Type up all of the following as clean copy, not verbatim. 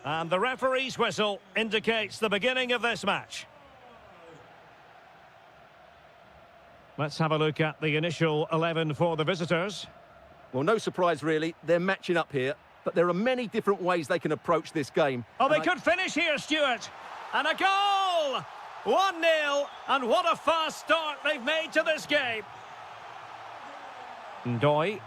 And the referee's whistle indicates the beginning of this match. Let's have a look at the initial 11 for the visitors. Well, no surprise really, they're matching up here, but there are many different ways they can approach this game. Oh, they could finish here, Stuart. And a goal! 1-0, and what a fast start they've made to this game. Ndoye.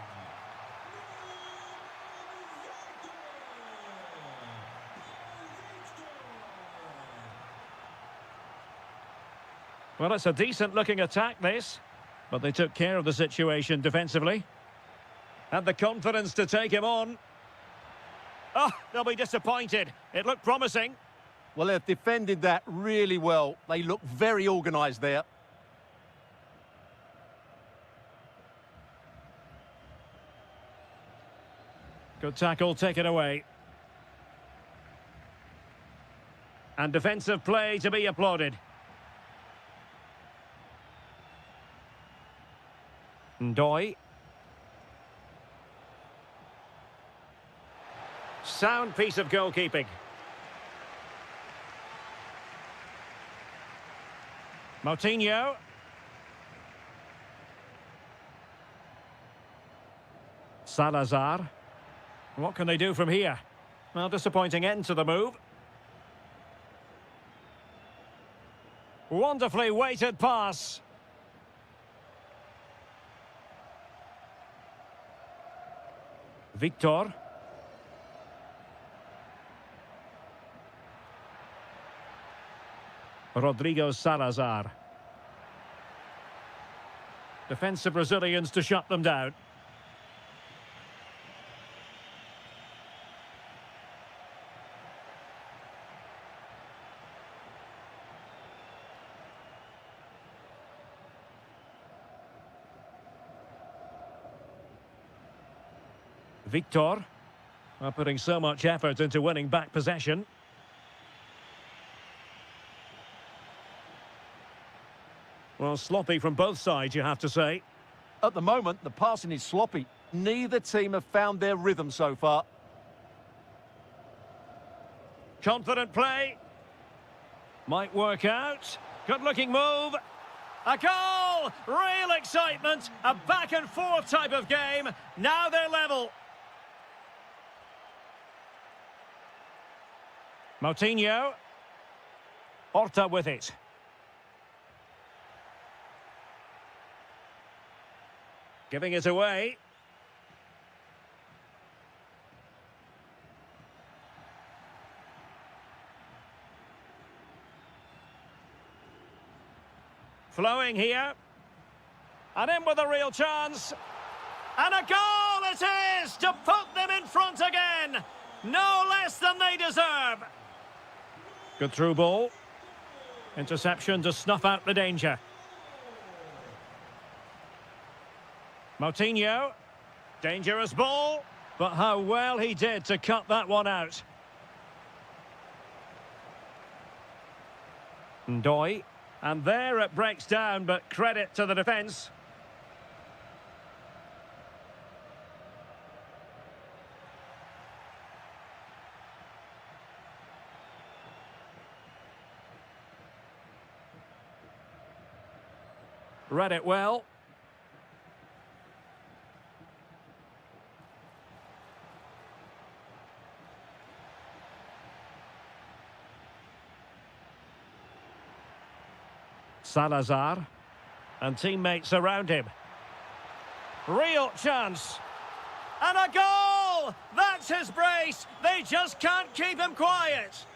Well, it's a decent-looking attack, this. But they took care of the situation defensively. Had the confidence to take him on. Oh, they'll be disappointed. It looked promising. Well, they've defended that really well. They look very organised there. Good tackle, taken away. And defensive play to be applauded. Ndoye. Sound piece of goalkeeping. Moutinho. Salazar. What can they do from here? Well, disappointing end to the move. Wonderfully weighted pass. Victor. Rodrigo Salazar. Defensive Brazilians to shut them down. Victor, putting so much effort into winning back possession. Well, sloppy from both sides, you have to say. At the moment, the passing is sloppy. Neither team have found their rhythm so far. Confident play. Might work out. Good-looking move. A goal! Real excitement. A back-and-forth type of game. Now they're level. Moutinho. Horta with it. Giving it away. Flowing here. And in with a real chance. And a goal it is to put them in front again. No less than they deserve. Good through ball. Interception to snuff out the danger. Moutinho. Dangerous ball. But how well he did to cut that one out. Ndoye. And there it breaks down, but credit to the defence. Read it well. Salazar. And teammates around him. Real chance. And a goal! That's his brace. They just can't keep him quiet.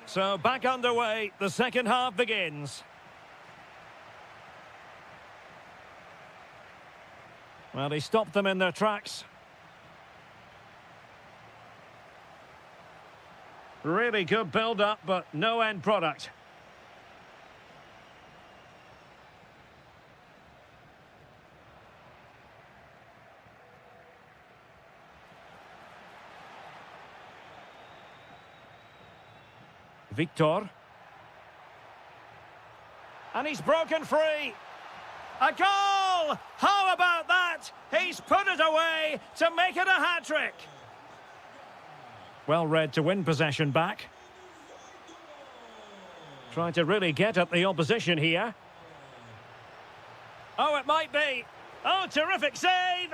So back underway, the second half begins. Well, he stopped them in their tracks. Really good build-up, but no end product. Victor. And he's broken free. A goal! How about that? He's put it away to make it a hat-trick. Well read to win possession back. Trying to really get at the opposition here. Oh, it might be. Oh, terrific save!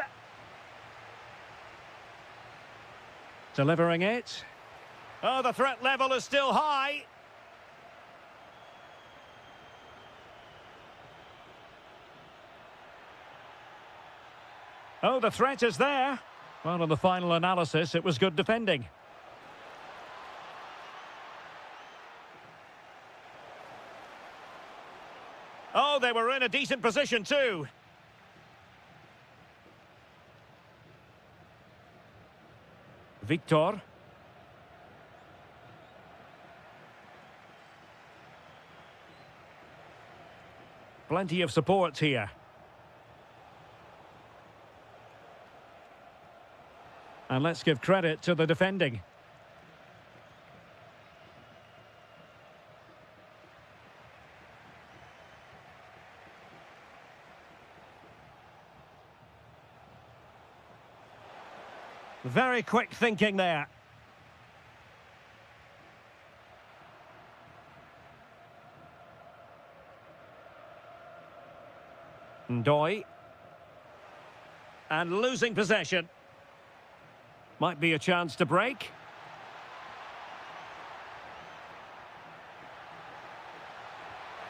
Delivering it. Oh, the threat level is still high. Oh, the threat is there. Well, in the final analysis, it was good defending. Oh, they were in a decent position too. Victor. Plenty of support here. And let's give credit to the defending. Very quick thinking there. Ndoye. And losing possession. Might be a chance to break.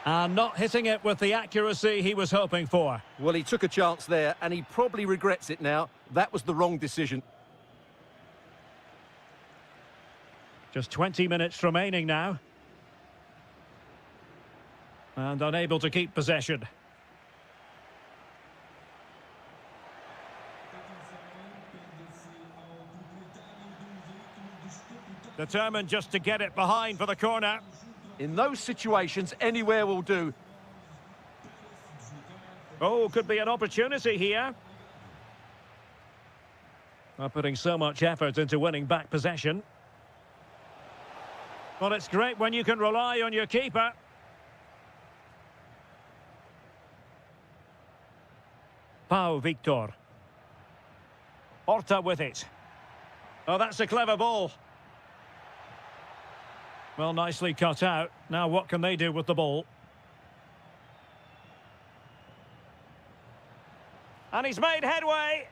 And not hitting it with the accuracy he was hoping for. Well, he took a chance there, and he probably regrets it now. That was the wrong decision. Just 20 minutes remaining now. And unable to keep possession. Determined just to get it behind for the corner. In those situations, anywhere will do. Oh, could be an opportunity here. Not putting so much effort into winning back possession. Well, it's great when you can rely on your keeper. Pau Victor. Horta with it. Oh, that's a clever ball. Well, nicely cut out. Now what can they do with the ball? And he's made headway.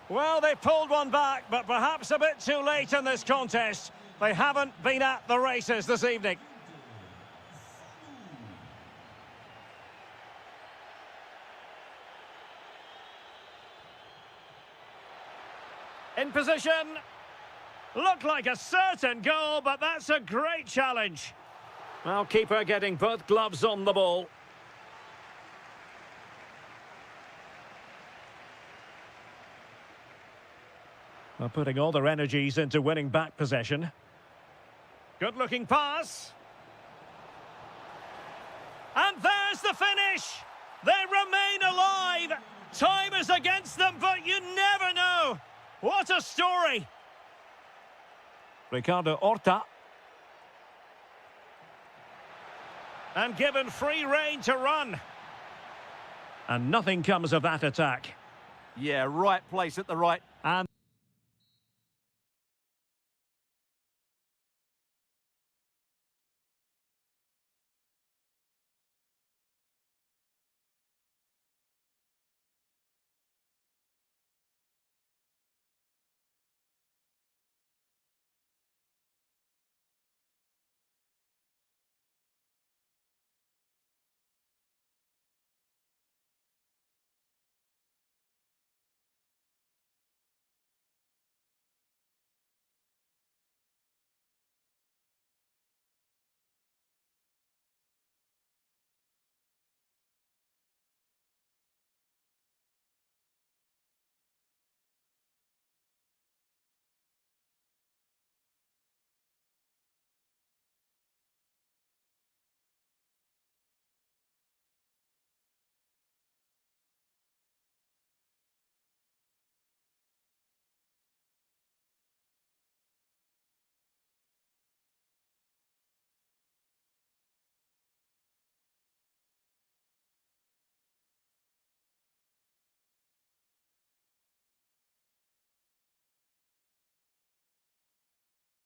Well, they pulled one back, but perhaps a bit too late in this contest. They haven't been at the races this evening. In position. Looked like a certain goal, but that's a great challenge. Well, keeper getting both gloves on the ball. Well, putting all their energies into winning back possession. Good-looking pass. And there's the finish. They remain alive. Time is against them, but you never know. What a story. Ricardo Horta. And given free rein to run. And nothing comes of that attack. Yeah, right place at the right... And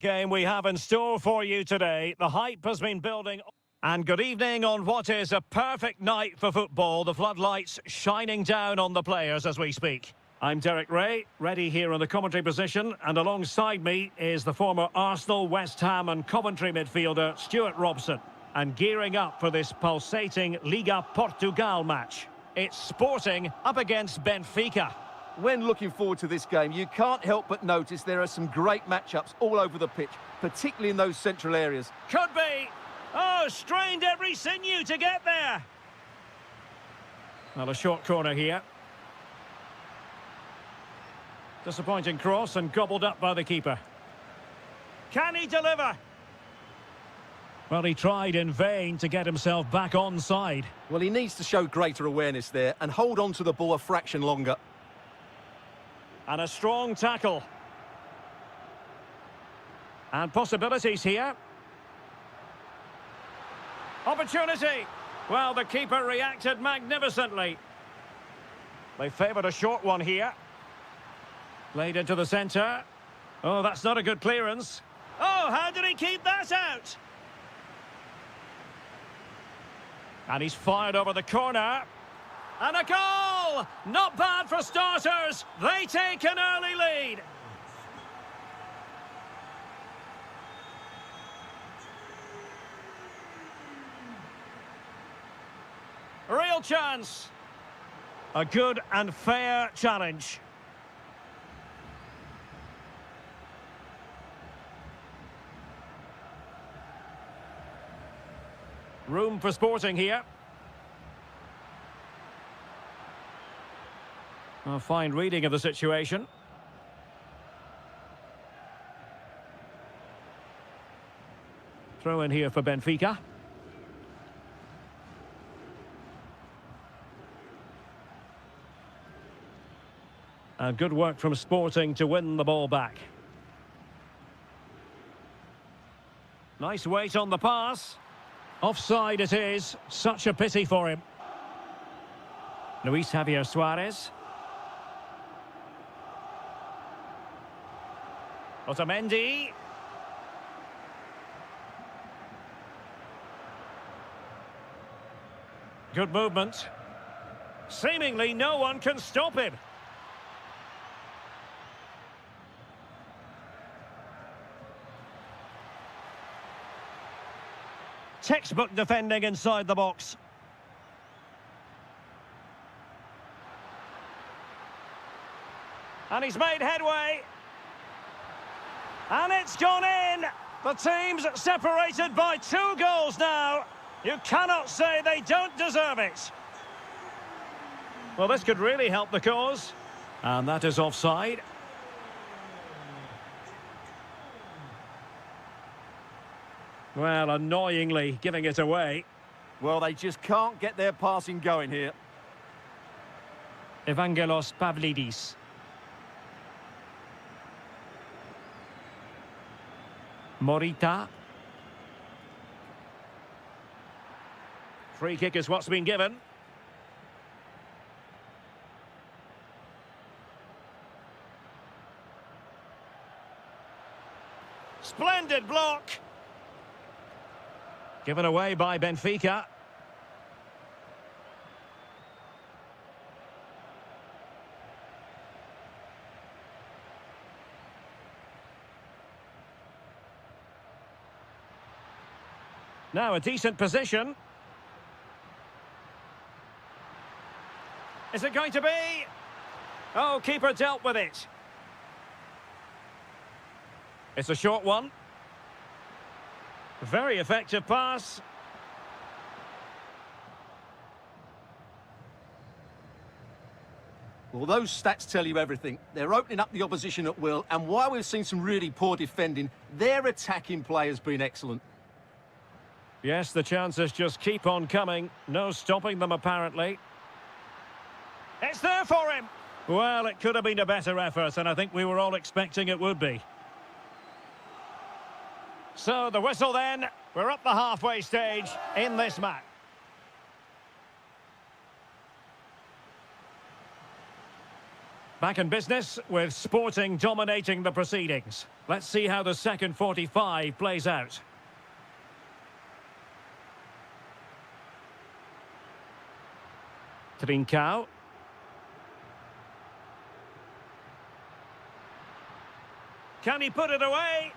Game we have in store for you today. The hype has been building. And good evening on what is a perfect night for football. The floodlights shining down on the players as we speak. I'm Derek Ray, ready here in the commentary position, and alongside me is the former Arsenal, West Ham and Coventry midfielder Stuart Robson. And gearing up for this pulsating Liga Portugal match. It's Sporting up against Benfica. When looking forward to this game, you can't help but notice there are some great matchups all over the pitch, particularly in those central areas. Could be. Oh, strained every sinew to get there. Well, a short corner here. Disappointing cross and gobbled up by the keeper. Can he deliver? Well, he tried in vain to get himself back onside. Well, he needs to show greater awareness there and hold on to the ball a fraction longer. And a strong tackle. And possibilities here. Opportunity. Well, the keeper reacted magnificently. They favoured a short one here. Played into the centre. Oh, that's not a good clearance. Oh, how did he keep that out? And he's fired over the corner. And a goal! Not bad for starters. They take an early lead. Real chance. A good and fair challenge. Room for Sporting here. A fine reading of the situation. Throw in here for Benfica. And good work from Sporting to win the ball back. Nice weight on the pass. Offside it is. Such a pity for him. Luis Javier Suarez. Otamendi. Good movement. Seemingly no one can stop him. Textbook defending inside the box. And he's made headway. And it's gone in. The team's separated by 2 goals now. You cannot say they don't deserve it. Well, this could really help the cause. And that is offside. Well, annoyingly giving it away. Well, they just can't get their passing going here. Evangelos Pavlidis. Morita. Free kick is what's been given. Splendid block. Given away by Benfica. Now a decent position. Is it going to be? Oh, keeper dealt with it. It's a short one. Very effective pass. Well, those stats tell you everything. They're opening up the opposition at will, and while we've seen some really poor defending, their attacking play has been excellent. Yes, the chances just keep on coming. No stopping them, apparently. It's there for him. Well, it could have been a better effort, and I think we were all expecting it would be. So, the whistle then. We're up the halfway stage in this match. Back in business with Sporting dominating the proceedings. Let's see how the second 45 plays out. Trincao. Can he put it away?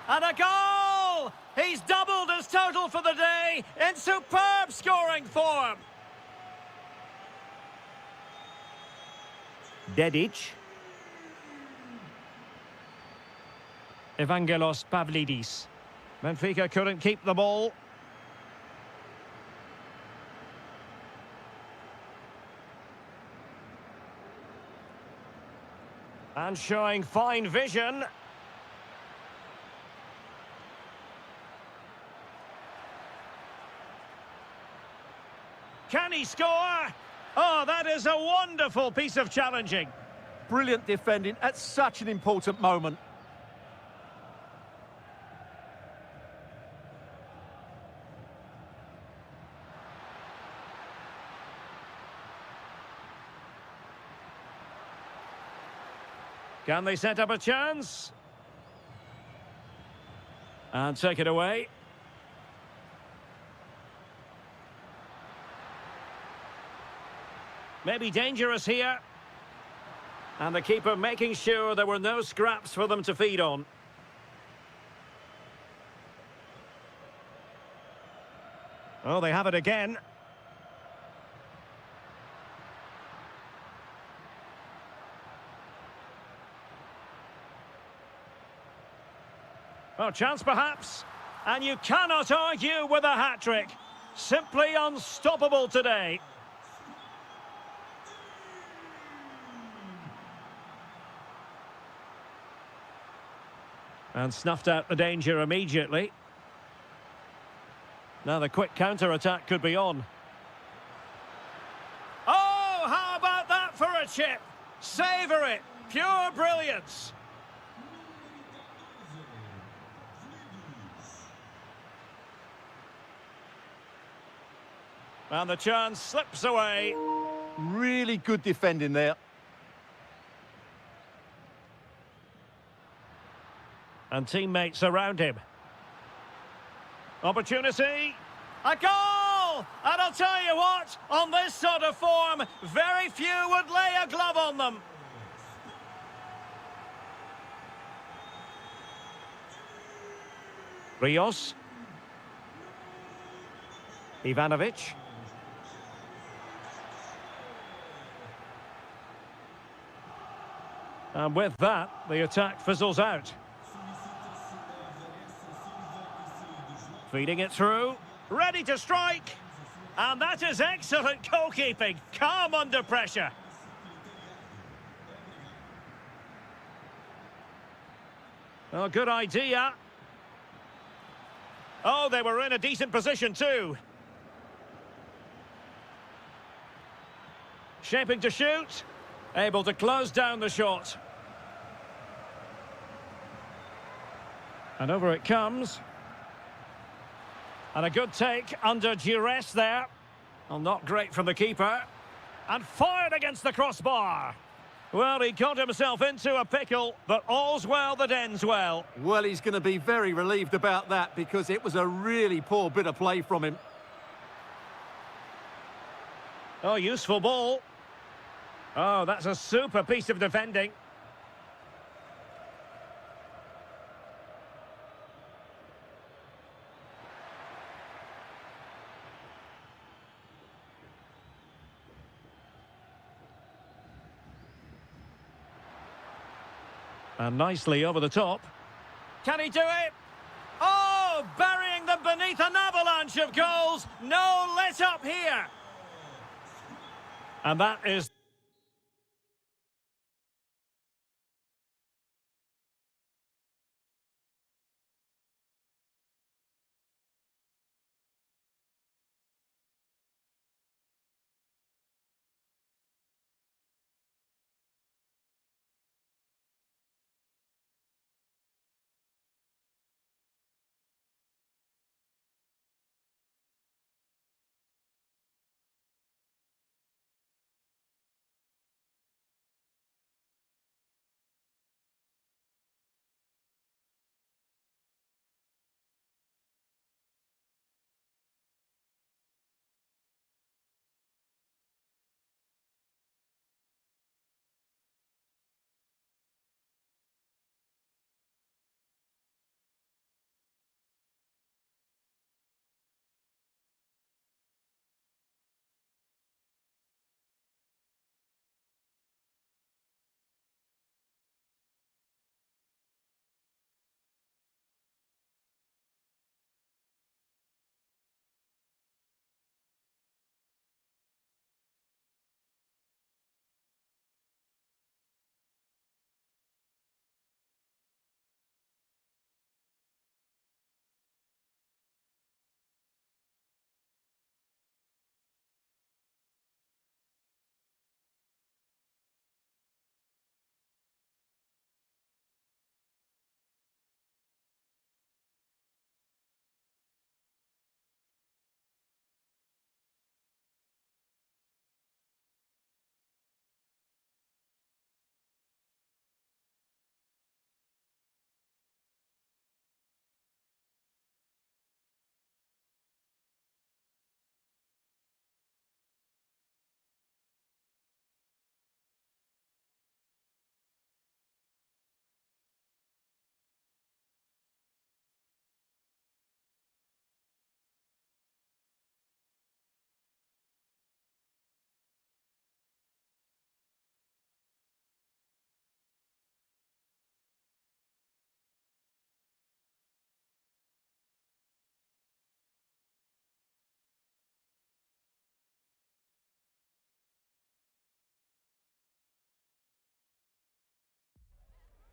And a goal! He's doubled his total for the day in superb scoring form. Dedic. Evangelos Pavlidis. Benfica couldn't keep the ball. And showing fine vision. Can he score? Oh, that is a wonderful piece of challenging. Brilliant defending at such an important moment. Can they set up a chance? And take it away. Maybe dangerous here. And the keeper making sure there were no scraps for them to feed on. Oh, they have it again. Oh, chance perhaps. And you cannot argue with a hat-trick. Simply unstoppable today. And snuffed out the danger immediately. Now the quick counter-attack could be on. Oh, how about that for a chip? Savour it. Pure brilliance. And the chance slips away. Really good defending there. And teammates around him. Opportunity. A goal! And I'll tell you what, on this sort of form, very few would lay a glove on them. Rios. Ivanovic. And with that, the attack fizzles out. Feeding it through, ready to strike. And that is excellent goalkeeping, calm under pressure. Oh, good idea. Oh, they were in a decent position too. Shaping to shoot. Able to close down the shot. And over it comes. And a good take under duress there. Well, not great from the keeper. And fired against the crossbar. Well, he got himself into a pickle, but all's well that ends well. Well, he's going to be very relieved about that because it was a really poor bit of play from him. Oh, useful ball. Oh, that's a super piece of defending. And nicely over the top. Can he do it? Oh, burying them beneath an avalanche of goals. No let up here. And that is...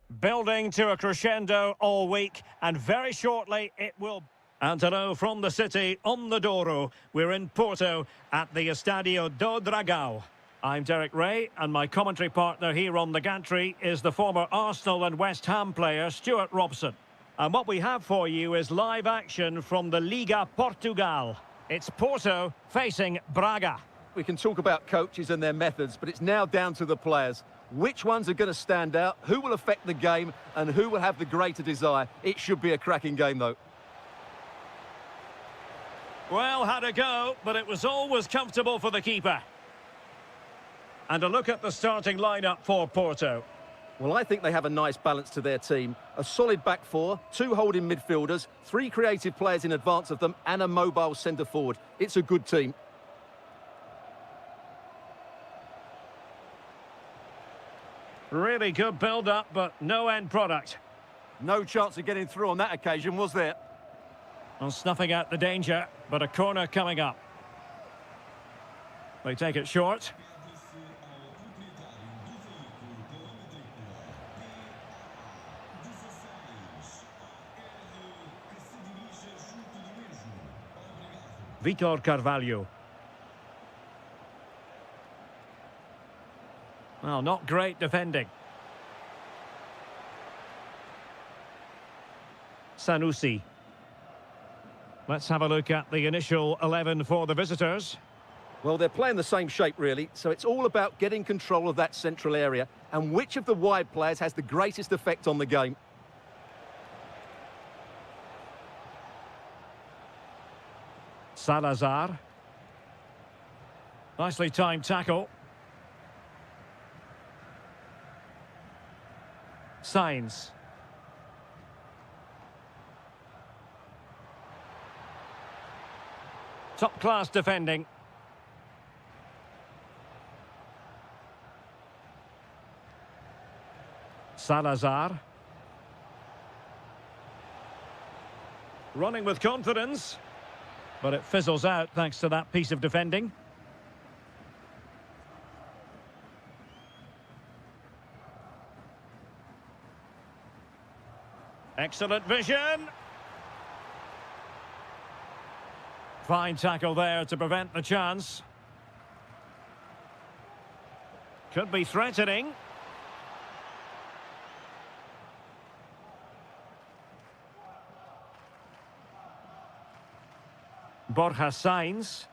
Building to a crescendo all week, and very shortly it will... And hello from the city, on the Douro. We're in Porto at the Estadio do Dragão. I'm Derek Ray, and my commentary partner here on the gantry is the former Arsenal and West Ham player Stuart Robson. And what we have for you is live action from the Liga Portugal. It's Porto facing Braga. We can talk about coaches and their methods, but it's now down to the players. Which ones are going to stand out, who will affect the game, and who will have the greater desire? It should be a cracking game, though. Well, had a go, but it was always comfortable for the keeper. And a look at the starting lineup for Porto. Well, I think they have a nice balance to their team. A solid back four, 2 holding midfielders, 3 creative players in advance of them, and a mobile centre-forward. It's a good team. Really good build-up, but no end product. No chance of getting through on that occasion, was there? Well, snuffing out the danger, but a corner coming up. They take it short. Vitor Carvalho. Well, not great defending. Sanusi. Let's have a look at the initial 11 for the visitors. Well, they're playing the same shape, really, so it's all about getting control of that central area and which of the wide players has the greatest effect on the game. Salazar. Nicely timed tackle. Sainz. Top-class defending. Salazar. Running with confidence, but it fizzles out thanks to that piece of defending. Excellent vision. Fine tackle there to prevent the chance. Could be threatening. Borja Sainz.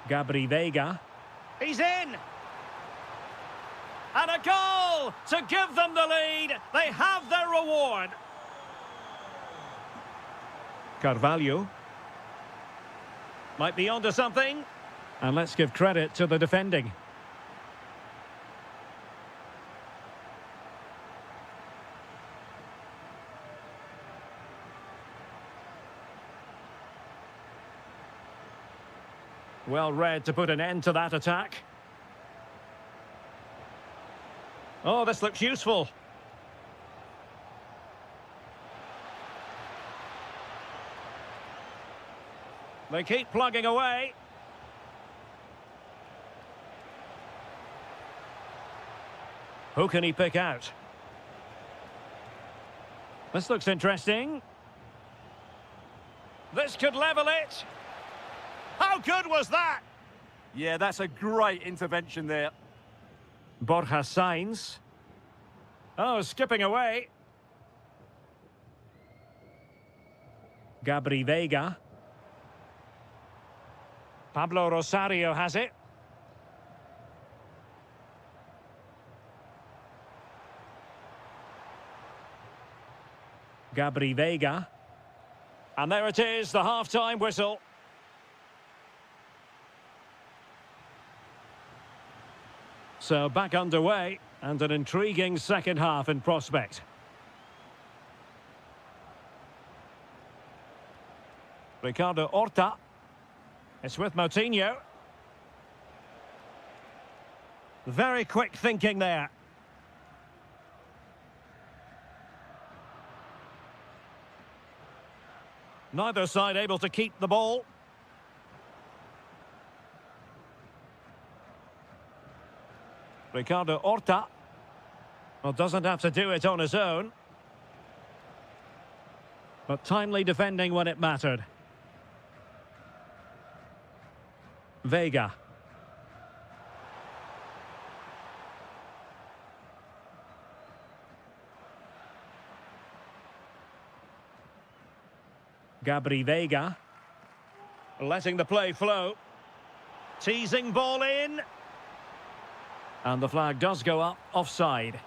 Gabri Veiga. He's in! And a goal to give them the lead. They have their reward. Carvalho. Might be onto something. And let's give credit to the defending. Well read to put an end to that attack. Oh, this looks useful. They keep plugging away. Who can he pick out? This looks interesting. This could level it. How good was that? Yeah, that's a great intervention there. Borja Sainz. Oh, skipping away. Gabri Veiga. Pablo Rosario has it. Gabri Veiga. And there it is, the half-time whistle. So back underway, and an intriguing second half in prospect. Ricardo Horta. It's with Moutinho. Very quick thinking there. Neither side able to keep the ball. Ricardo Horta. Well, doesn't have to do it on his own. But timely defending when it mattered. Vega. Gabri Vega. Letting the play flow. Teasing ball in. And the flag does go up, offside.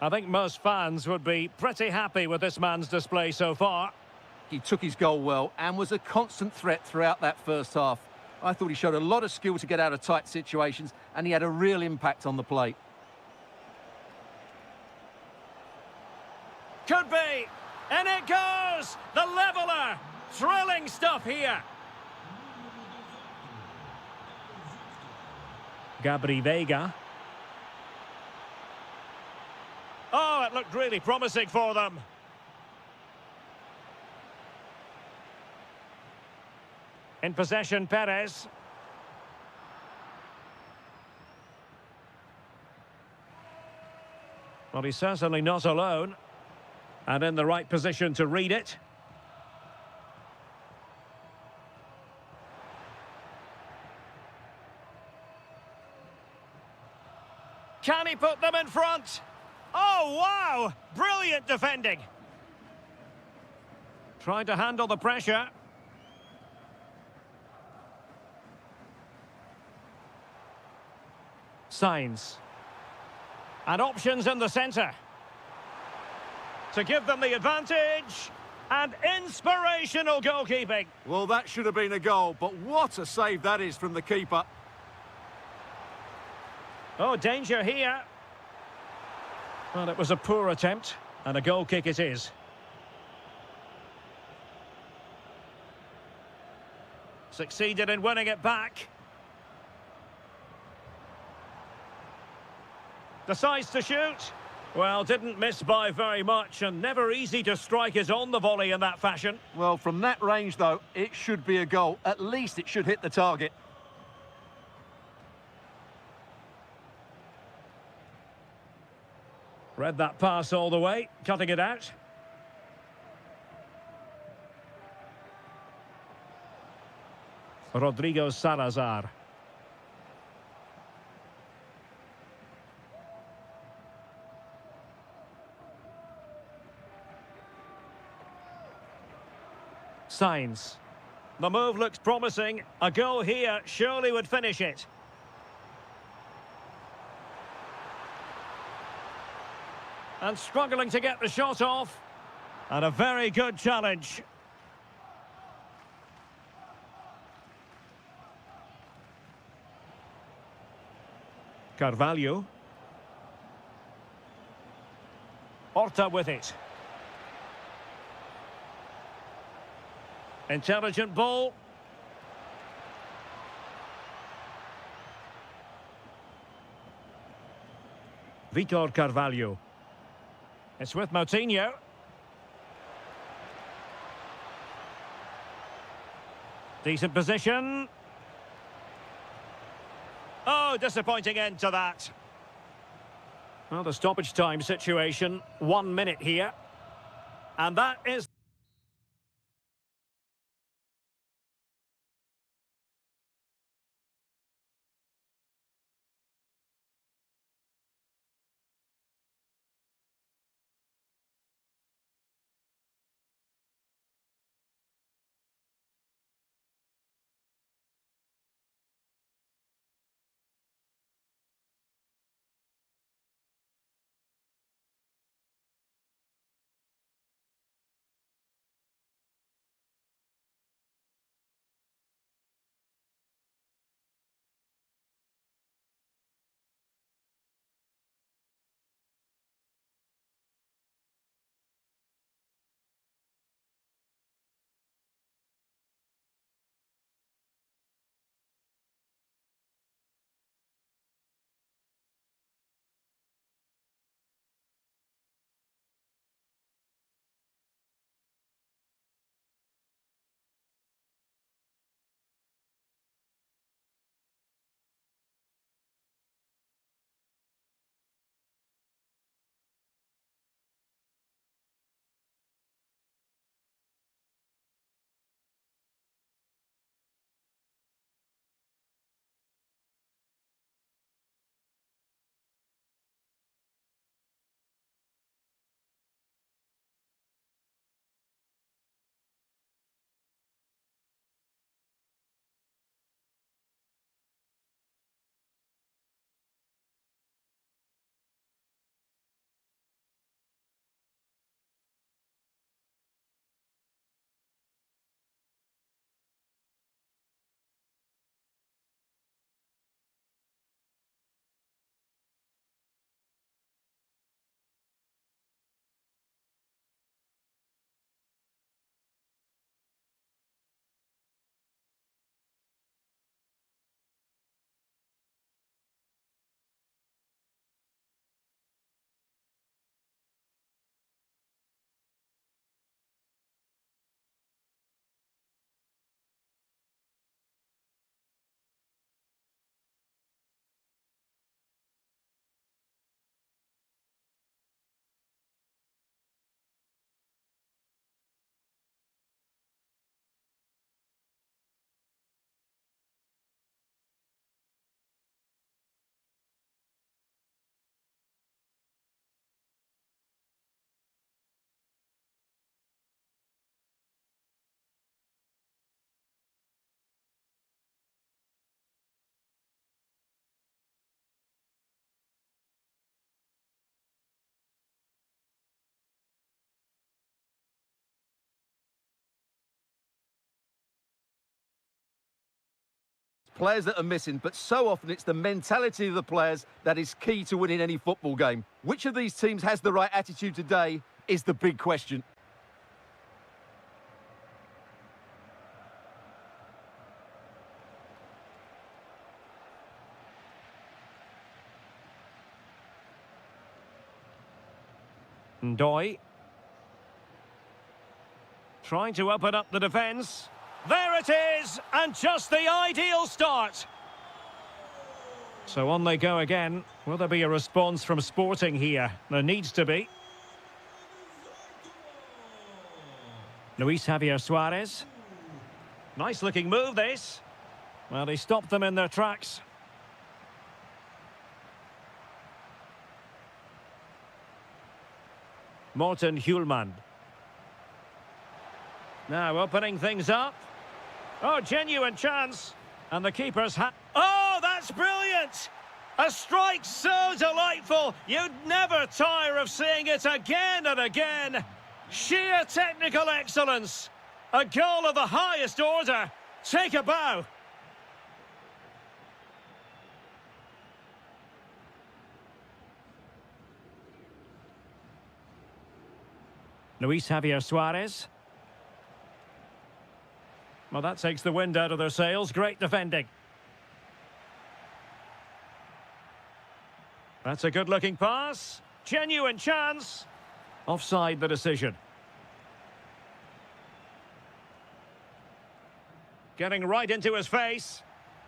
I think most fans would be pretty happy with this man's display so far. He took his goal well and was a constant threat throughout that first half. I thought he showed a lot of skill to get out of tight situations, and he had a real impact on the plate. Could be. And it goes! The leveller! Thrilling stuff here. Gabri Vega. Oh, it looked really promising for them. In possession, Perez. Well, he's certainly not alone. And in the right position to read it. Can he put them in front? Oh, wow! Brilliant defending. Trying to handle the pressure. Signs. And options in the centre. To give them the advantage. And inspirational goalkeeping. Well, that should have been a goal, but what a save that is from the keeper. Oh, danger here. Well, it was a poor attempt, and a goal kick it is. Succeeded in winning it back. Decides to shoot. Well, didn't miss by very much, and never easy to strike it on the volley in that fashion. Well, from that range, though, it should be a goal. At least it should hit the target. Read that pass all the way, cutting it out. Rodrigo Salazar. Signs. The move looks promising. A goal here surely would finish it. And struggling to get the shot off. And a very good challenge. Carvalho. Horta with it. Intelligent ball. Vitor Carvalho. It's with Moutinho. Decent position. Oh, disappointing end to that. Well, the stoppage time situation, 1 minute here. And that is... players that are missing, but so often it's the mentality of the players that is key to winning any football game. Which of these teams has the right attitude today is the big question. Ndoye. Trying to open up the defence. There it is, and just the ideal start. So on they go again. Will there be a response from Sporting here? There needs to be. Luis Javier Suarez. Nice looking move, this. Well, he stopped them in their tracks. Morten Hjulmand. Now opening things up. Oh, genuine chance. And the keeper's oh, that's brilliant! A strike so delightful, you'd never tire of seeing it again and again. Sheer technical excellence. A goal of the highest order. Take a bow. Luis Javier Suarez. Well, that takes the wind out of their sails. Great defending. That's a good-looking pass. Genuine chance. Offside the decision. Getting right into his face.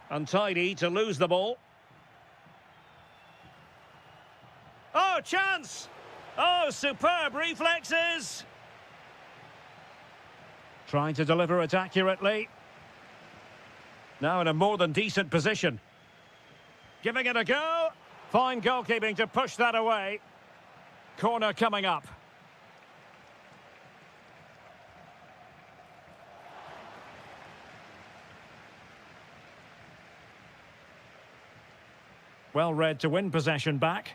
Untidy to lose the ball. Oh, chance! Oh, superb reflexes. Trying to deliver it accurately. Now in a more than decent position. Giving it a go. Fine goalkeeping to push that away. Corner coming up. Well read to win possession back.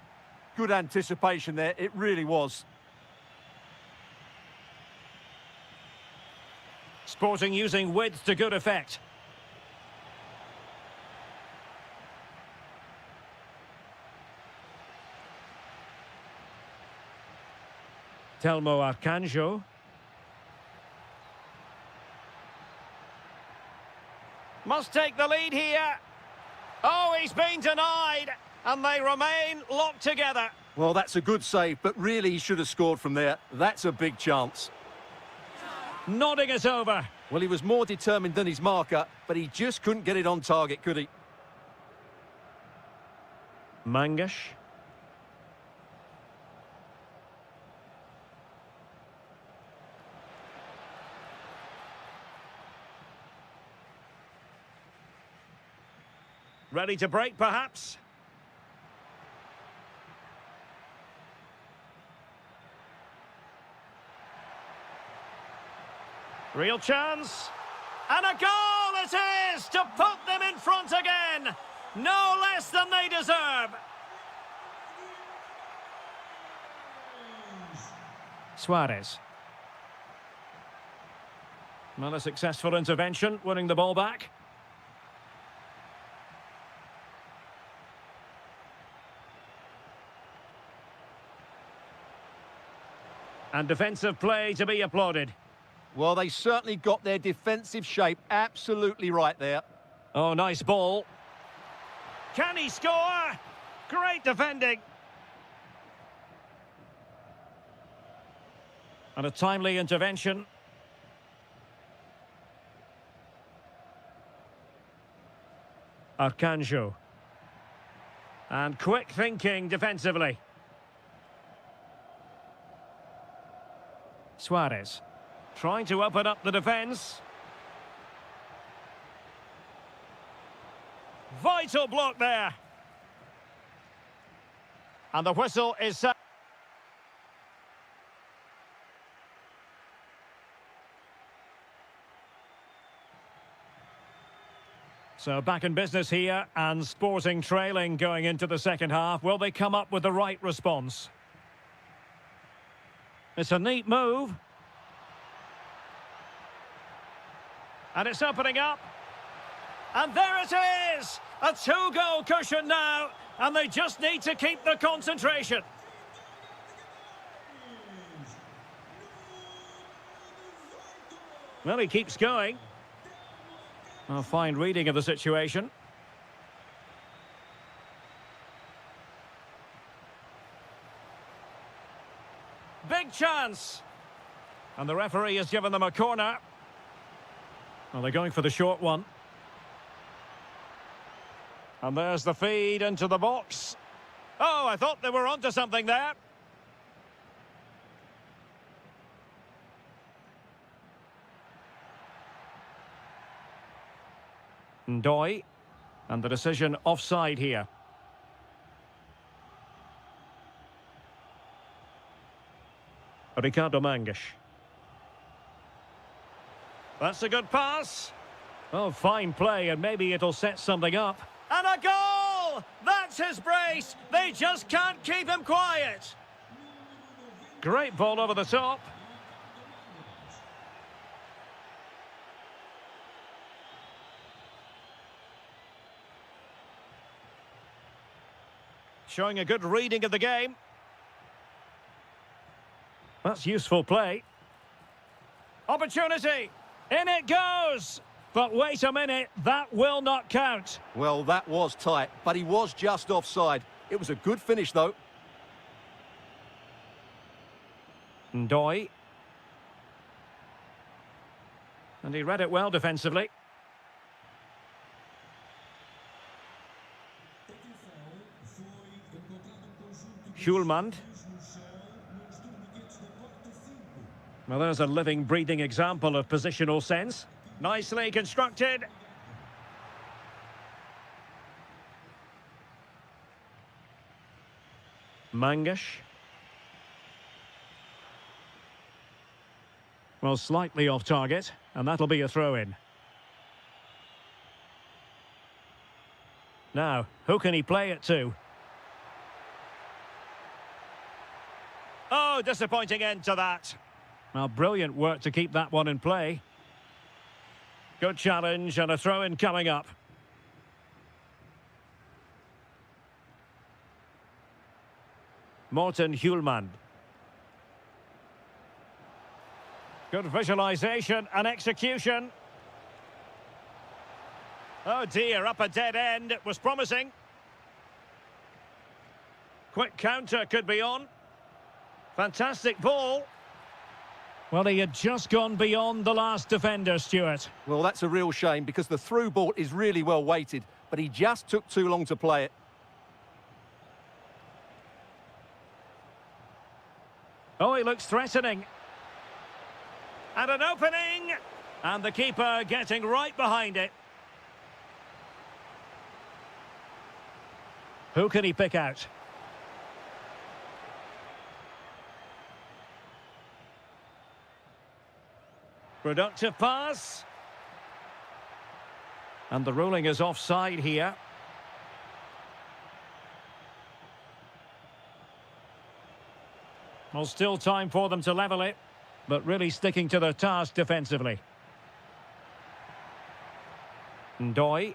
Good anticipation there, it really was. Sporting using width to good effect. Telmo Arcanjo. Must take the lead here. Oh, he's been denied. And they remain locked together. Well, that's a good save, but really he should have scored from there. That's a big chance. Nodding it over. Well, he was more determined than his marker, but he just couldn't get it on target, could he? Mangash. Ready to break, perhaps? Real chance. And a goal it is to put them in front again. No less than they deserve. Suarez. Well, a successful intervention, winning the ball back. And defensive play to be applauded. Well, they certainly got their defensive shape absolutely right there. Oh, nice ball. Can he score? Great defending. And a timely intervention. Arcanjo. And quick thinking defensively. Suarez. Trying to open up the defence. Vital block there. And the whistle is set. So back in business here, and Sporting trailing going into the second half. Will they come up with the right response? It's a neat move. And it's opening up. And there it is! A two-goal cushion now, and they just need to keep the concentration. Well, he keeps going. A fine reading of the situation. Big chance. And the referee has given them a corner. Well, they're going for the short one. And there's the feed into the box. Oh, I thought they were onto something there. Ndoye. And the decision offside here. Ricardo Mangas. That's a good pass. Oh, fine play, and maybe it'll set something up. And a goal! That's his brace. They just can't keep him quiet. Great ball over the top. Showing a good reading of the game. That's useful play. Opportunity. In it goes. But wait a minute, that will not count. Well, that was tight, but he was just offside. It was a good finish, though. Ndoye. And he read it well defensively. Hjulmand. Well, there's a living, breathing example of positional sense. Nicely constructed. Mangas. Well, slightly off target, and that'll be a throw-in. Now, who can he play it to? Oh, disappointing end to that. Well, brilliant work to keep that one in play. Good challenge and a throw-in coming up. Morten Hjulmand. Good visualisation and execution. Oh dear, up a dead end. It was promising. Quick counter could be on. Fantastic ball. Well, he had just gone beyond the last defender, Stuart. Well, that's a real shame because the through ball is really well weighted, but he just took too long to play it. Oh, he looks threatening. And an opening. And the keeper getting right behind it. Who can he pick out? Productive pass. And the ruling is offside here. Well, still time for them to level it, but really sticking to their task defensively. Ndoye.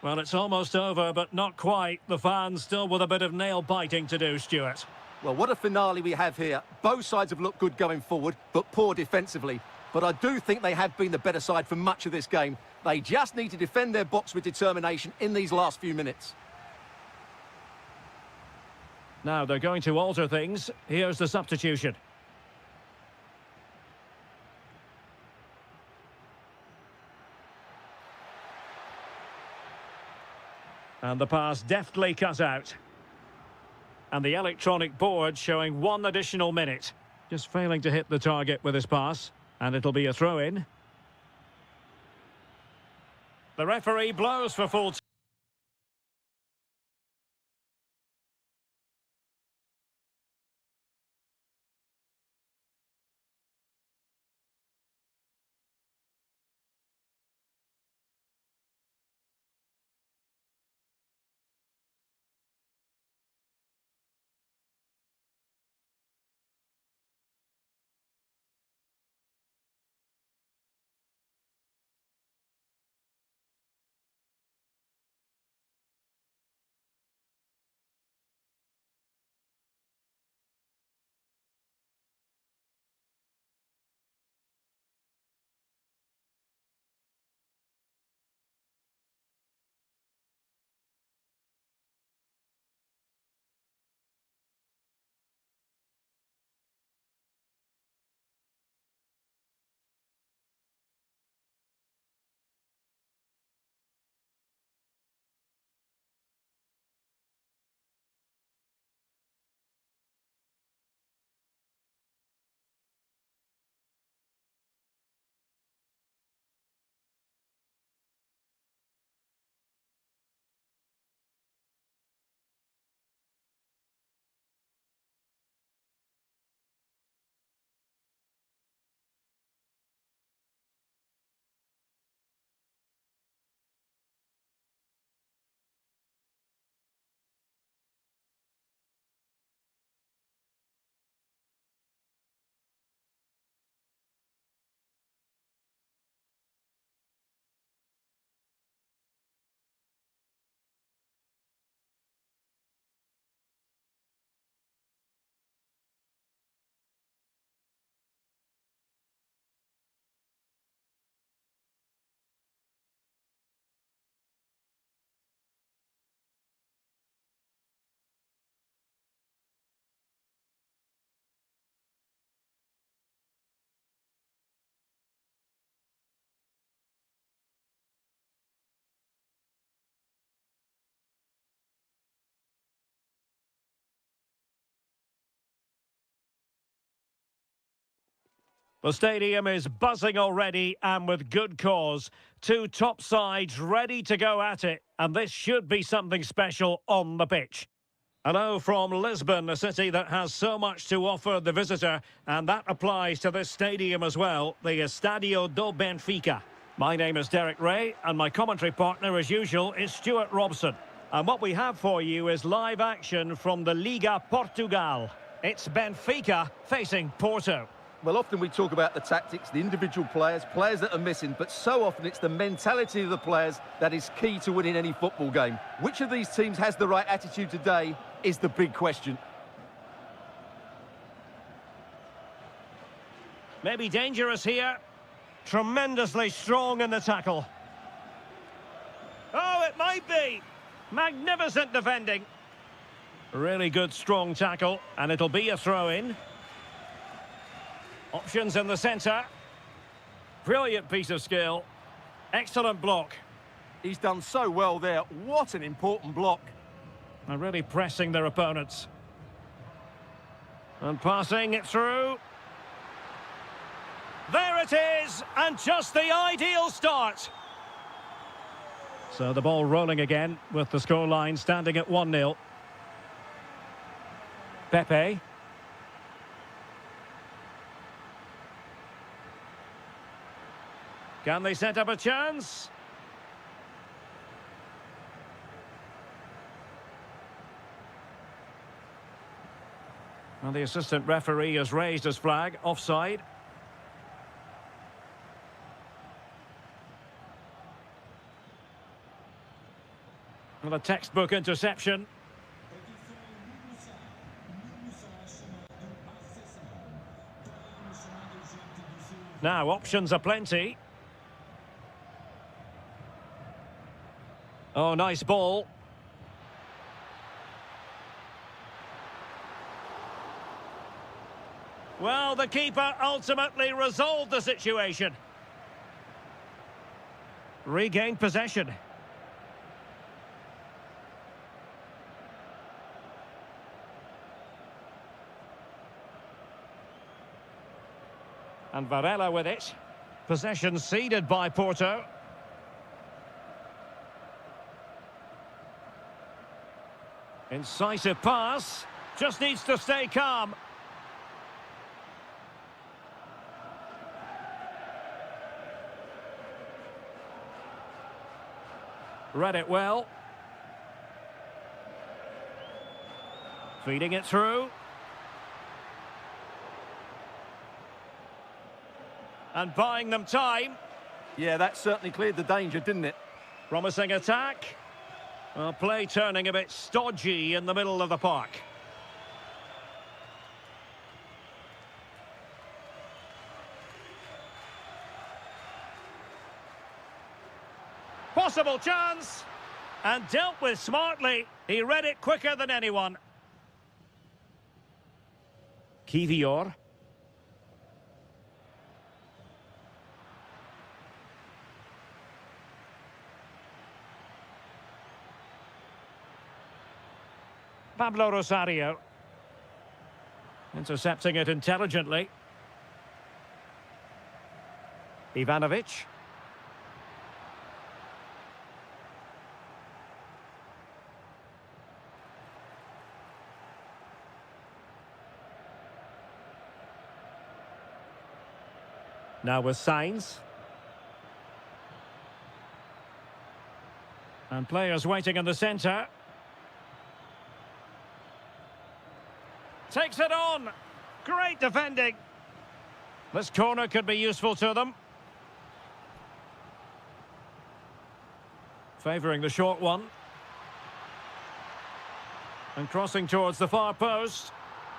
Well, it's almost over, but not quite. The fans still with a bit of nail-biting to do, Stuart. Well, what a finale we have here. Both sides have looked good going forward, but poor defensively. But I do think they have been the better side for much of this game. They just need to defend their box with determination in these last few minutes. Now they're going to alter things. Here's the substitution. And the pass deftly cut out. And the electronic board showing 1 additional minute. Just failing to hit the target with his pass. And it'll be a throw-in. The referee blows for full time. The stadium is buzzing already, and with good cause. Two top sides ready to go at it, and this should be something special on the pitch. Hello from Lisbon, a city that has so much to offer the visitor, and that applies to this stadium as well, the Estadio do Benfica. My name is Derek Ray, and my commentary partner, as usual, is Stuart Robson. And what we have for you is live action from the Liga Portugal. It's Benfica facing Porto. Well, often we talk about the tactics, the individual players, players that are missing, but so often it's the mentality of the players that is key to winning any football game. Which of these teams has the right attitude today is the big question. Maybe dangerous here. Tremendously strong in the tackle. Oh, it might be. Magnificent defending. Really good, strong tackle, and it'll be a throw-in. Options in the centre. Brilliant piece of skill. Excellent block. He's done so well there. What an important block. And really pressing their opponents. And passing it through. There it is, and just the ideal start. So the ball rolling again with the scoreline standing at 1-0. Pepe. Can they set up a chance? Well, the assistant referee has raised his flag, offside. Well, a textbook interception. Now, options are plenty. Oh, nice ball. Well, the keeper ultimately resolved the situation. Regained possession. And Varela with it. Possession ceded by Porto. Incisive pass. Just needs to stay calm. Read it well. Feeding it through. And buying them time. Yeah, that certainly cleared the danger, didn't it? Promising attack. Well, play turning a bit stodgy in the middle of the park. Possible chance. And dealt with smartly. He read it quicker than anyone. Kivior. Pablo Rosario. Intercepting it intelligently. Ivanovic. Now with Sainz. And players waiting in the centre. Takes it on. Great defending. This corner could be useful to them. Favouring the short one. And crossing towards the far post.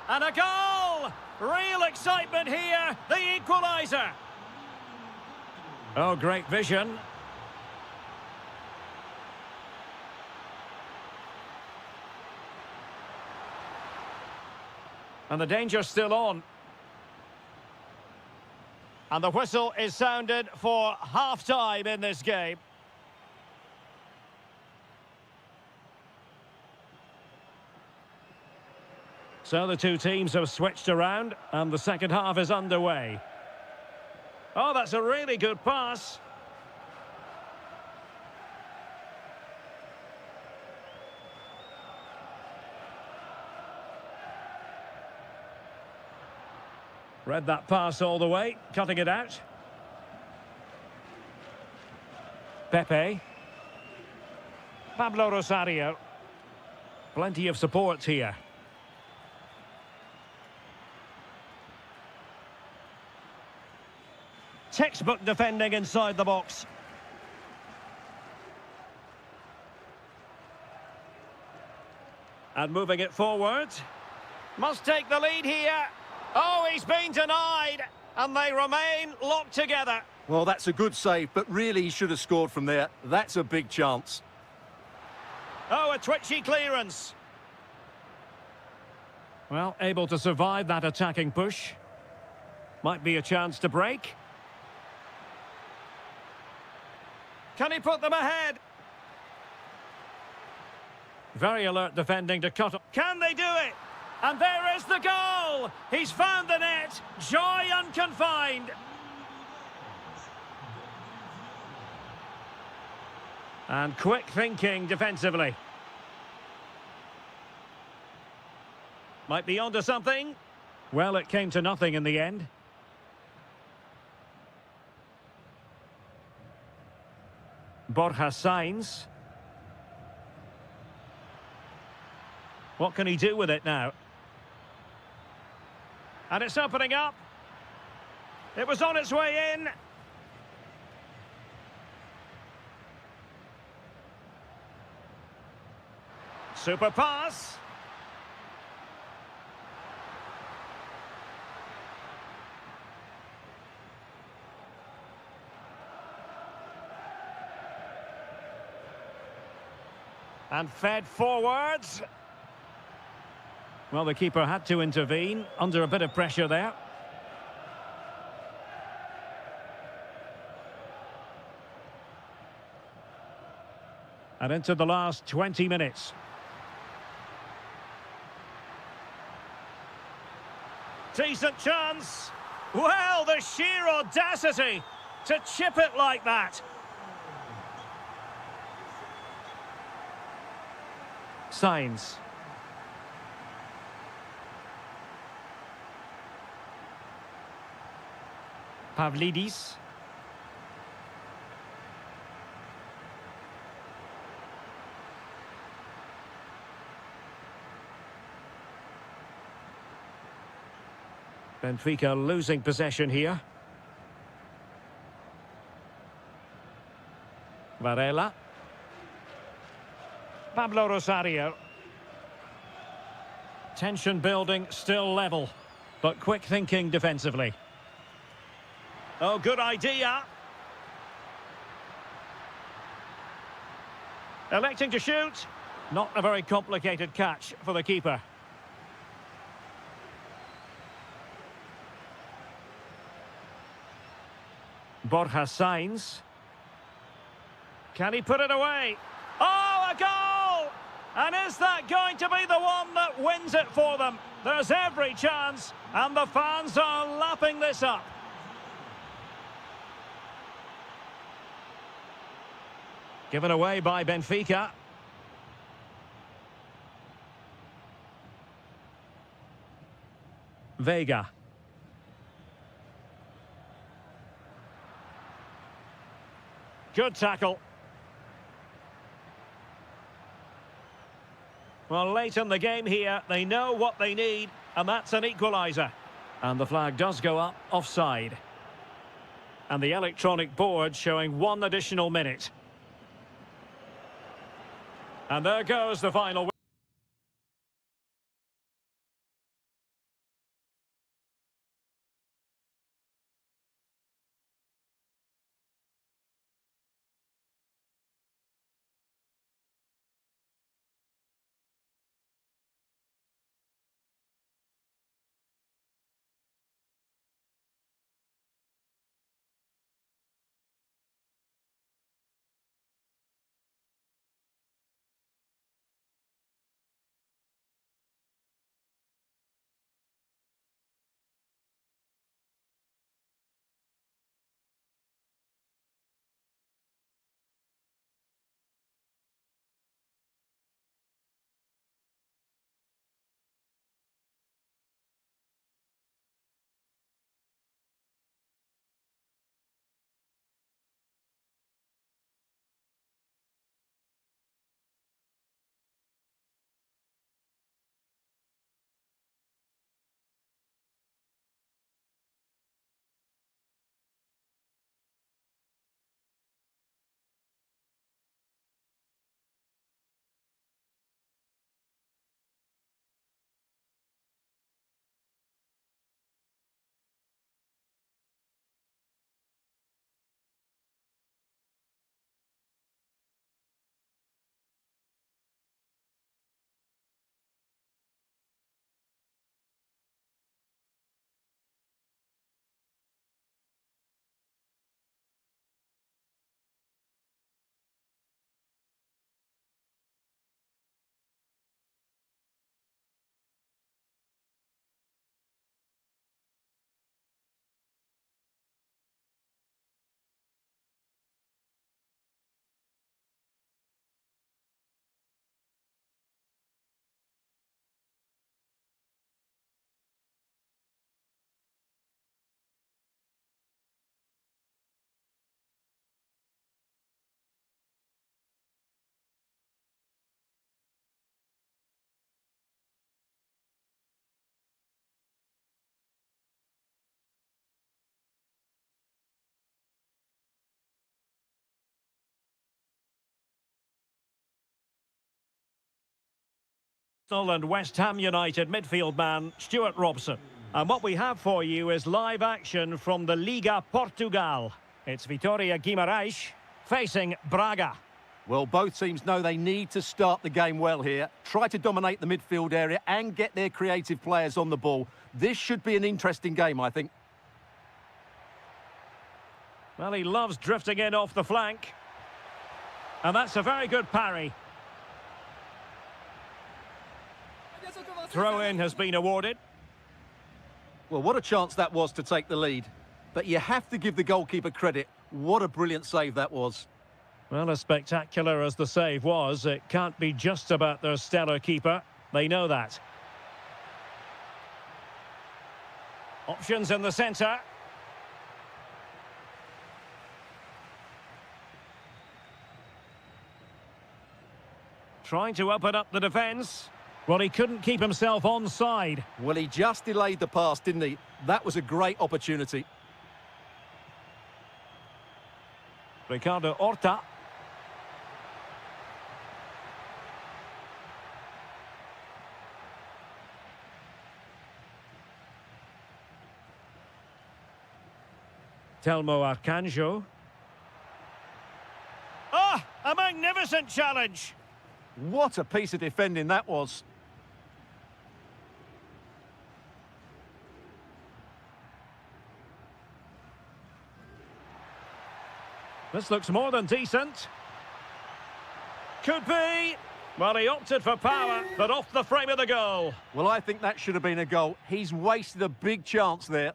And a goal! Real excitement here. The equaliser. Oh, great vision. And the danger's still on. And the whistle is sounded for half-time in this game. So the two teams have switched around, and the second half is underway. Oh, that's a really good pass. Read that pass all the way, cutting it out. Pepe. Pablo Rosario. Plenty of support here. Textbook defending inside the box. And moving it forward. Must take the lead here. Oh, he's been denied. And they remain locked together. Well, that's a good save, but really he should have scored from there. That's a big chance. Oh, a twitchy clearance. Well, able to survive that attacking push. Might be a chance to break. Can he put them ahead? Very alert defending to cut. Can they do it? And there is the goal! He's found the net. Joy unconfined. And quick thinking defensively. Might be onto something. Well, it came to nothing in the end. Borja Sainz. What can he do with it now? And it's opening up. It was on its way in. Super pass. And fed forwards. Well, the keeper had to intervene under a bit of pressure there. And into the last 20 minutes. Decent chance. Well, the sheer audacity to chip it like that. Sainz. Pavlidis. Benfica losing possession here. Varela. Pablo Rosario. Tension building, still level, but quick thinking defensively. Oh, good idea. Electing to shoot. Not a very complicated catch for the keeper. Borja Sainz. Can he put it away? Oh, a goal! And is that going to be the one that wins it for them? There's every chance, and the fans are lapping this up. Given away by Benfica. Vega. Good tackle. Well, late in the game here, they know what they need, and that's an equaliser. And the flag does go up offside. And the electronic board showing 1 additional minute. And there goes the final. And West Ham United midfield man Stuart Robson. And what we have for you is live action from the Liga Portugal. It's Vitória Guimarães facing Braga. Well, both teams know they need to start the game well here. Try to dominate the midfield area and get their creative players on the ball. This should be an interesting game, I think. Well, he loves drifting in off the flank. And that's a very good parry. Throw-in has been awarded. Well, what a chance that was to take the lead. But you have to give the goalkeeper credit. What a brilliant save that was. Well, as spectacular as the save was, it can't be just about their stellar keeper. They know that. Options in the centre. Trying to open up the defence. Well, he couldn't keep himself onside. Well, he just delayed the pass, didn't he? That was a great opportunity. Ricardo Horta. Telmo Arcanjo. Ah, a magnificent challenge. What a piece of defending that was. This looks more than decent. Could be. Well, he opted for power, but off the frame of the goal. Well, I think that should have been a goal. He's wasted a big chance there.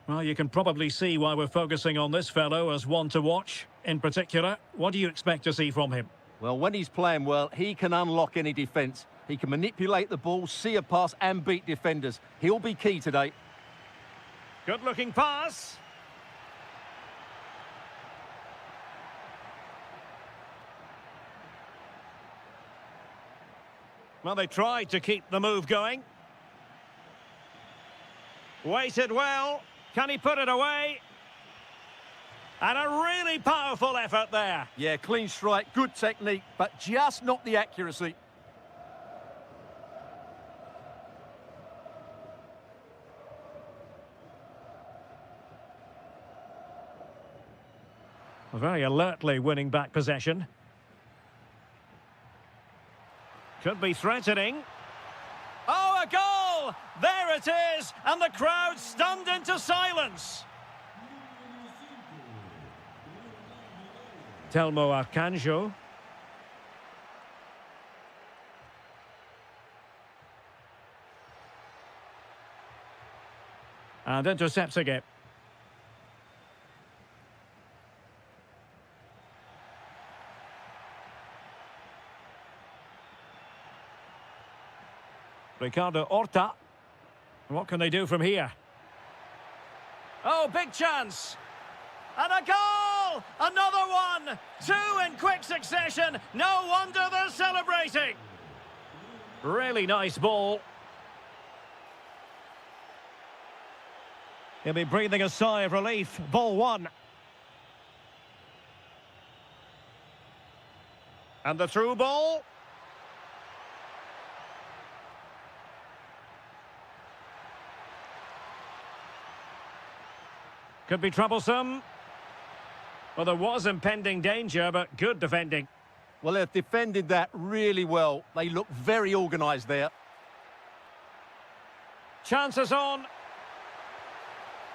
Well, you can probably see why we're focusing on this fellow as one to watch. In particular, what do you expect to see from him? Well, when he's playing well, he can unlock any defence. He can manipulate the ball, see a pass and beat defenders. He'll be key today. Good-looking pass. Well, they tried to keep the move going. Waited well. Can he put it away? And a really powerful effort there. Yeah, clean strike, good technique, but just not the accuracy. Very alertly winning back possession. Could be threatening. Oh, a goal! There it is! And the crowd stunned into silence. Telmo Arcanjo. And intercepting it. Ricardo Horta. What can they do from here? Oh, big chance. And a goal! Another one! Two in quick succession. No wonder they're celebrating. Really nice ball. He'll be breathing a sigh of relief. Ball one. And the through ball. Could be troublesome. Well, there was impending danger, but good defending. Well, they've defended that really well. They look very organised there. Chances on.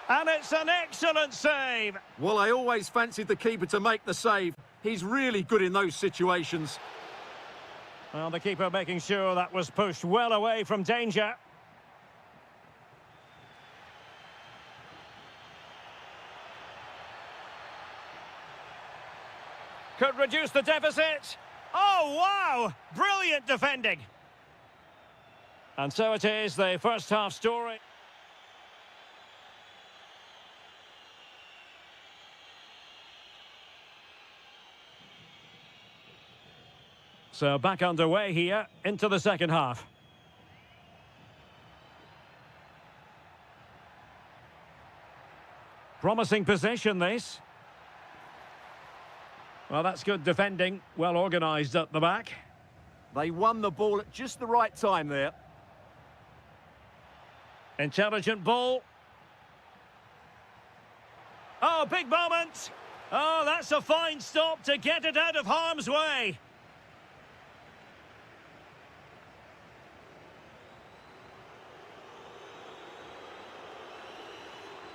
And it's an excellent save. Well, I always fancied the keeper to make the save. He's really good in those situations. Well, the keeper making sure that was pushed well away from danger. Could reduce the deficit. Oh, wow! Brilliant defending. And so it is, the first half story. So back underway here into the second half. Promising possession, this. Well, that's good defending. Well organised at the back. They won the ball at just the right time there. Intelligent ball. Oh, big moment. Oh, that's a fine stop to get it out of harm's way.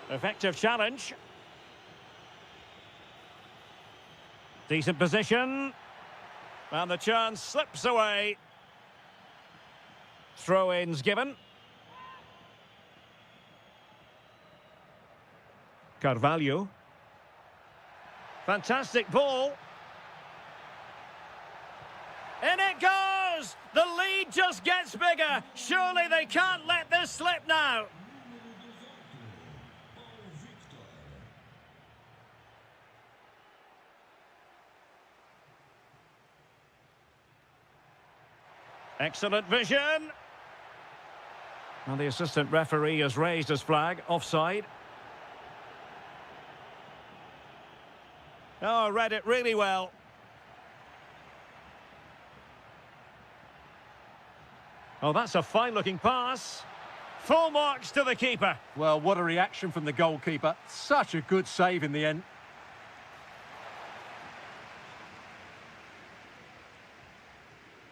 Effective challenge. Decent position. And the chance slips away. Throw-ins given. Carvalho. Fantastic ball. In it goes! The lead just gets bigger. Surely they can't let this slip now. Excellent vision. And the assistant referee has raised his flag. Offside. Oh, read it really well. Oh, that's a fine-looking pass. Full marks to the keeper. Well, what a reaction from the goalkeeper. Such a good save in the end.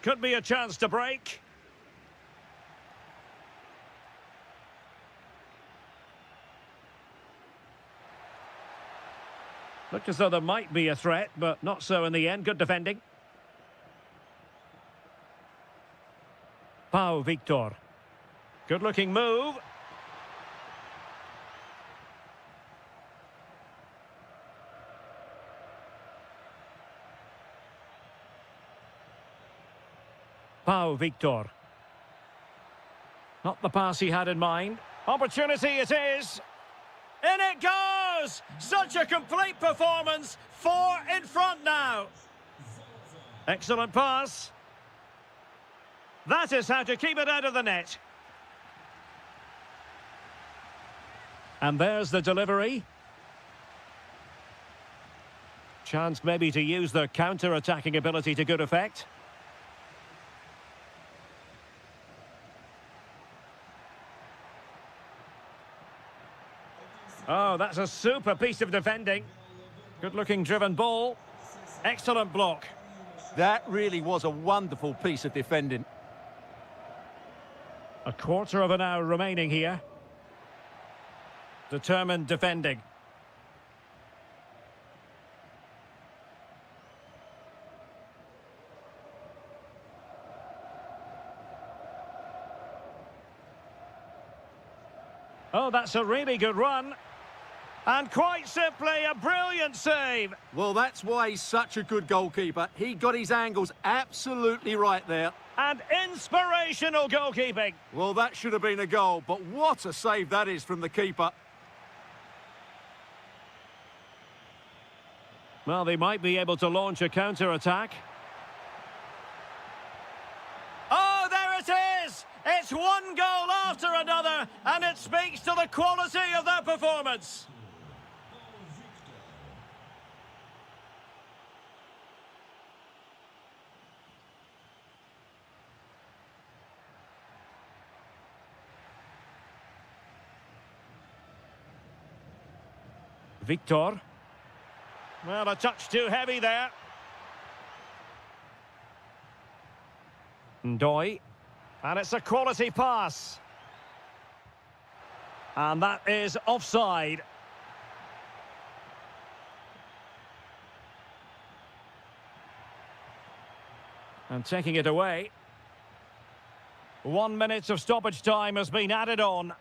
Could be a chance to break. Looked as though there might be a threat, but not so in the end. Good defending. Pau Victor. Good-looking move. Pau Victor. Not the pass he had in mind. Opportunity it is. In it goes! Such a complete performance. 4 in front now. Excellent pass. That is how to keep it out of the net. And there's the delivery. Chance maybe to use their counter-attacking ability to good effect. Oh, that's a super piece of defending. Good-looking driven ball. Excellent block. That really was a wonderful piece of defending. A quarter of an hour remaining here. Determined defending. Oh, that's a really good run. And quite simply, a brilliant save. Well, that's why he's such a good goalkeeper. He got his angles absolutely right there. And inspirational goalkeeping. Well, that should have been a goal, but what a save that is from the keeper. Well, they might be able to launch a counter-attack. Oh, there it is! It's one goal after another, and it speaks to the quality of their performance. Victor. Well, a touch too heavy there. Ndoye. And it's a quality pass. And that is offside. And taking it away. 1 minute of stoppage time has been added on.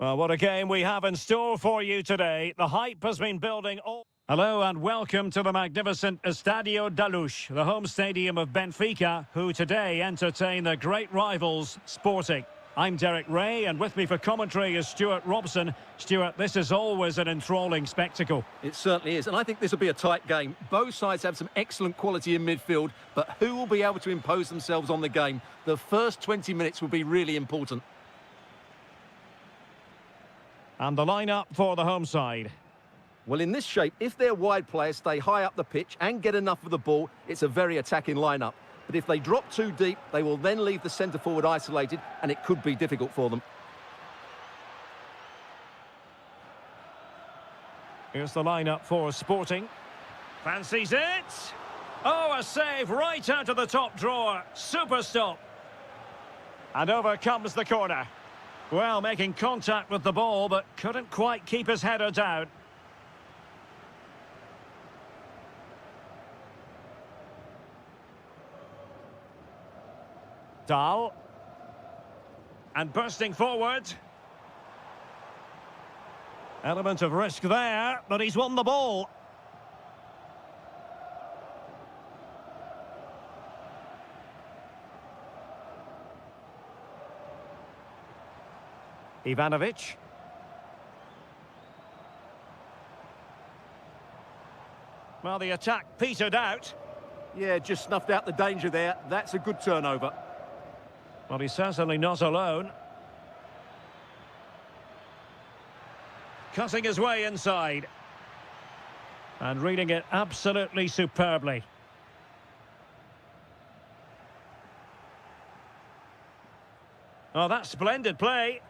Well, what a game we have in store for you today. The hype has been building all... Hello and welcome to the magnificent Estadio da Luz, the home stadium of Benfica, who today entertain their great rivals, Sporting. I'm Derek Ray, and with me for commentary is Stuart Robson. Stuart, this is always an enthralling spectacle. It certainly is, and I think this will be a tight game. Both sides have some excellent quality in midfield, but who will be able to impose themselves on the game? The first 20 minutes will be really important. And the lineup for the home side. Well, in this shape, if their wide players stay high up the pitch and get enough of the ball, it's a very attacking lineup. But if they drop too deep, they will then leave the centre-forward isolated, and it could be difficult for them. Here's the lineup for Sporting. Fancies it. Oh, a save right out of the top drawer. Super stop. And over comes the corner. Well, making contact with the ball, but couldn't quite keep his header down. Dahl. And bursting forward. Element of risk there, but he's won the ball. Ivanovic. Well, the attack petered out. Yeah, just snuffed out the danger there. That's a good turnover. Well, he's certainly not alone. Cutting his way inside. And reading it absolutely superbly. Oh, that's splendid play.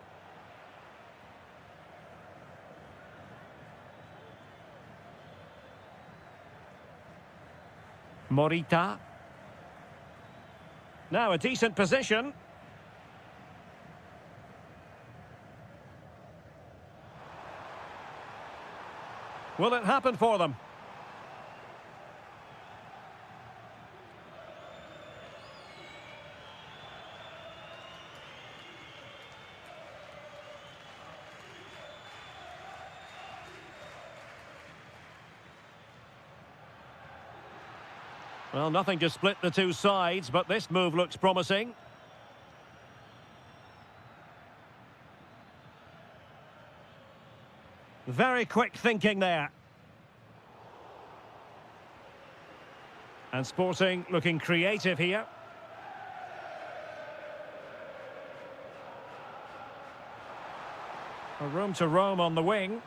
Morita. Now a decent position. Will it happen for them? Well, nothing to split the two sides, but this move looks promising. Very quick thinking there. And Sporting looking creative here. A room to roam on the wing.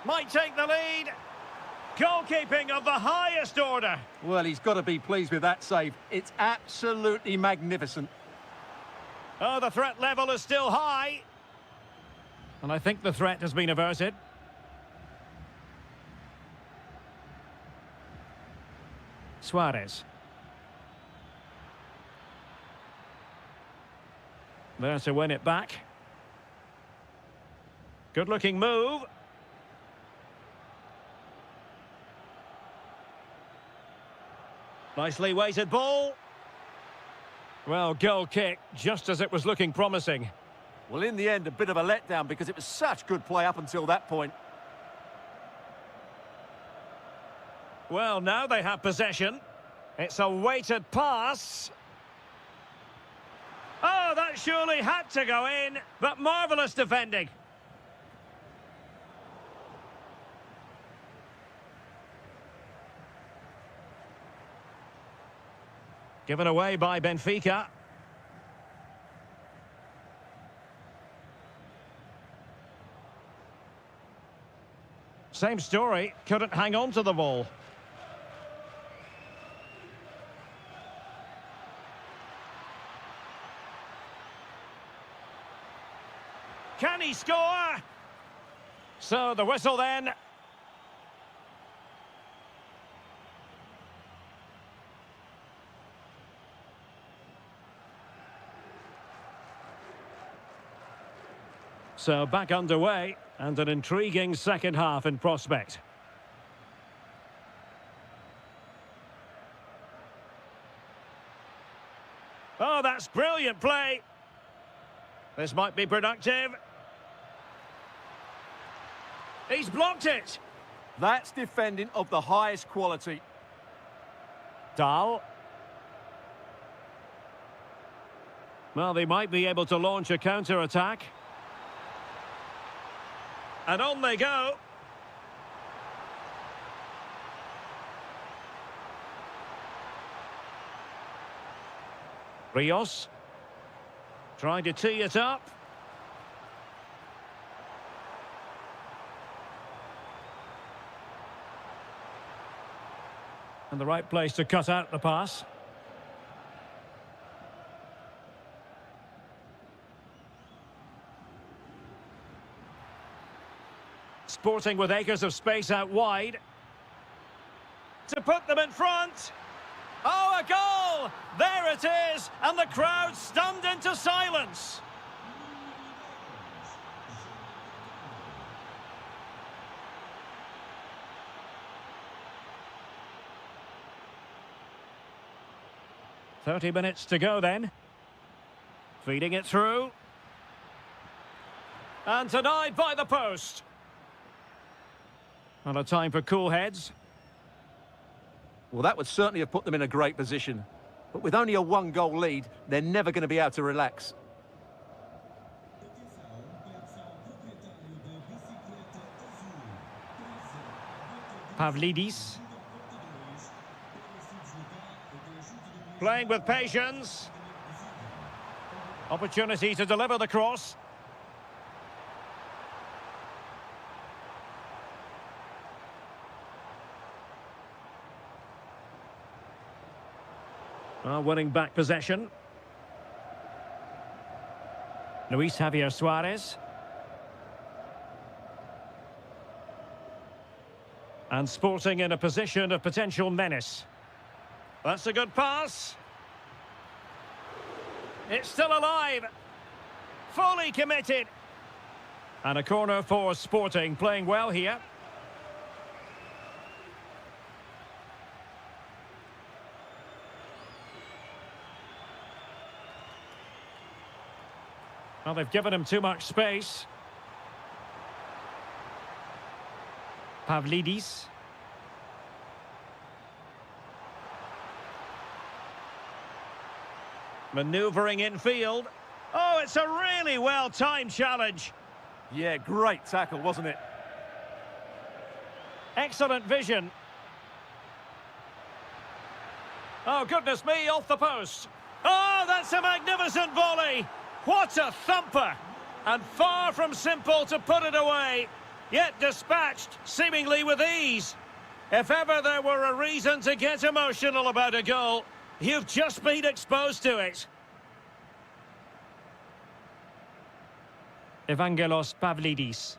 Might take the lead. Goalkeeping of the highest order. Well, he's got to be pleased with that save. It's absolutely magnificent. Oh, the threat level is still high. And I think the threat has been averted. Suarez. There to win it back. Good-looking move. Nicely weighted ball. Well, goal kick, just as it was looking promising. Well, in the end, a bit of a letdown because it was such good play up until that point. Well, now they have possession. It's a weighted pass. Oh, that surely had to go in, but marvellous defending. Given away by Benfica. Same story, couldn't hang on to the ball. Can he score? So the whistle then. So back underway, and an intriguing second half in prospect. Oh, that's brilliant play. This might be productive. He's blocked it. That's defending of the highest quality. Dahl. Well, they might be able to launch a counter-attack. And on they go. Rios. Trying to tee it up. And the right place to cut out the pass. Sporting with acres of space out wide. To put them in front. Oh, a goal! There it is! And the crowd stunned into silence. "30 minutes to go then. Feeding it through. And denied by the post. And a time for cool heads. Well, that would certainly have put them in a great position. But with only a one-goal lead, they're never going to be able to relax. Pavlidis. Playing with patience. Opportunity to deliver the cross. Winning back possession. Luis Javier Suarez. And Sporting in a position of potential menace. That's a good pass. It's still alive. Fully committed. And a corner for Sporting, playing well here. Well, they've given him too much space. Pavlidis. Manoeuvring infield. Oh, it's a really well-timed challenge. Yeah, great tackle, wasn't it? Excellent vision. Oh, goodness me, off the post. Oh, that's a magnificent volley. What a thumper! And far from simple to put it away, yet dispatched seemingly with ease. If ever there were a reason to get emotional about a goal, you've just been exposed to it. Evangelos Pavlidis.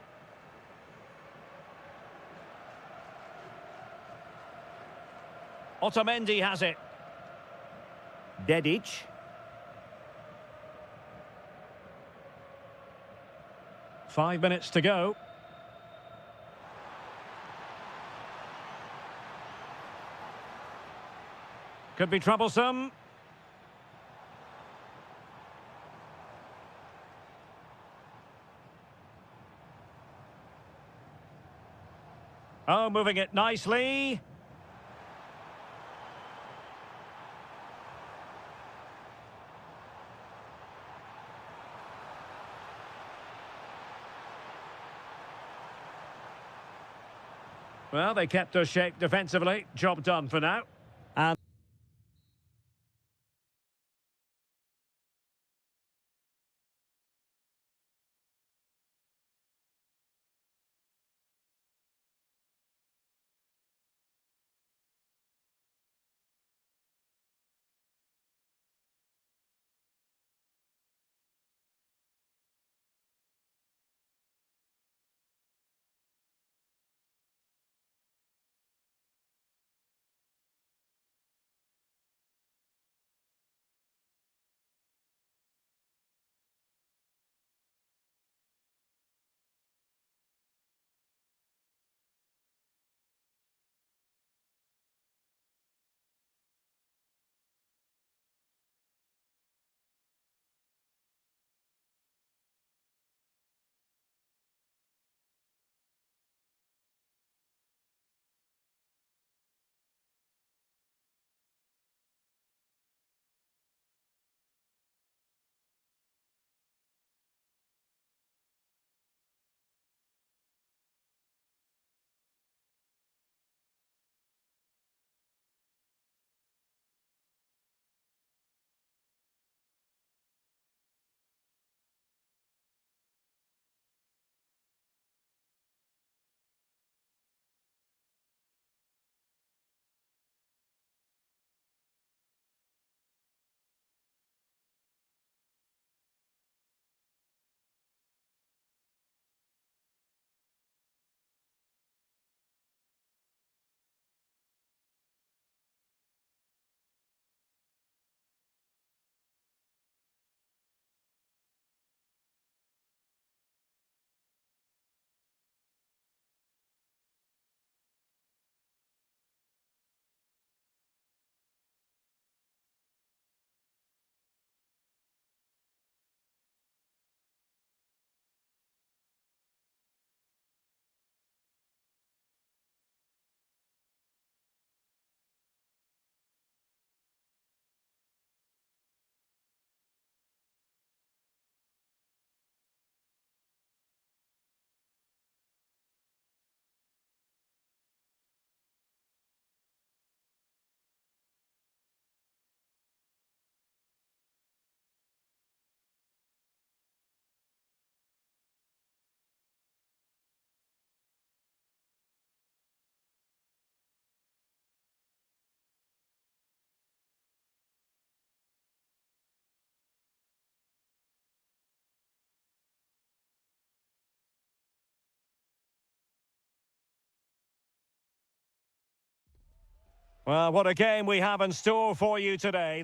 Otamendi has it. Dedic. Five minutes to go. Could be troublesome. Oh, moving it nicely. Well, they kept us shape defensively. Job done for now. And Well, what a game we have in store for you today.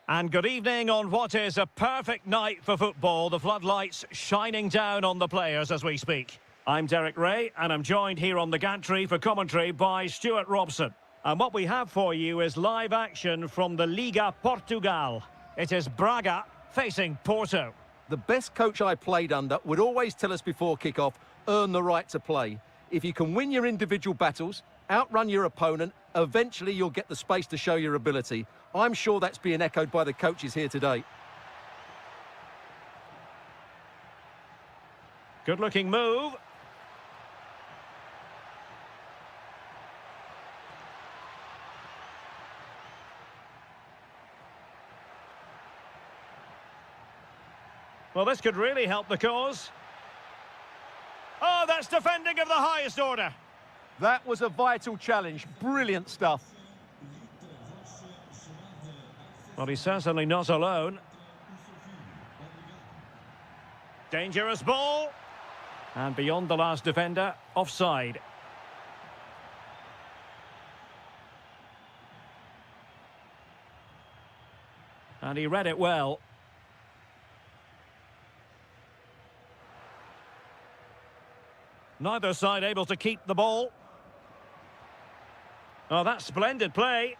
And good evening on what is a perfect night for football. The floodlights shining down on the players as we speak. I'm Derek Ray, and I'm joined here on the gantry for commentary by Stuart Robson. And what we have for you is live action from the Liga Portugal. It is Braga facing Porto. The best coach I played under would always tell us before kick-off, earn the right to play. If you can win your individual battles, outrun your opponent, eventually you'll get the space to show your ability. I'm sure that's being echoed by the coaches here today. Good-looking move. Well, this could really help the cause. Oh, that's defending of the highest order. That was a vital challenge. Brilliant stuff. Well, he's certainly not alone. Dangerous ball. And beyond the last defender, offside. And he read it well. Neither side able to keep the ball. Oh, that's splendid play.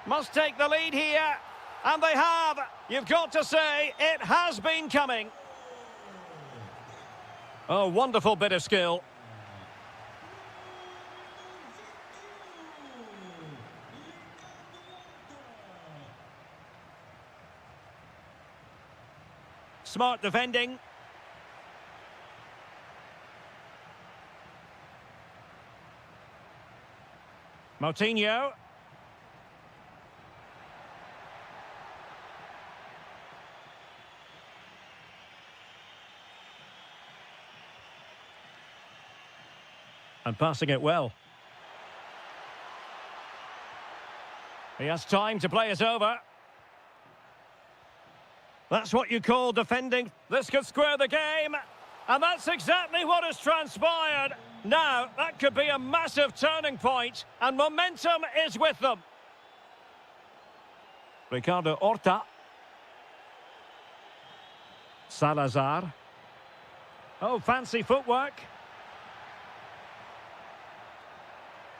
Must take the lead here. And they have. You've got to say, it has been coming. Oh, wonderful bit of skill. Smart defending. Moutinho. And passing it well. He has time to play it over. That's what you call defending. This could square the game. And that's exactly what has transpired. Now, that could be a massive turning point, and momentum is with them. Ricardo Horta. Salazar. Oh, fancy footwork.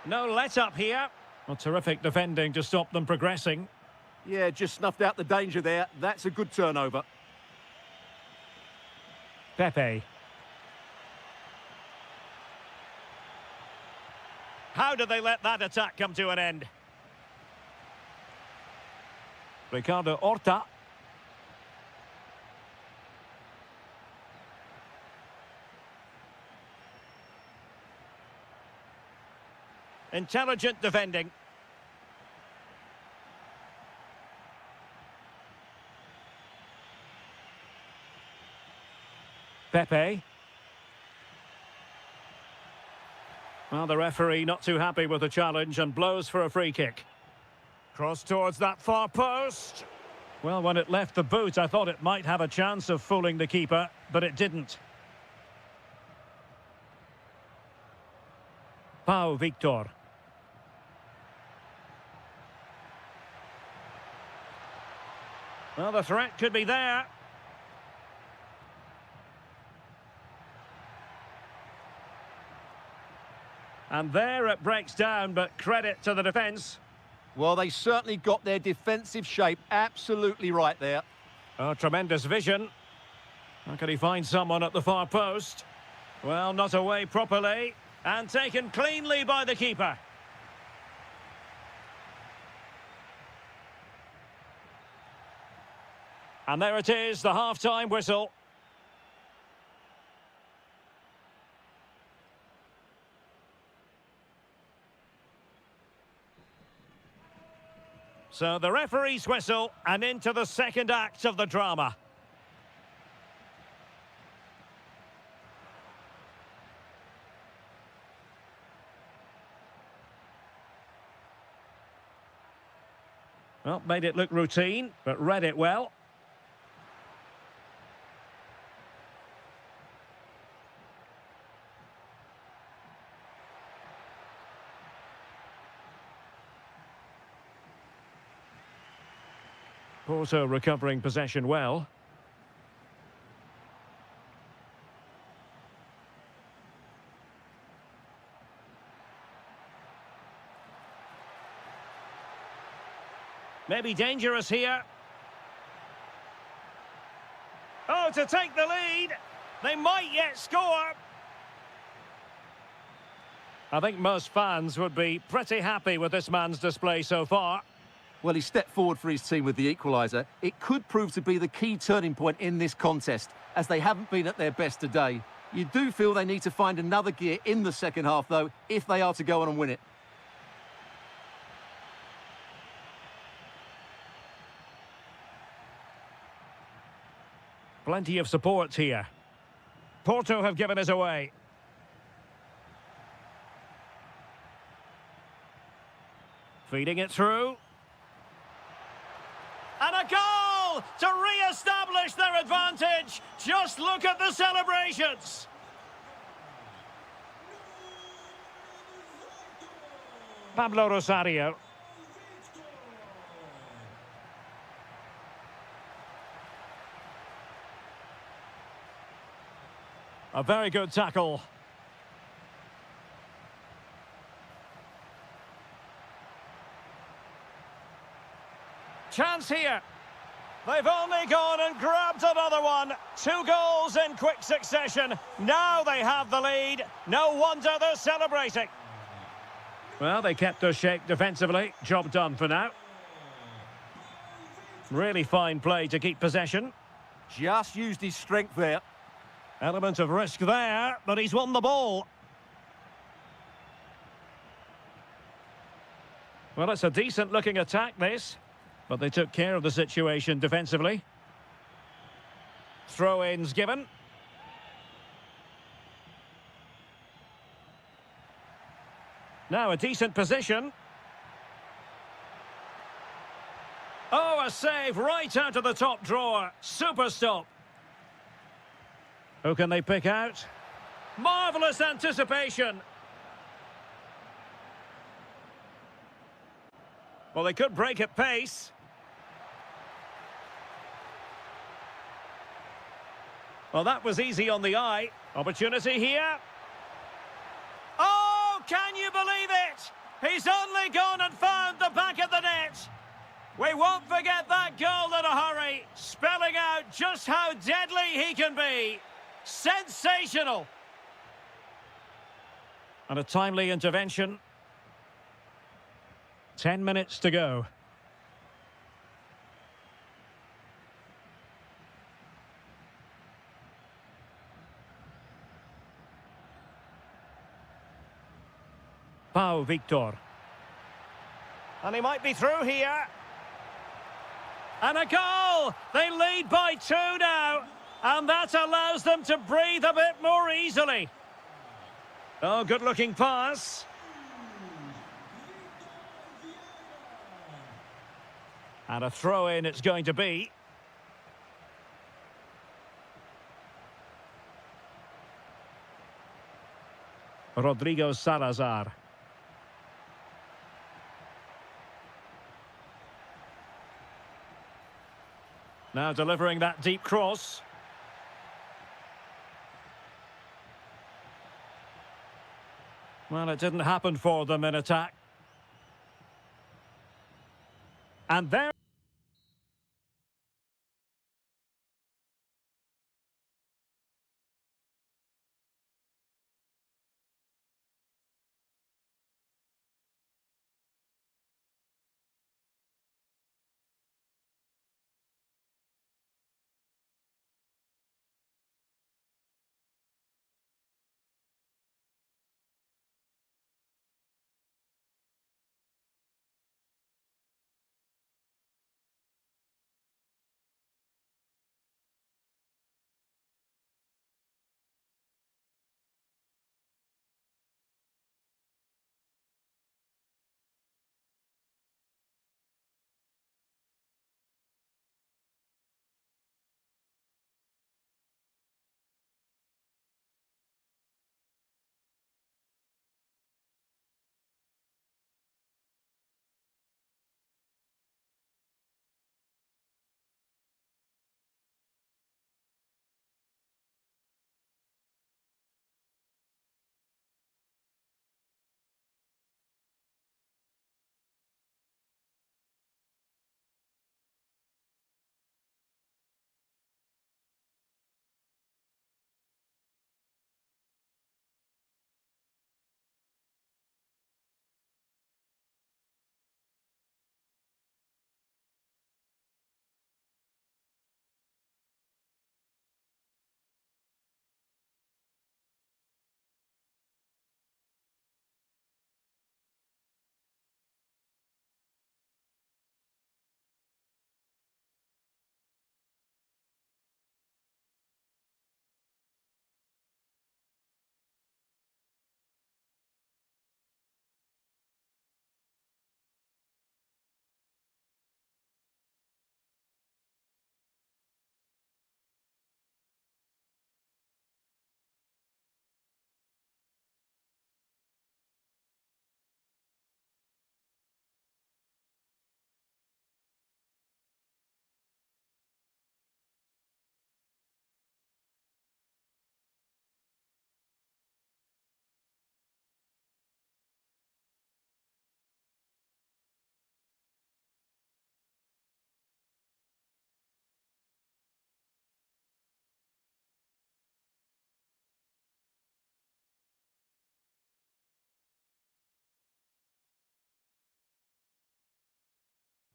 No let-up here. Well, terrific defending to stop them progressing. Yeah, just snuffed out the danger there. That's a good turnover. Pepe. How did they let that attack come to an end? Ricardo Horta. Intelligent defending. Pepe. Well, the referee not too happy with the challenge and blows for a free kick. Cross towards that far post. Well, when it left the boot, I thought it might have a chance of fooling the keeper, but it didn't. Pau Victor. Well, the threat could be there. And there it breaks down, but credit to the defence. Well, they certainly got their defensive shape absolutely right there. Oh, tremendous vision. How can he find someone at the far post? Well, not away properly. And taken cleanly by the keeper. And there it is, the half-time whistle. So the referee's whistle, and into the second act of the drama. Well, made it look routine, but read it well. Porto recovering possession well. Maybe dangerous here. Oh, to take the lead. They might yet score. I think most fans would be pretty happy with this man's display so far. Well, he stepped forward for his team with the equaliser. It could prove to be the key turning point in this contest, as they haven't been at their best today. You do feel they need to find another gear in the second half, though, if they are to go on and win it. Plenty of support here. Porto have given us away. Feeding it through. And a goal to re-establish their advantage. Just look at the celebrations. Pablo Rosario. A very good tackle. Chance here. They've only gone and grabbed another one. 2 goals in quick succession. Now they have the lead. No wonder they're celebrating. Well, they kept their shape defensively. Job done for now. Really fine play to keep possession. Just used his strength there. Element of risk there, but he's won the ball. Well, it's a decent-looking attack, this. But they took care of the situation defensively. Throw-ins given. Now a decent position. Oh, a save right out of the top drawer. Super stop. Who can they pick out? Marvellous anticipation. Well, they could break at pace. Well, that was easy on the eye. Opportunity here. Oh, can you believe it? He's only gone and found the back of the net. We won't forget that goal in a hurry, spelling out just how deadly he can be. Sensational. And a timely intervention. 10 minutes to go. Pau Victor. And he might be through here. And a goal! They lead by 2 now. And that allows them to breathe a bit more easily. Oh, good-looking pass. And a throw-in it's going to be. Rodrigo Salazar. Now delivering that deep cross. Well, it didn't happen for them in attack. And there...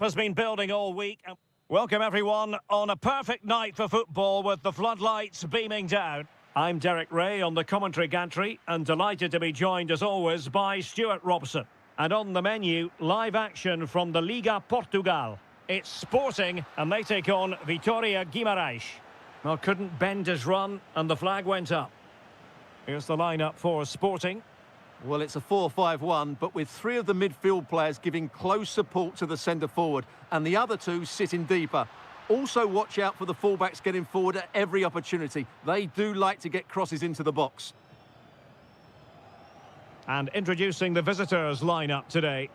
has been building all week. Welcome everyone on a perfect night for football with the floodlights beaming down. I'm Derek Ray on the commentary gantry and delighted to be joined as always by Stuart Robson. And on the menu, live action from the Liga Portugal. It's Sporting and they take on Vitória Guimarães. Well, couldn't bend his run and the flag went up. Here's the lineup for Sporting. Well, it's a 4-5-1, but with three of the midfield players giving close support to the centre-forward and the other two sitting deeper. Also watch out for the fullbacks getting forward at every opportunity. They do like to get crosses into the box. And introducing the visitors lineup today.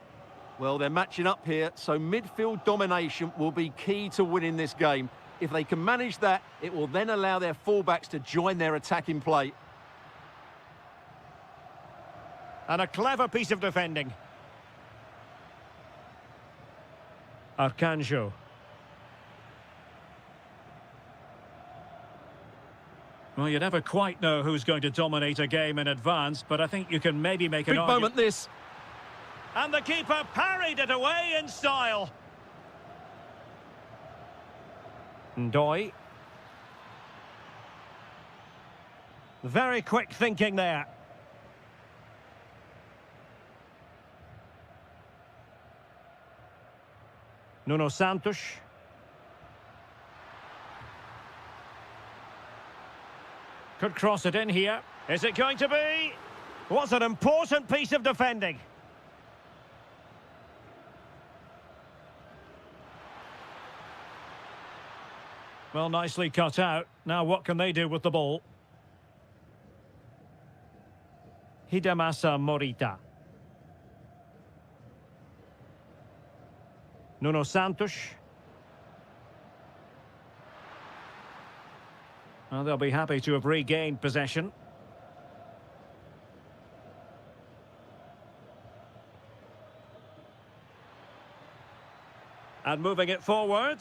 Well, they're matching up here, so midfield domination will be key to winning this game. If they can manage that, it will then allow their fullbacks to join their attacking play. And a clever piece of defending. Arcanjo. Well, you never quite know who's going to dominate a game in advance, but I think you can maybe make an Big argument. moment, this. And the keeper parried it away in style. Ndoye. Very quick thinking there. Nuno Santos. Could cross it in here. Is it going to be? What an important piece of defending. Well, nicely cut out. Now what can they do with the ball? Hidemasa Morita. Nuno Santos. Well, they'll be happy to have regained possession. And moving it forward.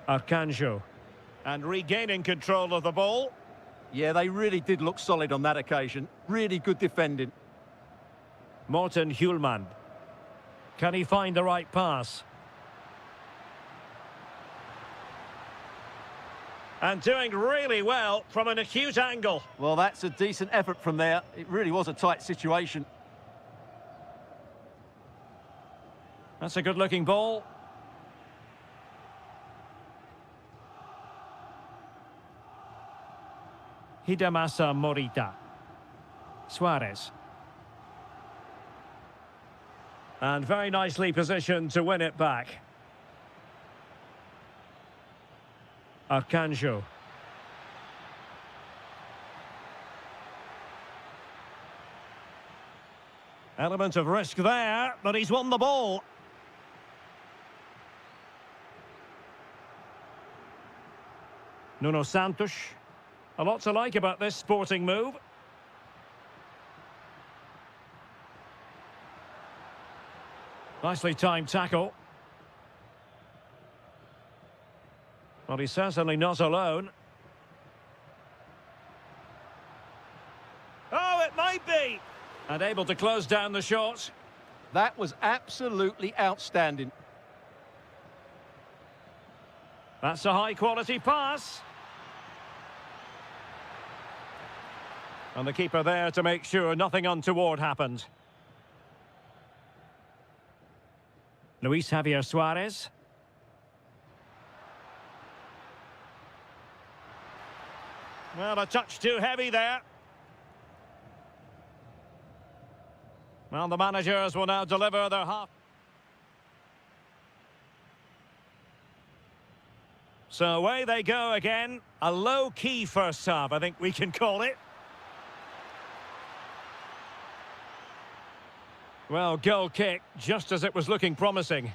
Arcanjo. And regaining control of the ball. Yeah, they really did look solid on that occasion. Really good defending. Morten Hjulmand. Can he find the right pass? And doing really well from an acute angle. Well, that's a decent effort from there. It really was a tight situation. That's a good-looking ball. Hidemasa Morita. Suarez. And very nicely positioned to win it back. Arcanjo. Element of risk there, but he's won the ball. Nuno Santos. A lot to like about this Sporting move. Nicely timed tackle. Well, he's certainly not alone. Oh, it might be! And able to close down the shot. That was absolutely outstanding. That's a high-quality pass. And the keeper there to make sure nothing untoward happened. Luis Javier Suarez. Well, a touch too heavy there. Well, the managers will now deliver their half. So away they go again. A low-key first half, I think we can call it. Well, goal kick, just as it was looking promising.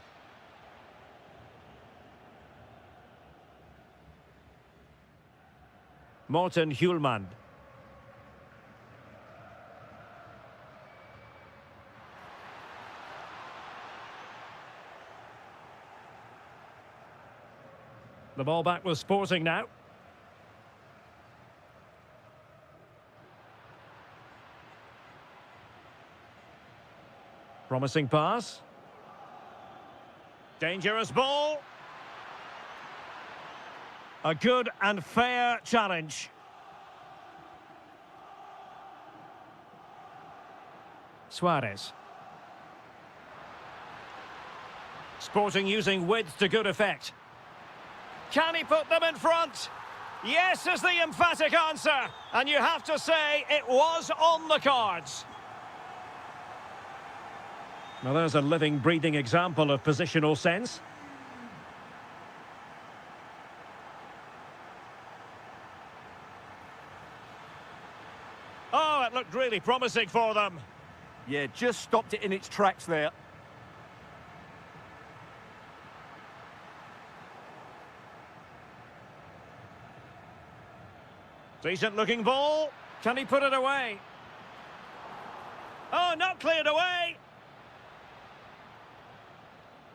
Morten Hjulmand. The ball back with Sporting now. Promising pass. Dangerous ball. A good and fair challenge. Suarez. Sporting using width to good effect. Can he put them in front? Yes is the emphatic answer. And you have to say it was on the cards. Well, there's a living, breathing example of positional sense. Oh, it looked really promising for them. Yeah, just stopped it in its tracks there. Decent looking ball. Can he put it away? Oh, not cleared away.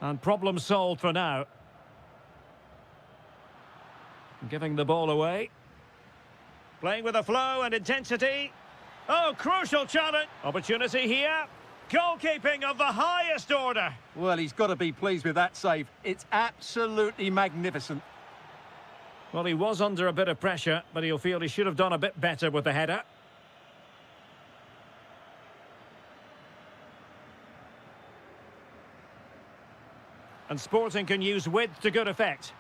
And problem solved for now. Giving the ball away. Playing with a flow and intensity. Oh, crucial challenge. Opportunity here. Goalkeeping of the highest order. Well, he's got to be pleased with that save. It's absolutely magnificent. Well, he was under a bit of pressure, but he'll feel he should have done a bit better with the header. And Sporting can use width to good effect.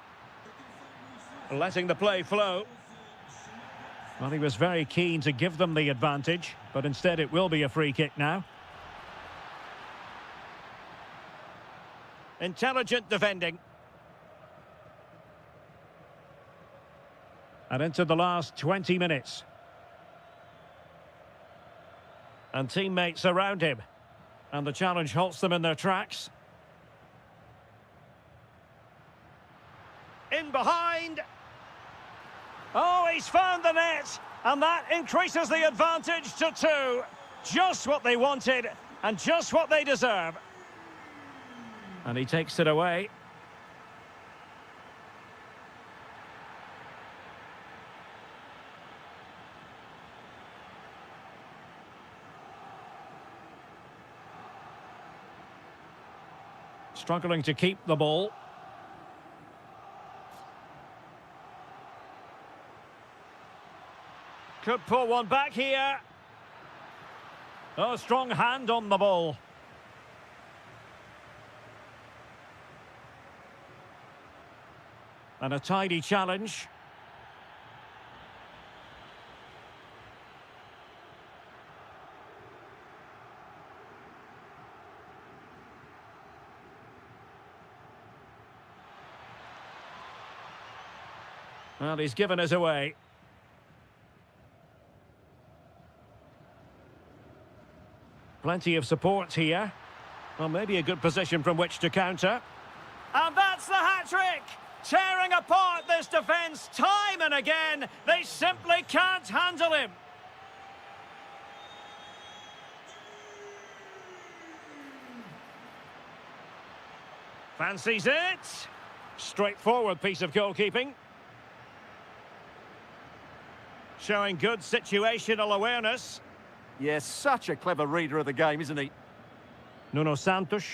Letting the play flow. Well, he was very keen to give them the advantage, but instead it will be a free kick now. Intelligent defending. And into the last 20 minutes. And teammates around him. And the challenge halts them in their tracks. In behind. Oh, he's found the net. And that increases the advantage to 2. Just what they wanted and just what they deserve. And he takes it away. Struggling to keep the ball. Could pull one back here. Oh, strong hand on the ball. And a tidy challenge. Well, he's given us away. Plenty of support here. Well, maybe a good position from which to counter. And that's the hat-trick! Tearing apart this defence time and again. They simply can't handle him. Fancies it. Straightforward piece of goalkeeping. Showing good situational awareness. Yes, such a clever reader of the game, isn't he? Nuno Santos.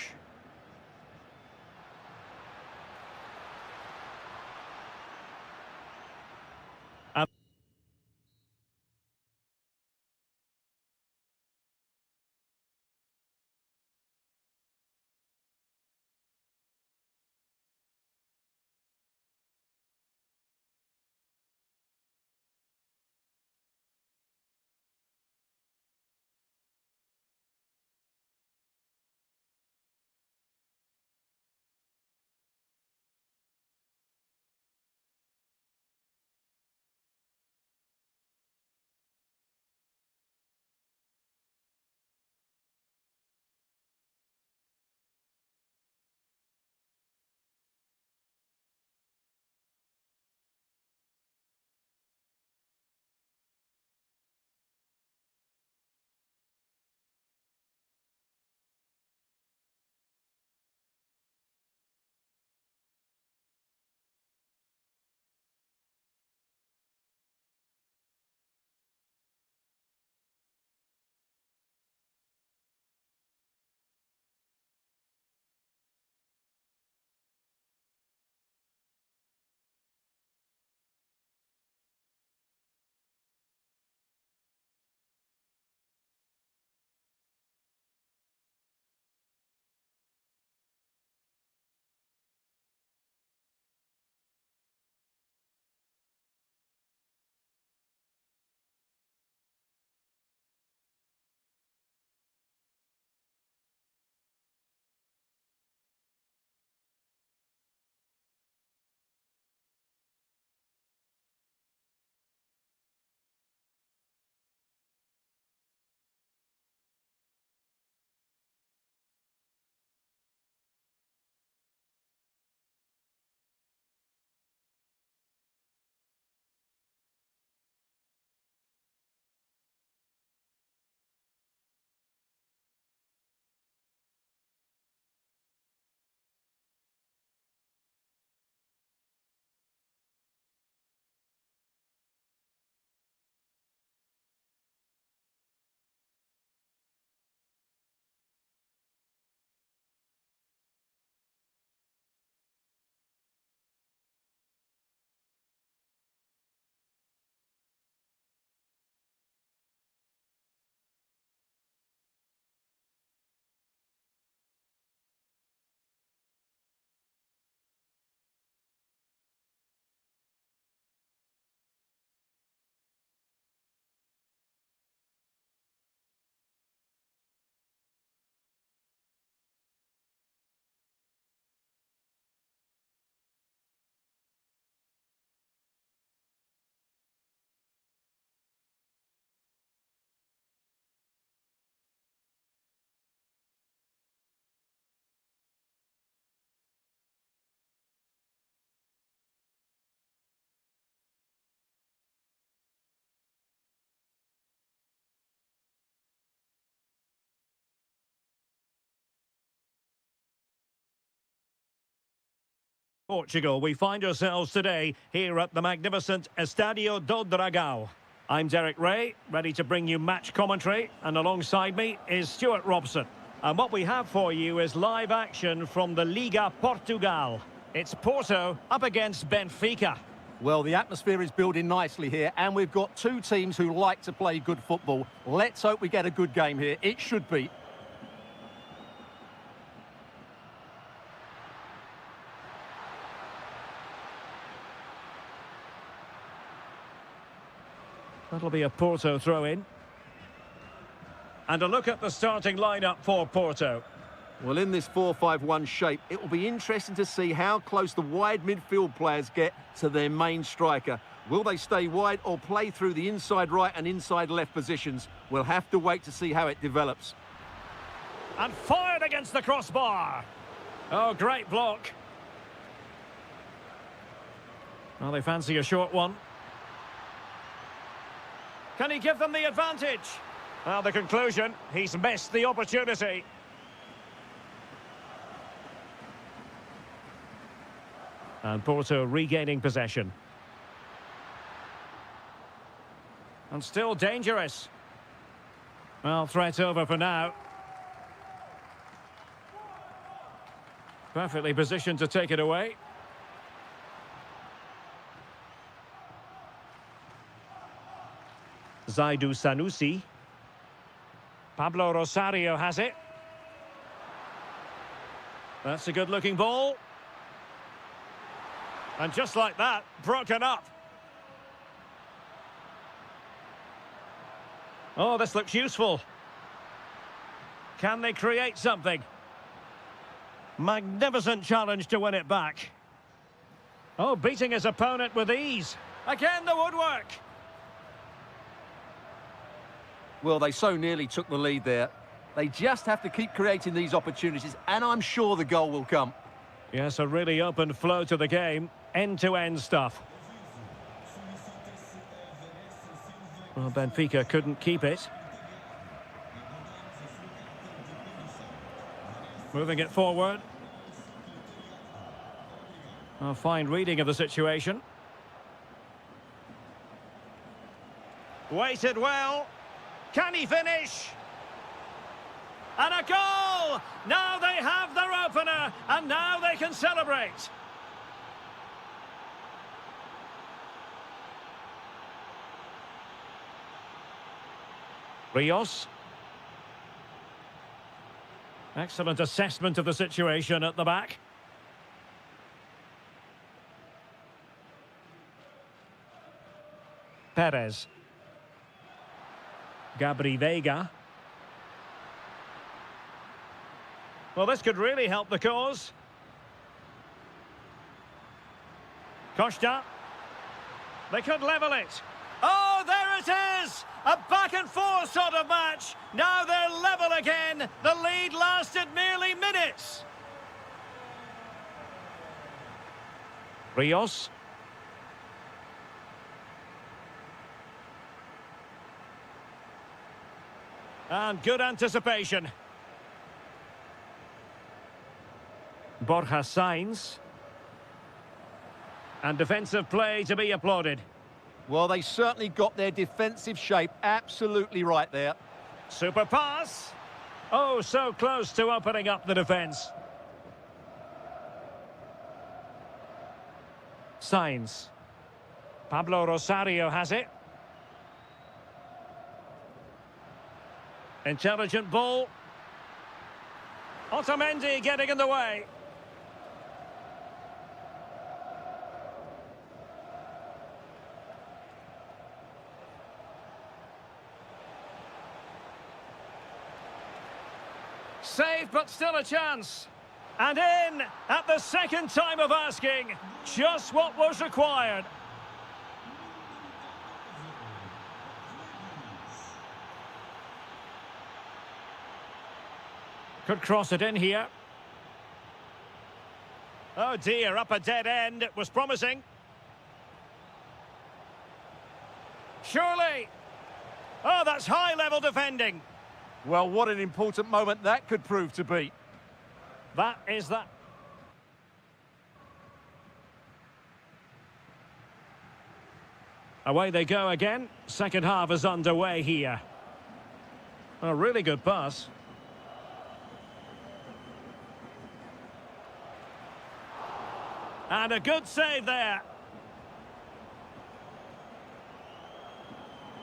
Portugal, we find ourselves today here at the magnificent Estadio do Dragão. I'm Derek Ray, ready to bring you match commentary, and alongside me is Stuart Robson. And what we have for you is live action from the Liga Portugal. It's Porto up against Benfica. Well, the atmosphere is building nicely here, and we've got two teams who like to play good football. Let's hope we get a good game here. It should be. That'll be a Porto throw-in. And a look at the starting lineup for Porto. Well, in this 4-5-1 shape, it will be interesting to see how close the wide midfield players get to their main striker. Will they stay wide or play through the inside right and inside left positions? We'll have to wait to see how it develops. And fired against the crossbar. Oh, great block. Well, they fancy a short one. Can he give them the advantage? Well, the conclusion, he's missed the opportunity. And Porto regaining possession. And still dangerous. Well, threat over for now. Perfectly positioned to take it away. Zaidu Sanusi. Pablo Rosario has it. That's a good-looking ball. And just like that, broken up. Oh, this looks useful. Can they create something? Magnificent challenge to win it back. Oh, beating his opponent with ease. Again, the woodwork. Well, they so nearly took the lead there. They just have to keep creating these opportunities, and I'm sure the goal will come. Yes, a really open flow to the game. End-to-end stuff. Well, Benfica couldn't keep it. Moving it forward. A fine reading of the situation. Waited well. Can he finish? And a goal! Now they have their opener, and now they can celebrate. Rios. Excellent assessment of the situation at the back. Perez. Gabri Veiga. Well, this could really help the cause. Costa. They could level it. Oh, there it is! A back-and-forth sort of match. Now they're level again. The lead lasted merely minutes. Rios. And good anticipation. Borja Sainz. And defensive play to be applauded. Well, they certainly got their defensive shape absolutely right there. Super pass. Oh, so close to opening up the defence. Sainz. Pablo Rosario has it. Intelligent ball. Otamendi getting in the way. Saved, but still a chance. And in at the second time of asking. Just what was required. Could cross it in here. Oh dear, up a dead end. It was promising. Surely. Oh, that's high-level defending. Well, what an important moment that could prove to be. That is that. Away they go again. Second half is underway here. A really good pass. And a good save there.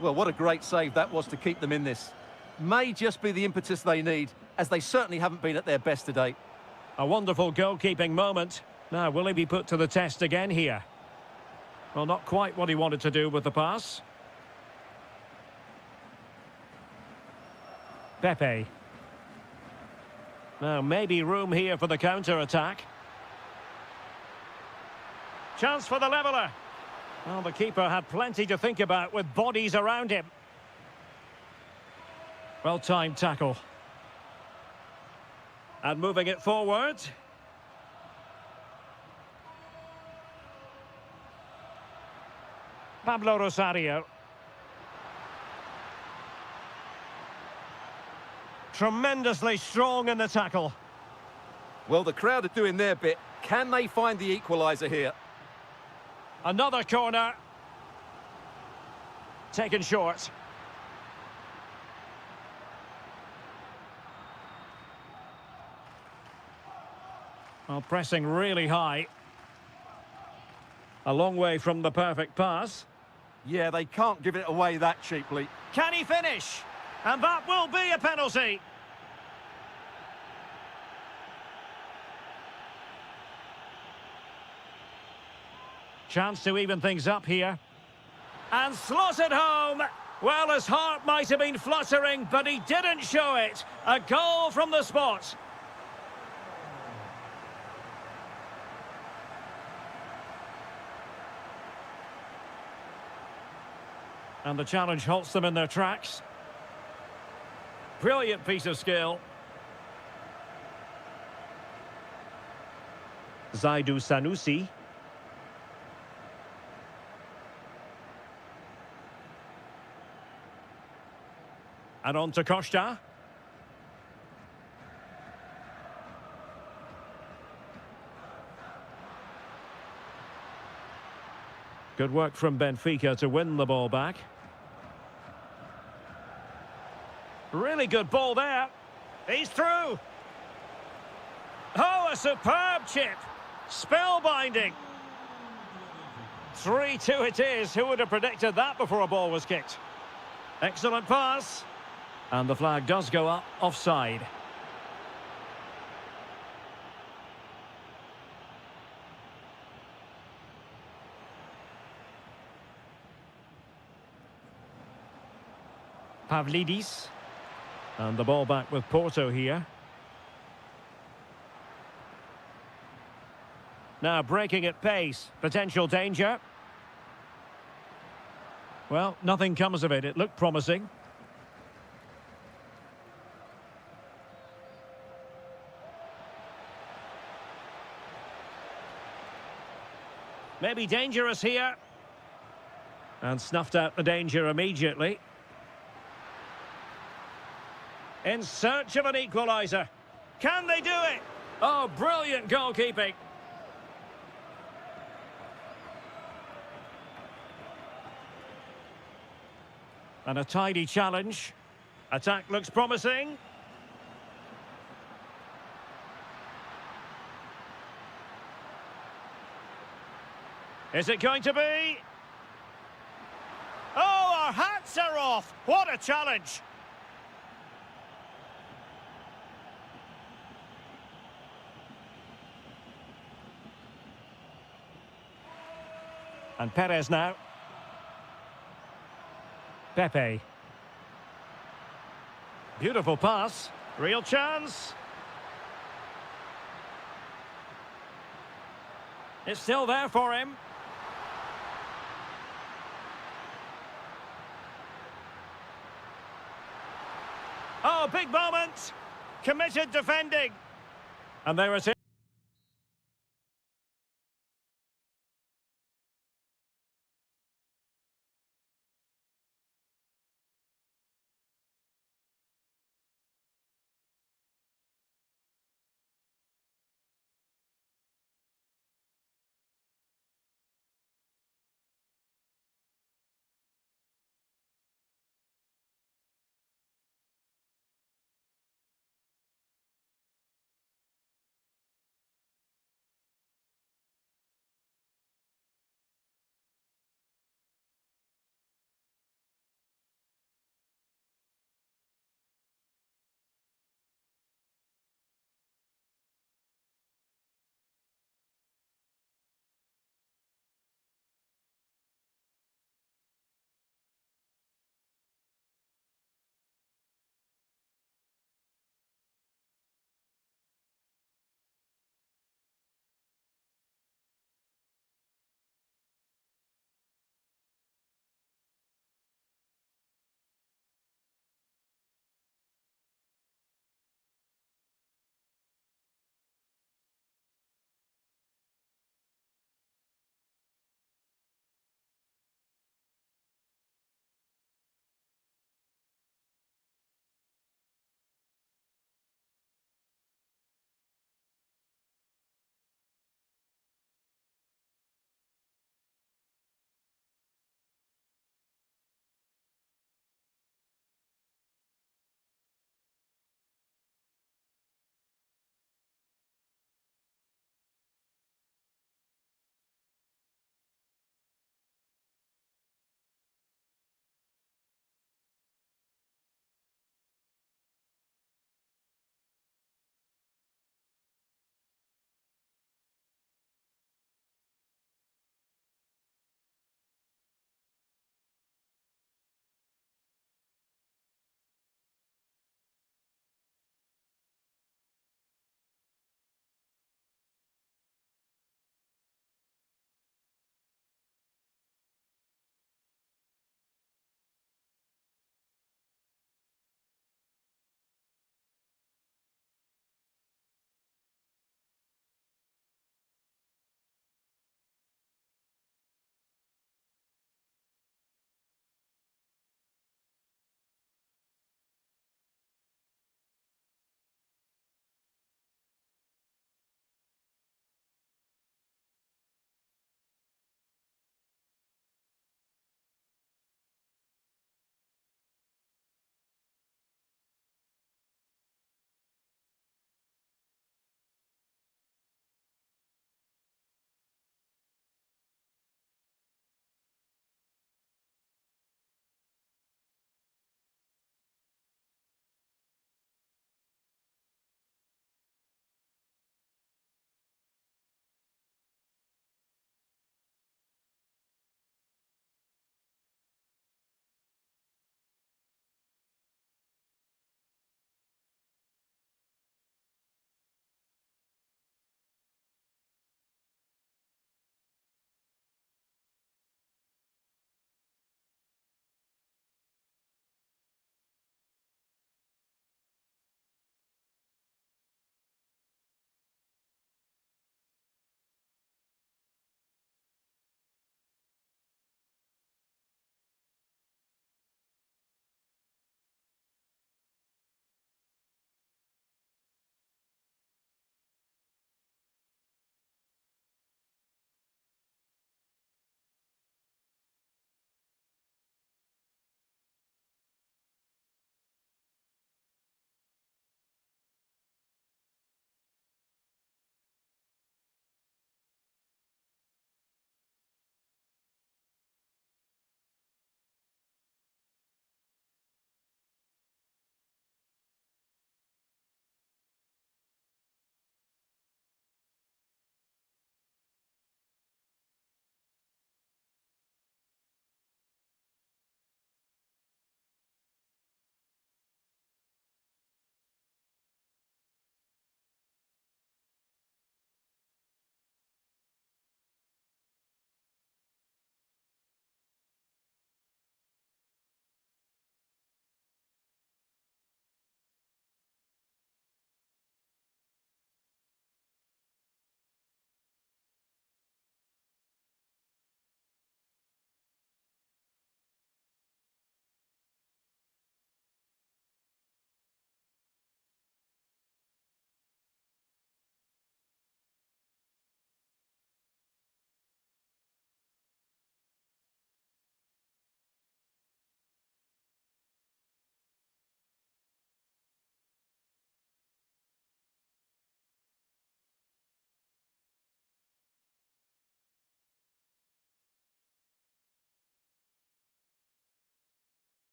Well, what a great save that was to keep them in this. May just be the impetus they need, as they certainly haven't been at their best today. A wonderful goalkeeping moment. Now, will he be put to the test again here? Well, not quite what he wanted to do with the pass. Pepe. Now, maybe room here for the counter-attack. Chance for the leveller. Well, the keeper had plenty to think about with bodies around him. Well-timed tackle. And moving it forward. Pablo Rosario. Tremendously strong in the tackle. Well, the crowd are doing their bit. Can they find the equaliser here? Another corner. Taken short. Well, pressing really high. A long way from the perfect pass. Yeah, they can't give it away that cheaply. Can he finish? And that will be a penalty. Chance to even things up here. And slotted home. Well, his heart might have been fluttering, but he didn't show it. A goal from the spot. And the challenge halts them in their tracks. Brilliant piece of skill. Zaidu Sanusi. And on to Costa. Good work from Benfica to win the ball back. Really good ball there. He's through. Oh, a superb chip. Spellbinding. 3-2 it is. Who would have predicted that before a ball was kicked? Excellent pass. And the flag does go up offside. Pavlidis. And the ball back with Porto here. Now breaking at pace. Potential danger. Well, nothing comes of it. It looked promising. Maybe dangerous here. And snuffed out the danger immediately. In search of an equaliser. Can they do it? Oh, brilliant goalkeeping. And a tidy challenge. Attack looks promising. Is it going to be? Oh, our hats are off. What a challenge. And Perez now. Pepe. Beautiful pass. Real chance. It's still there for him. Oh, big moment. Committed defending. And there it is.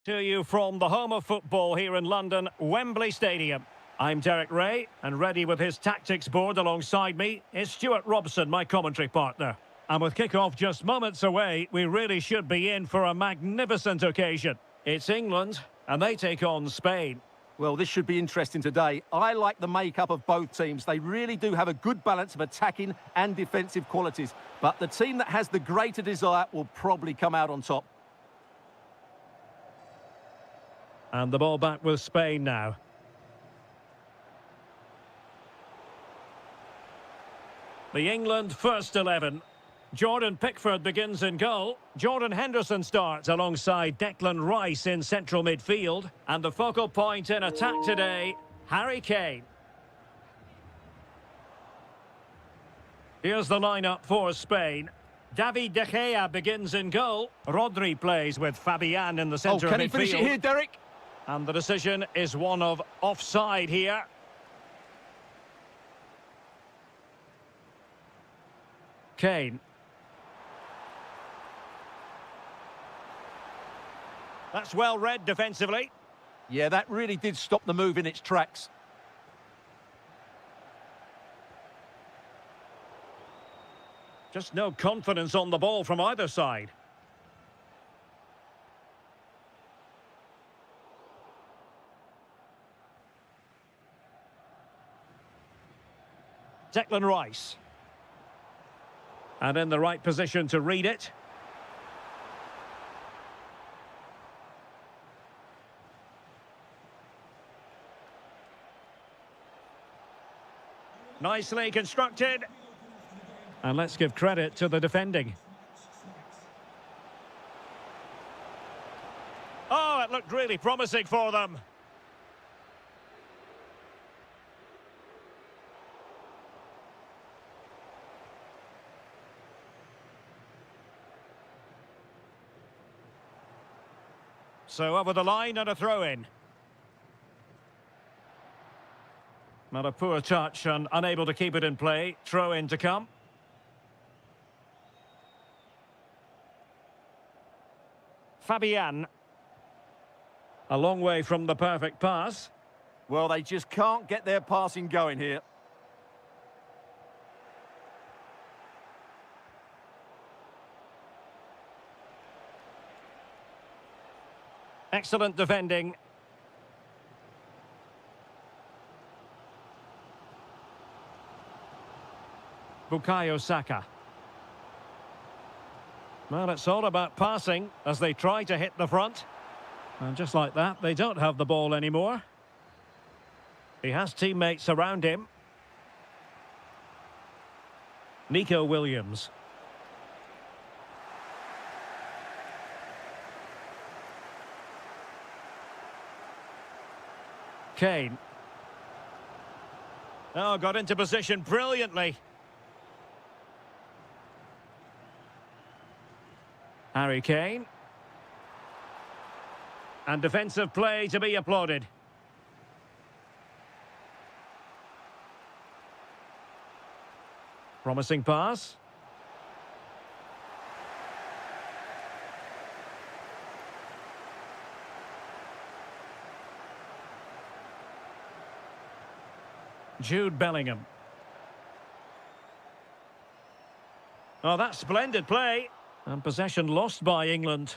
To you from the home of football here in London, Wembley Stadium. I'm Derek Ray, and ready with his tactics board alongside me is Stuart Robson, my commentary partner. And with kick-off just moments away, we really should be in for a magnificent occasion. It's England, and they take on Spain. Well, this should be interesting today. I like the makeup of both teams. They really do have a good balance of attacking and defensive qualities. But the team that has the greater desire will probably come out on top. And the ball back with Spain now. The England first 11. Jordan Pickford begins in goal. Jordan Henderson starts alongside Declan Rice in central midfield. And the focal point in attack today, Harry Kane. Here's the lineup for Spain. David De Gea begins in goal. Rodri plays with Fabian in the centre of midfield. Can he finish it here, Derek? And the decision is one of offside here. Kane. That's well read defensively. Yeah, that really did stop the move in its tracks. Just no confidence on the ball from either side. Declan Rice. And in the right position to read it. Nicely constructed. And let's give credit to the defending. Oh, it looked really promising for them. So over the line and a throw-in. Not a poor touch and unable to keep it in play. Throw-in to come. Fabian. A long way from the perfect pass. Well, they just can't get their passing going here. Excellent defending. Bukayo Saka. Well, it's all about passing as they try to hit the front. And just like that, they don't have the ball anymore. He has teammates around him. Nico Williams. Kane. Oh, got into position brilliantly. Harry Kane. And defensive play to be applauded. Promising pass. Jude Bellingham. Oh, that's splendid play. And possession lost by England.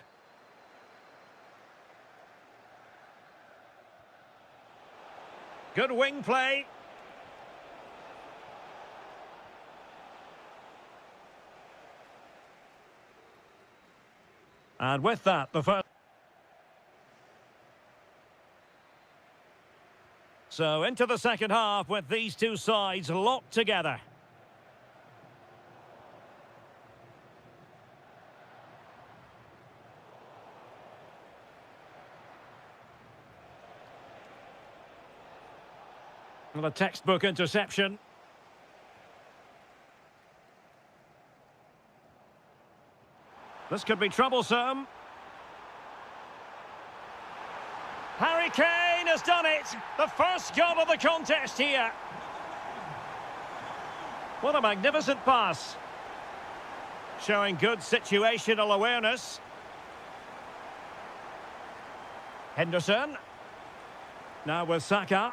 Good wing play. And with that, the first... So into the second half with these two sides locked together. And a textbook interception. This could be troublesome. Harry Kane has done it. The first goal of the contest here. What a magnificent pass. Showing good situational awareness. Henderson. Now with Saka.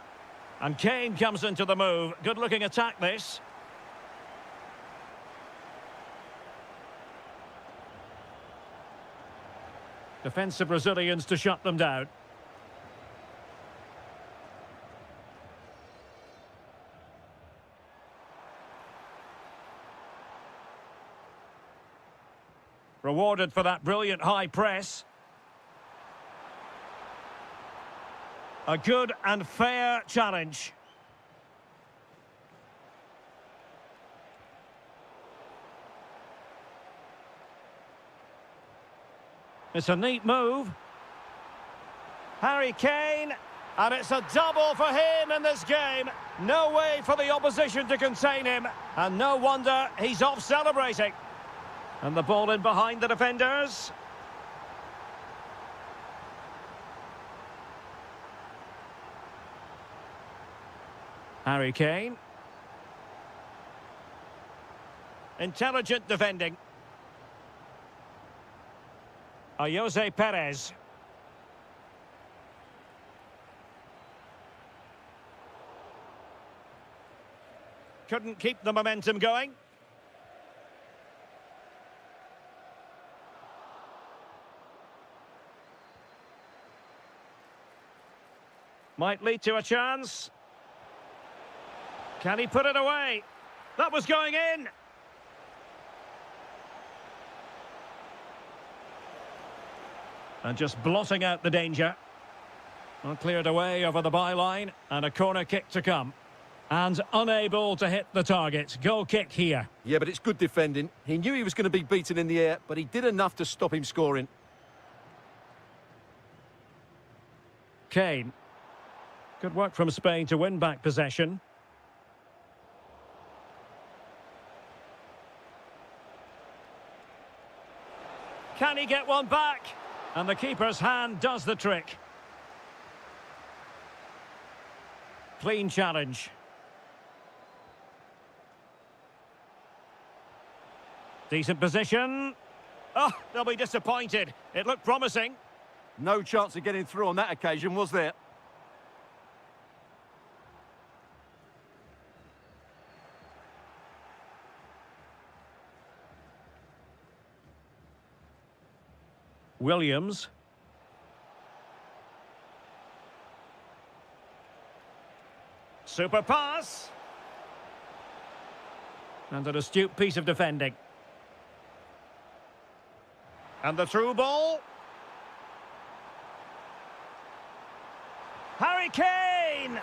And Kane comes into the move. Good-looking attack, this. Defensive Brazilians to shut them down. Rewarded for that brilliant high press. A good and fair challenge. It's a neat move. Harry Kane, and it's a double for him in this game. No way for the opposition to contain him, and no wonder he's off celebrating. And the ball in behind the defenders. Harry Kane. Intelligent defending. Jose Perez. Couldn't keep the momentum going. Might lead to a chance. Can he put it away? That was going in. And just blotting out the danger. Well, cleared away over the byline, and a corner kick to come. And unable to hit the target. Goal kick here. Yeah, but it's good defending. He knew he was going to be beaten in the air, but he did enough to stop him scoring. Kane. Good work from Spain to win back possession. Can he get one back? And the keeper's hand does the trick. Clean challenge. Decent position. Oh, they'll be disappointed. It looked promising. No chance of getting through on that occasion, was there? Williams. Super pass. And an astute piece of defending. And the through ball. Harry Kane!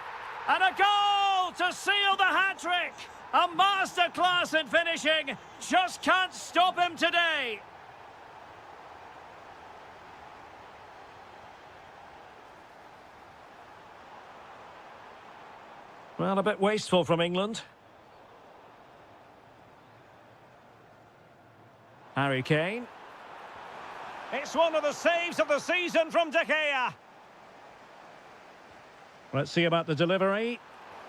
And a goal to seal the hat-trick! A masterclass in finishing. Just can't stop him today. Well, a bit wasteful from England. Harry Kane. It's one of the saves of the season from De Gea. Let's see about the delivery.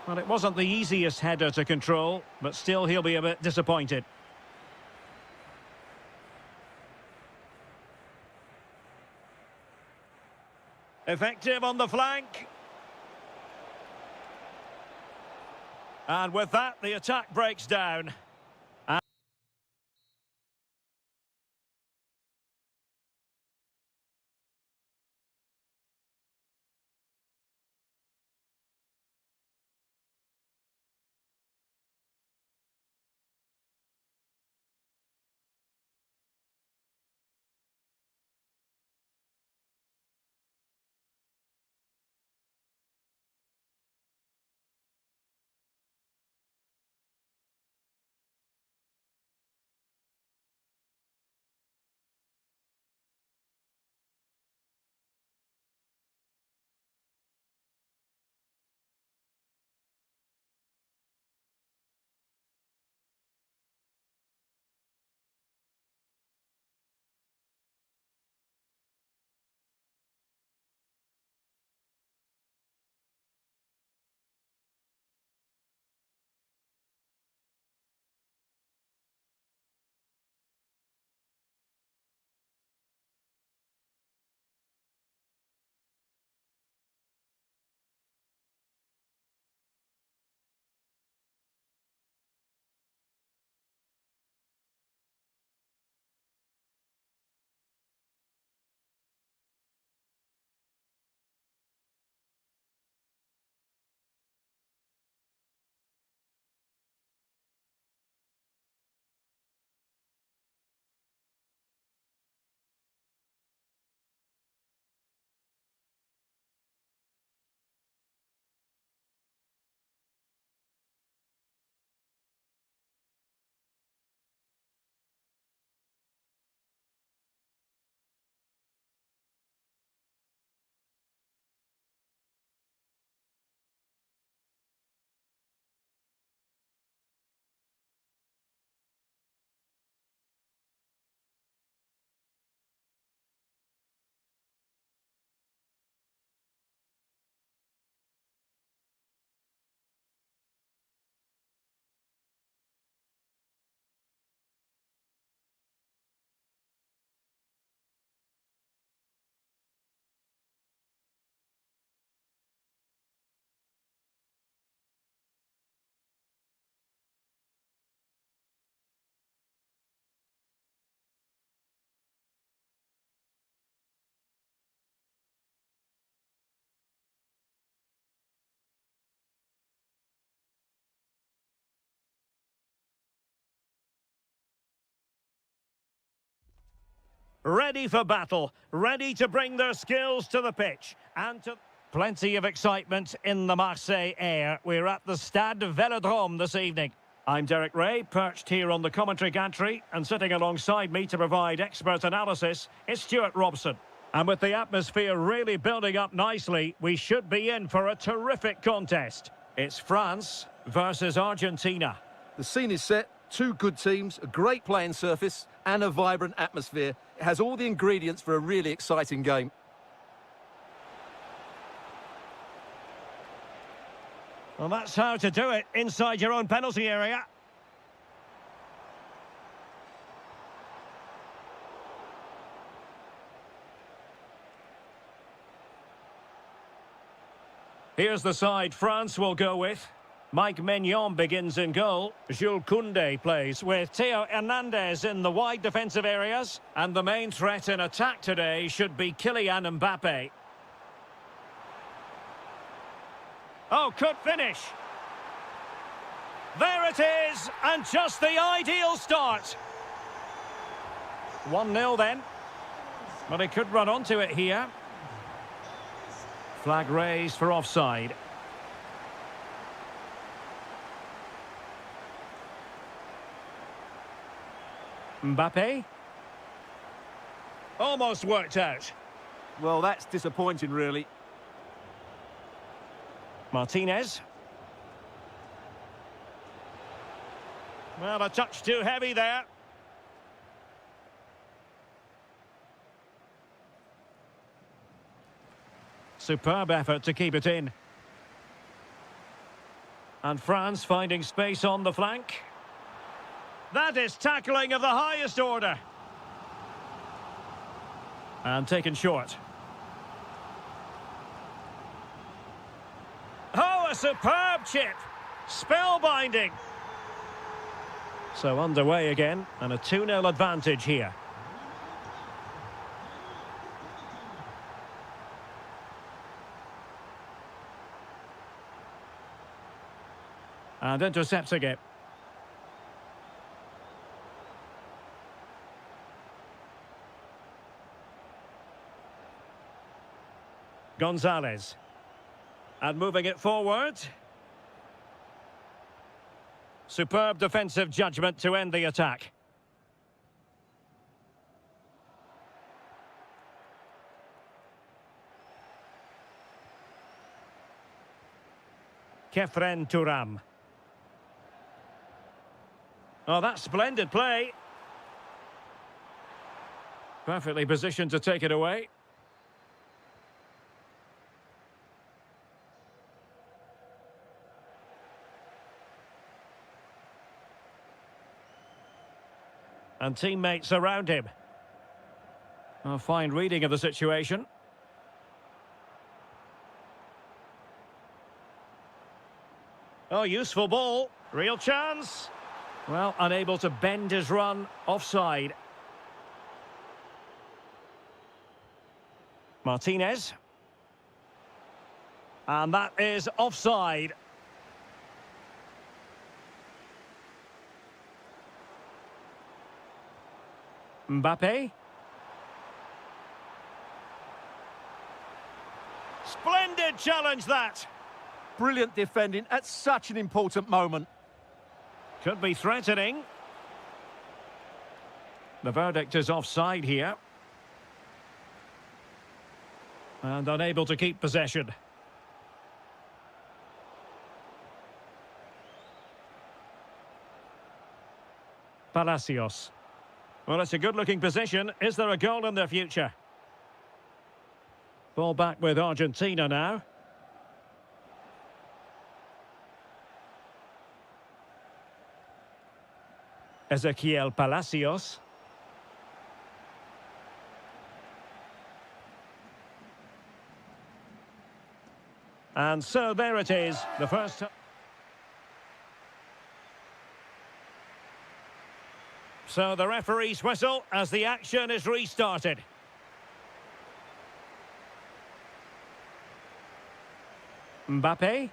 Well, it wasn't the easiest header to control, but still he'll be a bit disappointed. Effective on the flank. And with that, the attack breaks down. ready for battle, ready to bring their skills to the pitch. And to plenty of excitement in the Marseille air. We're at the Stade Velodrome this evening. I'm Derek Ray, perched here on the commentary gantry, and sitting alongside me to provide expert analysis is Stuart Robson. And with the atmosphere really building up nicely, we should be in for a terrific contest. It's France versus Argentina. The scene is set, two good teams, a great playing surface and a vibrant atmosphere. It has all the ingredients for a really exciting game. Well, that's how to do it inside your own penalty area. Here's the side France will go with. Mike Maignan begins in goal. Jules Koundé plays with Theo Hernandez in the wide defensive areas. And the main threat in attack today should be Kylian Mbappe. Oh, could finish. There it is, and just the ideal start. 1-0 then. But he could run onto it here. Flag raised for offside. Mbappe. Almost worked out. Well, that's disappointing, really. Martinez. Well, a touch too heavy there. Superb effort to keep it in. And France finding space on the flank. That is tackling of the highest order. And taken short. Oh, a superb chip. Spellbinding. So underway again, and a 2-0 advantage here. And intercepting it. Gonzalez. And moving it forward. Superb defensive judgment to end the attack. Kefren Turam. Oh, that's splendid play. Perfectly positioned to take it away. And teammates around him. A fine reading of the situation. Oh, useful ball. Real chance. Well, unable to bend his run. Offside. Martinez. And that is offside. Mbappe. Splendid challenge that. Brilliant defending at such an important moment. Could be threatening. The verdict is offside here. And unable to keep possession. Palacios. Well, it's a good-looking position. Is there a goal in the future? Ball back with Argentina now. Ezequiel Palacios. And so there it is, the first... So the referee's whistle as the action is restarted. Mbappe.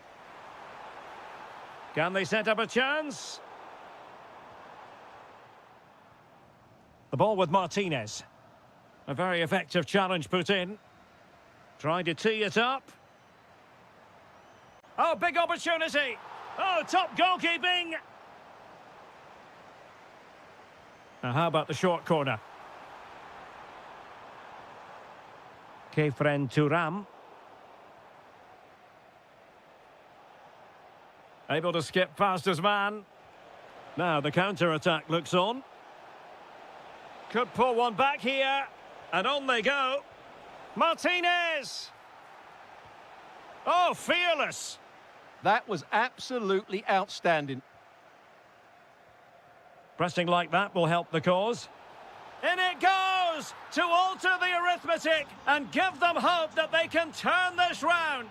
Can they set up a chance? The ball with Martinez. A very effective challenge put in. Trying to tee it up. Oh, big opportunity. Oh, top goalkeeping. Now, how about the short corner? Kefren Turam. Able to skip past his man. Now the counter-attack looks on. Could pull one back here. And on they go. Martinez! Oh, fearless! That was absolutely outstanding. Pressing like that will help the cause. In it goes! To alter the arithmetic and give them hope that they can turn this round.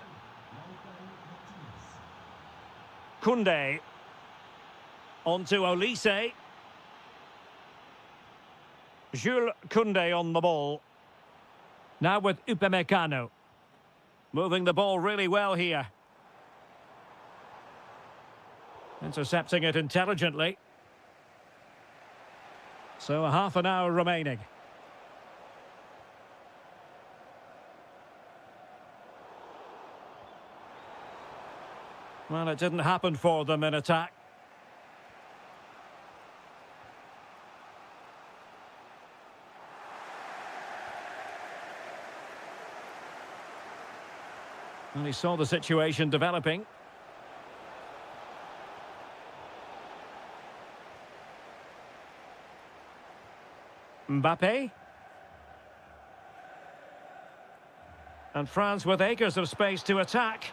Koundé. On to Olise. Jules Koundé on the ball. Now with Upamecano. Moving the ball really well here. Intercepting it intelligently. So a half an hour remaining. Well, it didn't happen for them in attack. And he saw the situation developing. Mbappe. And France with acres of space to attack.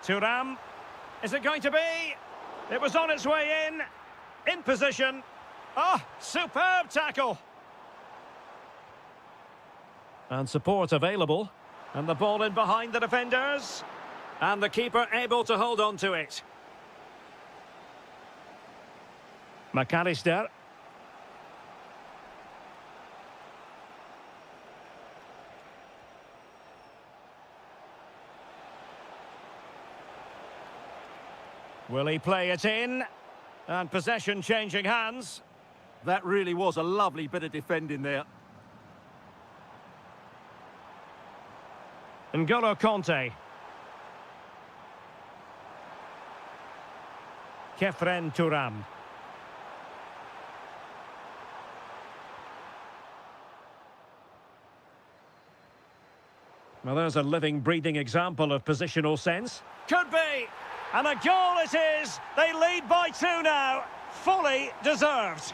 Thuram. Is it going to be? It was on its way in. In position. Oh, superb tackle. And support available. And the ball in behind the defenders. And the keeper able to hold on to it. McAllister. Will he play it in? And possession changing hands. That really was a lovely bit of defending there. N'Golo Kanté. Kefren Turam. Well, there's a living, breathing example of positional sense. Could be! And a goal it is! They lead by 2 now. Fully deserved.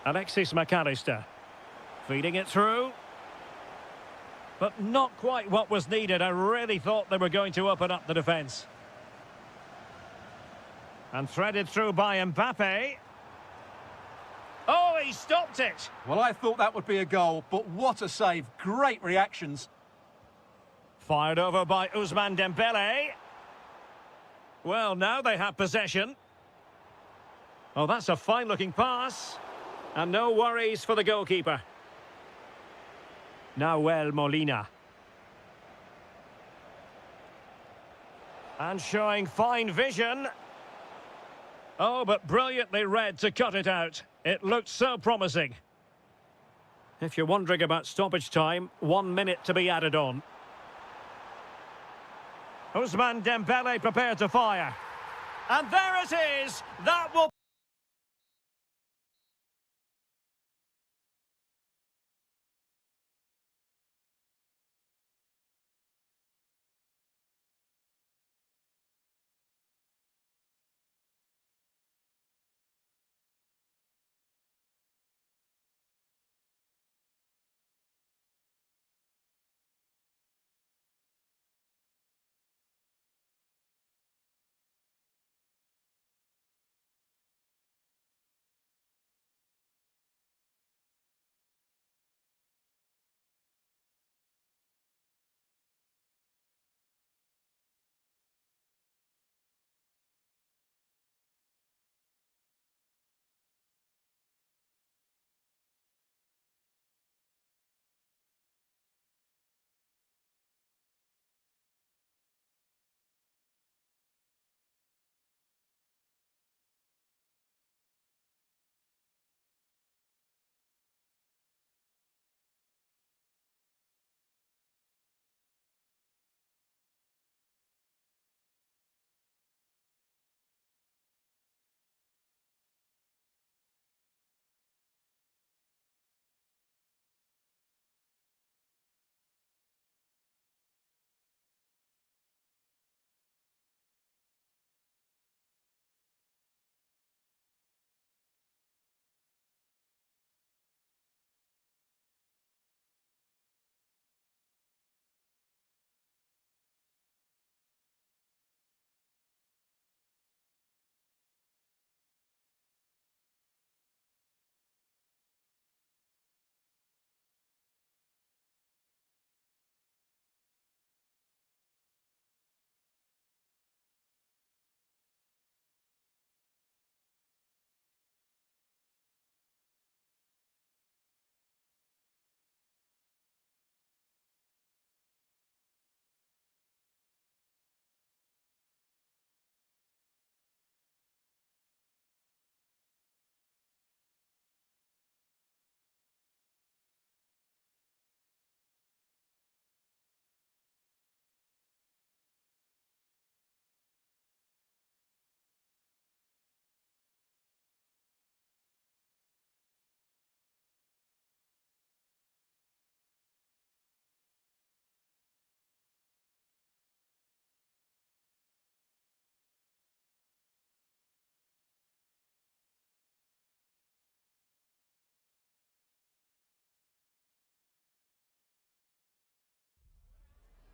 Alexis McAllister. Feeding it through. But not quite what was needed. I really thought they were going to open up the defence. And threaded through by Mbappe. Oh, he stopped it. Well, I thought that would be a goal, but what a save. Great reactions. Fired over by Ousmane Dembele. Well, now they have possession. Oh, that's a fine-looking pass. And no worries for the goalkeeper. Nahuel Molina. And showing fine vision. Oh, but brilliantly read to cut it out. It looked so promising. If you're wondering about stoppage time, 1 minute to be added on. Ousmane Dembele prepared to fire. And there it is. That will...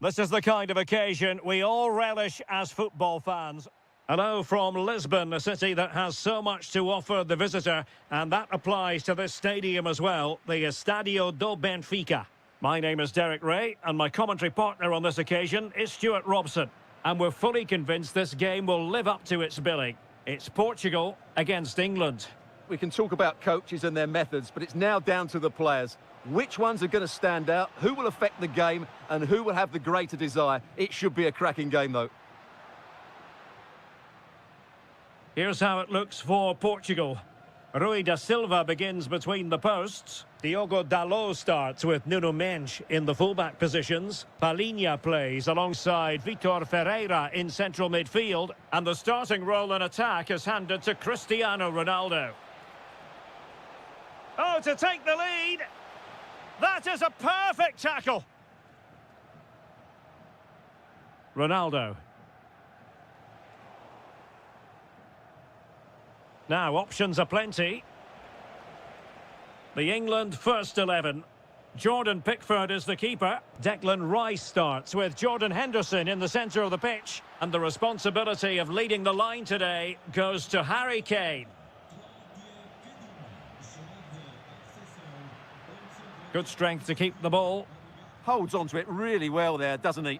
This is the kind of occasion we all relish as football fans. Hello from Lisbon, a city that has so much to offer the visitor, and that applies to this stadium as well, the Estadio do Benfica. My name is Derek Ray, and my commentary partner on this occasion is Stuart Robson. And we're fully convinced this game will live up to its billing. It's Portugal against England. We can talk about coaches and their methods, but it's now down to the players. Which ones are going to stand out, who will affect the game, and who will have the greater desire? It should be a cracking game, though. Here's how it looks for Portugal. Rui da Silva begins between the posts. Diogo Dalot starts with Nuno Mendes in the fullback positions. Palhinha plays alongside Vitor Ferreira in central midfield. And the starting role in attack is handed to Cristiano Ronaldo. Oh, to take the lead. That is a perfect tackle. Ronaldo. Now, options are plenty. The England first 11. Jordan Pickford is the keeper. Declan Rice starts with Jordan Henderson in the centre of the pitch. And the responsibility of leading the line today goes to Harry Kane. Good strength to keep the ball. Holds onto it really well there, doesn't he?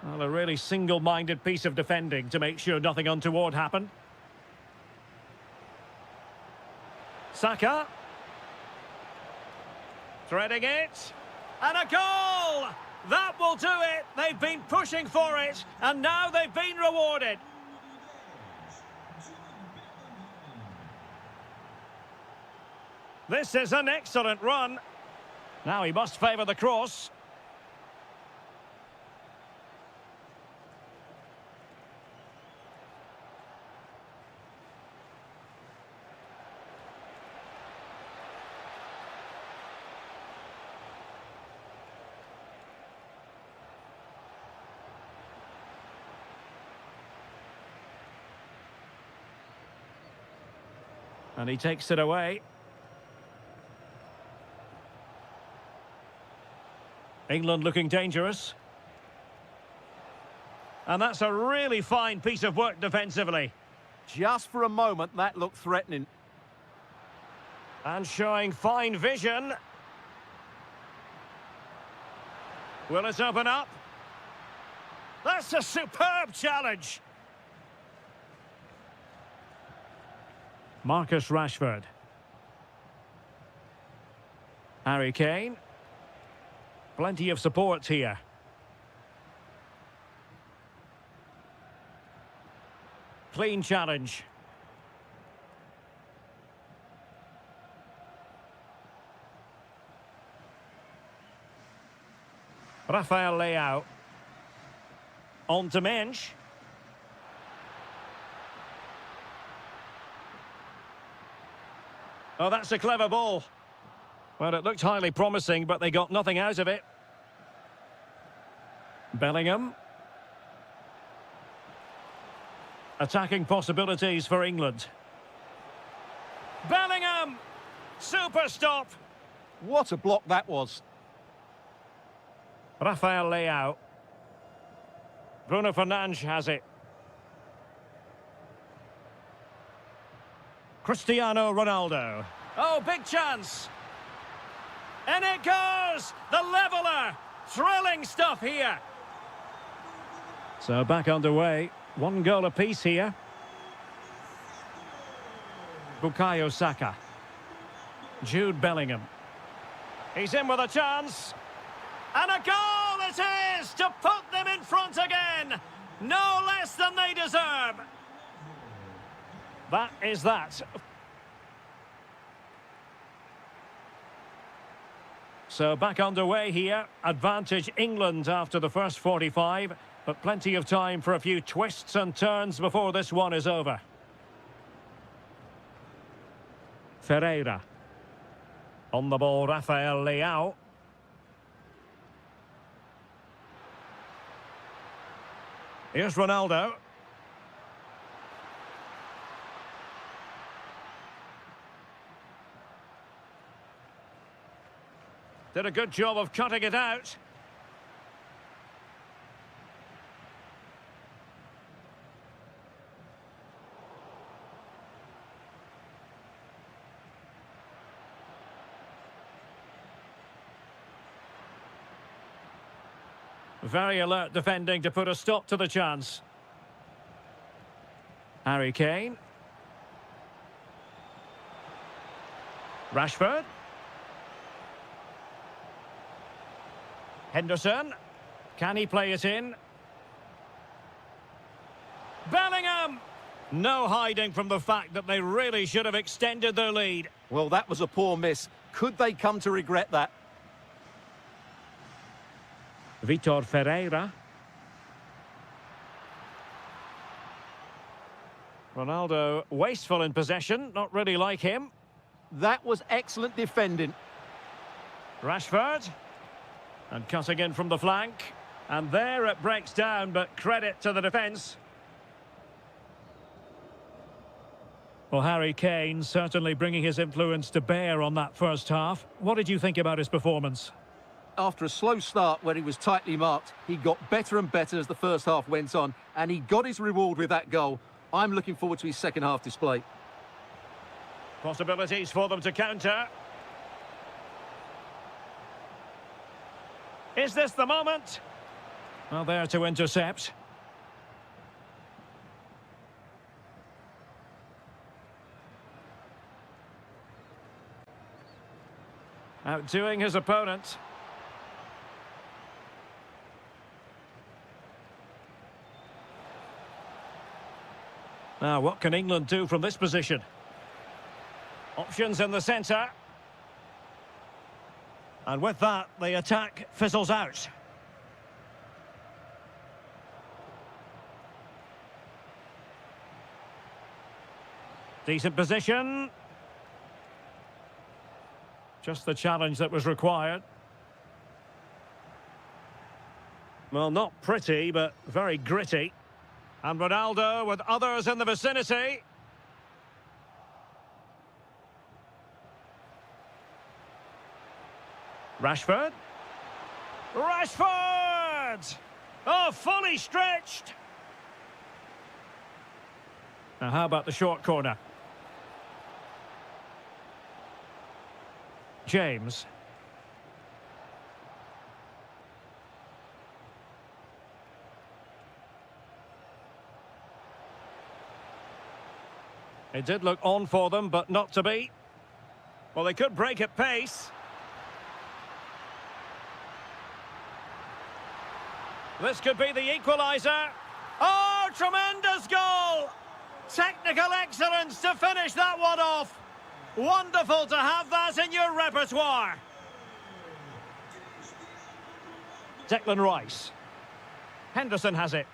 Well, a really single-minded piece of defending to make sure nothing untoward happened. Saka. Threading it. And a goal! That will do it. They've been pushing for it, and now they've been rewarded. This is an excellent run. Now he must favour the cross. And he takes it away. England looking dangerous. And that's a really fine piece of work defensively. Just for a moment, that looked threatening. And showing fine vision. Will it open up? That's a superb challenge. Marcus Rashford. Harry Kane. Plenty of support here. Clean challenge. Rafael Leao. On to Mensch. Oh, that's a clever ball. Well, it looked highly promising, but they got nothing out of it. Bellingham. Attacking possibilities for England. Bellingham! Super stop! What a block that was. Rafael Leao. Bruno Fernandes has it. Cristiano Ronaldo. Oh, big chance. And it goes! The leveller! Thrilling stuff here. So back underway. One goal apiece here. Bukayo Saka. Jude Bellingham. He's in with a chance. And a goal it is to put them in front again. No less than they deserve. That is that. So back underway here. Advantage England after the first 45. But plenty of time for a few twists and turns before this one is over. Ferreira. On the ball, Rafael Leao. Here's Ronaldo. Did a good job of cutting it out. Very alert defending to put a stop to the chance. Harry Kane. Rashford. Henderson. Can he play it in? Bellingham! No hiding from the fact that they really should have extended their lead. Well, that was a poor miss. Could they come to regret that? Vitor Ferreira. Ronaldo, wasteful in possession, not really like him. That was excellent defending. Rashford. And cutting in from the flank. And there it breaks down, but credit to the defence. Well, Harry Kane certainly bringing his influence to bear on that first half. What did you think about his performance? After a slow start where he was tightly marked, he got better and better as the first half went on, and he got his reward with that goal. I'm looking forward to his second half display. Possibilities for them to counter. Is this the moment? Well, there to intercept. Outdoing his opponent. Now, what can England do from this position? Options in the centre. And with that, the attack fizzles out. Decent position. Just the challenge that was required. Well, not pretty, but very gritty. And Ronaldo with others in the vicinity. Rashford. Rashford! Oh, fully stretched. Now, how about the short corner? James. It did look on for them, but not to be. Well, they could break at pace. This could be the equaliser. Oh, tremendous goal! Technical excellence to finish that one off. Wonderful to have that in your repertoire. Declan Rice. Henderson has it.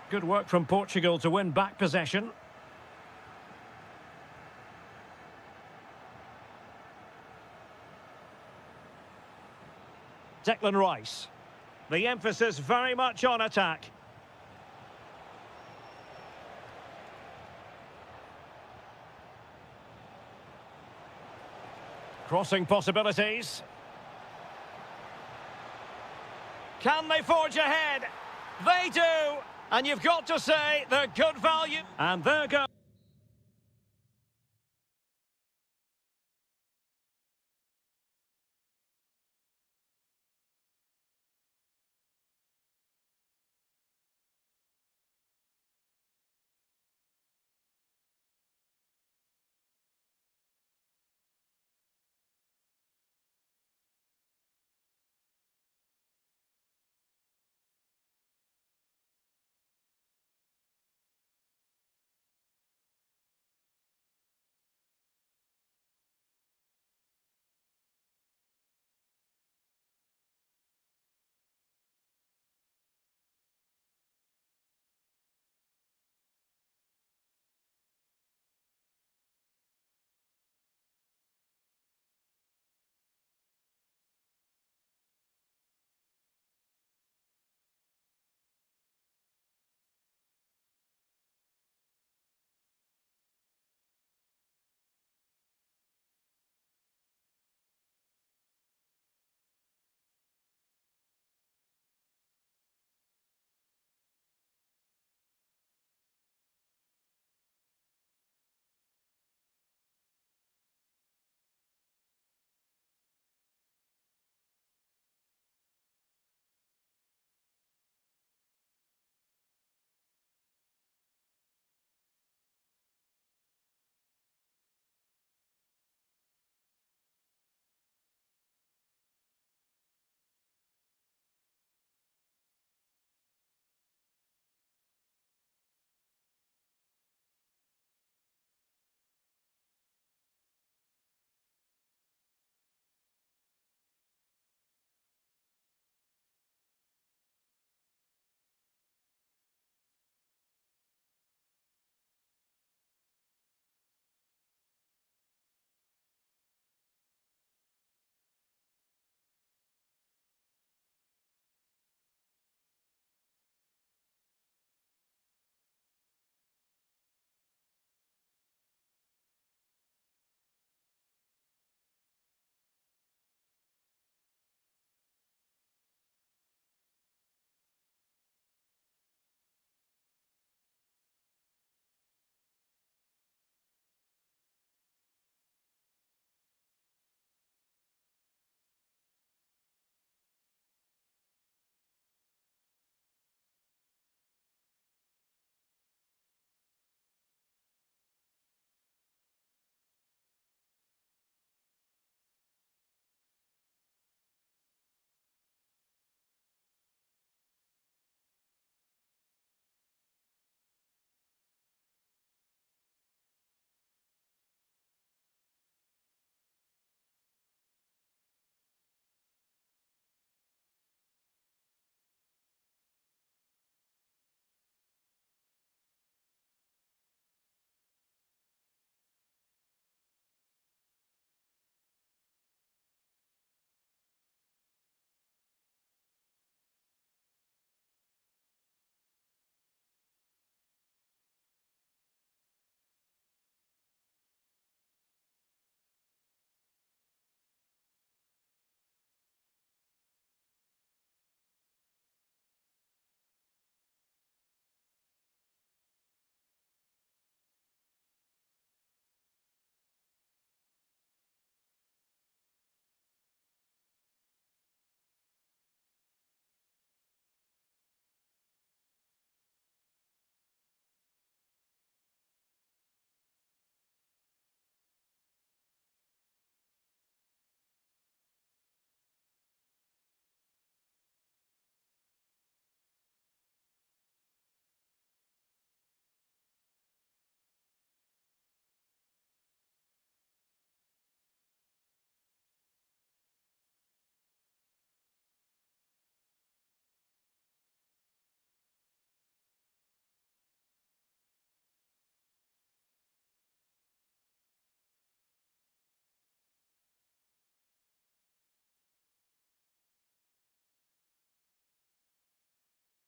Good work from Portugal to win back possession. Declan Rice. The emphasis very much on attack. Crossing possibilities. Can they forge ahead? They do! And you've got to say they're good value. And there goes.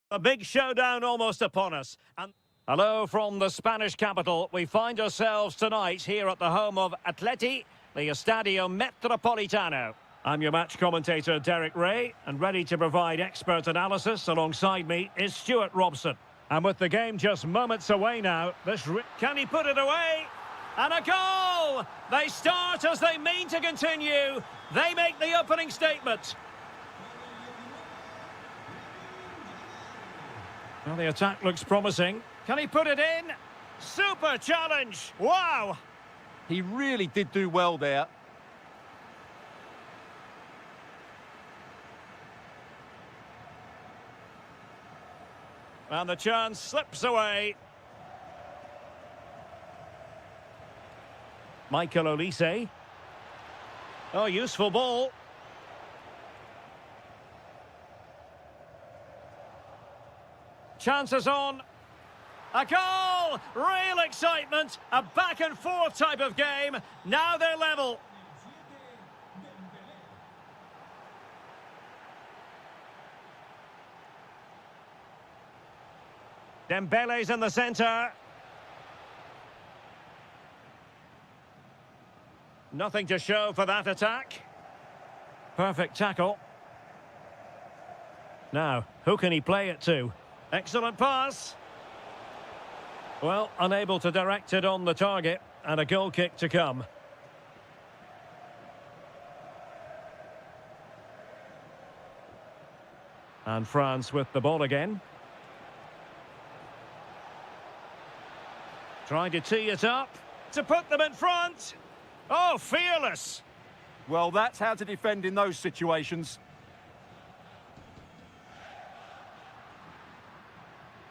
A big showdown almost upon us. And hello from the Spanish capital. We find ourselves tonight here at the home of Atleti, the Estadio Metropolitano. I'm your match commentator, Derek Ray, and ready to provide expert analysis alongside me is Stuart Robson. And with the game just moments away now, can he put it away? And a goal! They start as they mean to continue. They make the opening statement. Well, the attack looks promising. Can he put it in? Super challenge! Wow! He really did do well there. And the chance slips away. Michael Olise. Oh, useful ball. Chances on. A goal! Real excitement. A back and forth type of game. Now they're level. Dembele's in the centre. Nothing to show for that attack. Perfect tackle. Now, who can he play it to? Excellent pass. Well, unable to direct it on the target, and a goal kick to come. And France with the ball again. Trying to tee it up to put them in front. Oh, fearless. Well, that's how to defend in those situations.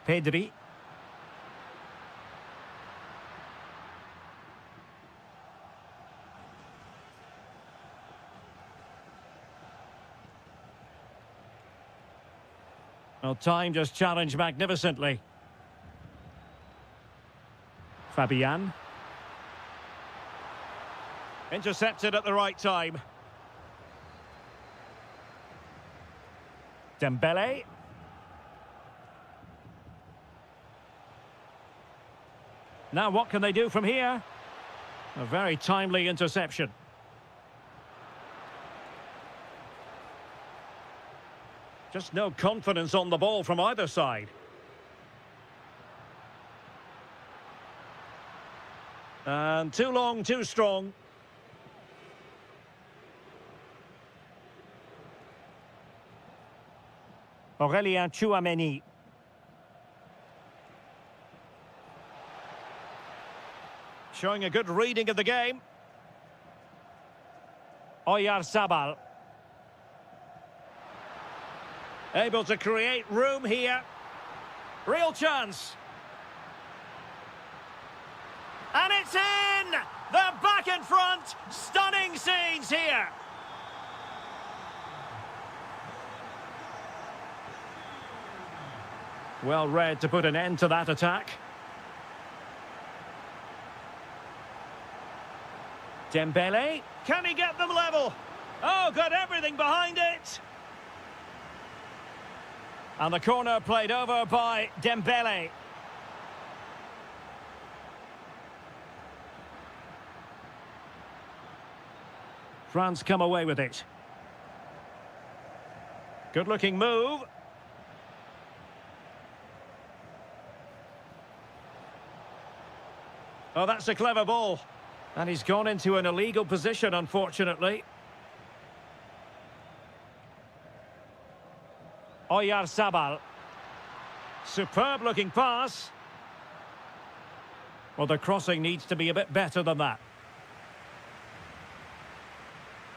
Pedri. Well, time just challenged magnificently. Fabian. Intercepted at the right time. Dembele. Now what can they do from here? A very timely interception. Just no confidence on the ball from either side. And too long, too strong. Aurélien Tchouaméni. Showing a good reading of the game. Oyarzabal. Able to create room here. Real chance. And it's in! They're back in front. Stunning scenes here. Well read to put an end to that attack. Dembele. Can he get them level? Oh, got everything behind it. And the corner played over by Dembele. France come away with it. Good-looking move. Oh, that's a clever ball. And he's gone into an illegal position, unfortunately. Oyarzabal. Superb-looking pass. Well, the crossing needs to be a bit better than that.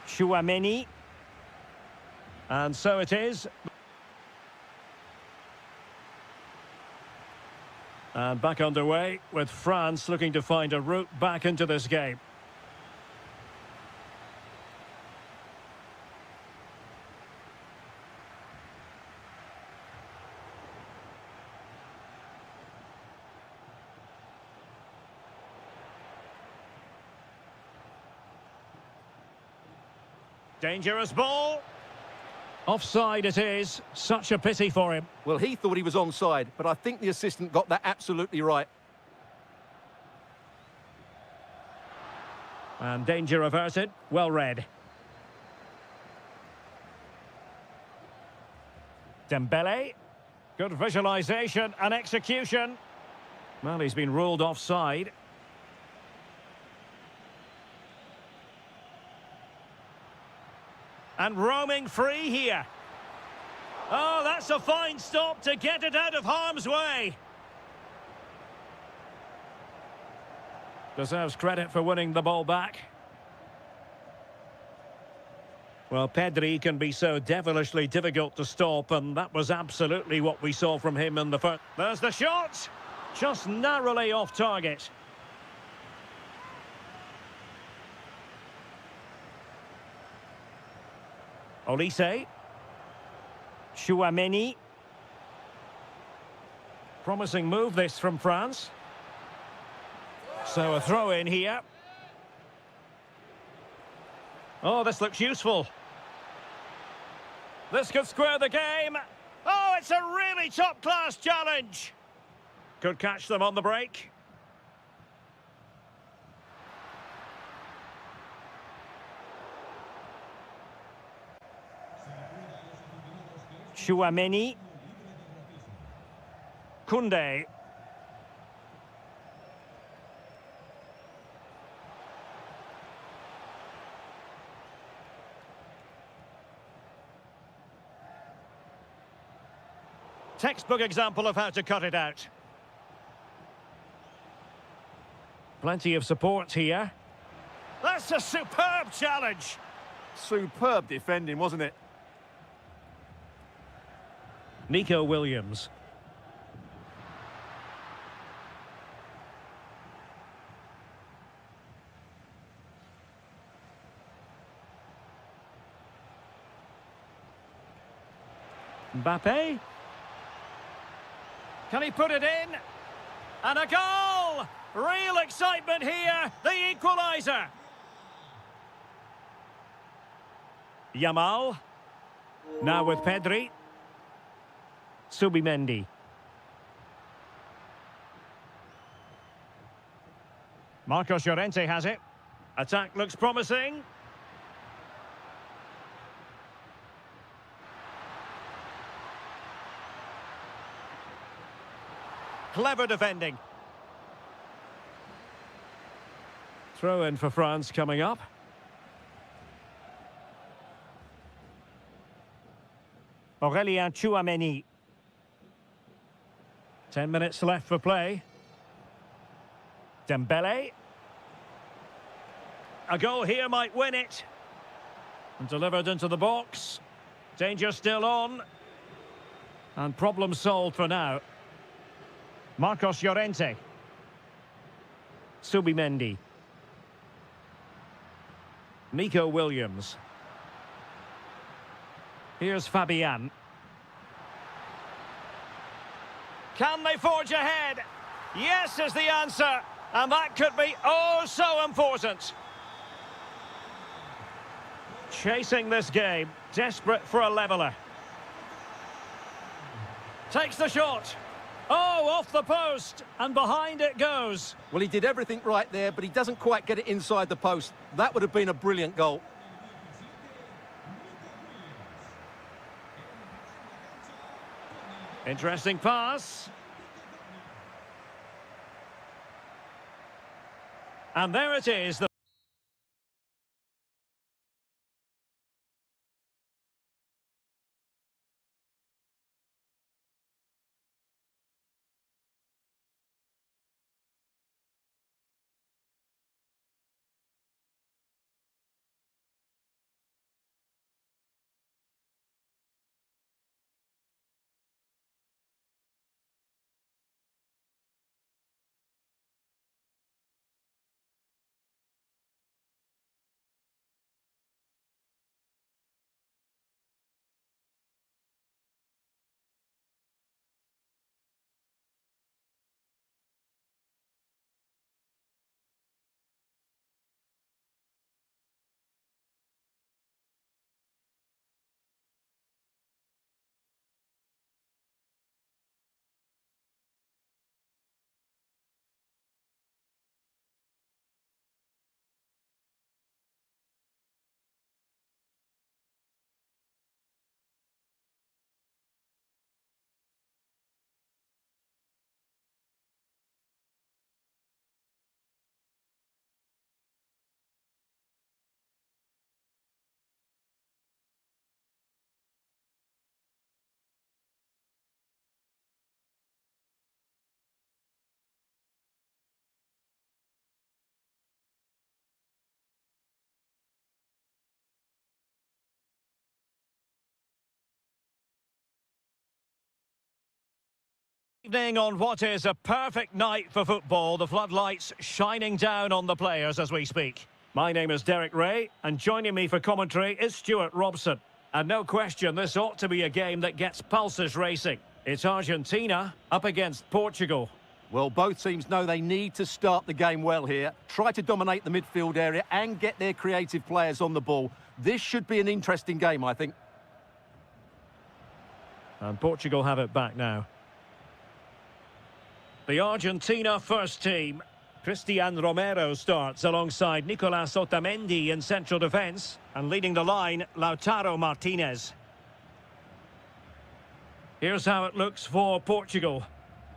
Tchouaméni. And so it is. And back underway with France looking to find a route back into this game. Dangerous ball. Offside it is. Such a pity for him. Well, he thought he was onside, but I think the assistant got that absolutely right. And danger averted. Well read. Dembele. Good visualisation and execution. Well, he's been ruled offside. And roaming free here. Oh, that's a fine stop to get it out of harm's way. Deserves credit for winning the ball back. Well, Pedri can be so devilishly difficult to stop, and that was absolutely what we saw from him in the first. There's the shot! Just narrowly off target. Olise. Chouameni. Promising move this from France. So a throw in here. Oh, this looks useful. This could square the game. Oh, it's a really top-class challenge. Could catch them on the break. Chouameni. Koundé. Textbook example of how to cut it out. Plenty of support here. That's a superb challenge. Superb defending, wasn't it? Nico Williams. Mbappe. Can he put it in? And a goal! Real excitement here, the equaliser. Yamal. Now with Pedri. Subimendi. Marcos Llorente has it. Attack looks promising. Clever defending. Throw in for France coming up. Aurélien Chouameni. 10 minutes left for play. Dembele. A goal here might win it. And delivered into the box. Danger still on. And problem solved for now. Marcos Llorente. Subimendi. Nico Williams. Here's Fabian. Can they forge ahead? Yes is the answer. And that could be oh so important. Chasing this game. Desperate for a leveller. Takes the shot. Oh, off the post, and behind it goes. Well, he did everything right there, but he doesn't quite get it inside the post. That would have been a brilliant goal. Interesting pass. And there it is. evening on what is a perfect night for football. The floodlights shining down on the players as we speak. My name is Derek Ray, and joining me for commentary is Stuart Robson. And no question, this ought to be a game that gets pulses racing. It's Argentina up against Portugal. Well, both teams know they need to start the game well here, try to dominate the midfield area and get their creative players on the ball. This should be an interesting game, I think. And Portugal have it back now. The Argentina first team. Cristian Romero starts alongside Nicolas Otamendi in central defence. And leading the line, Lautaro Martinez. Here's how it looks for Portugal.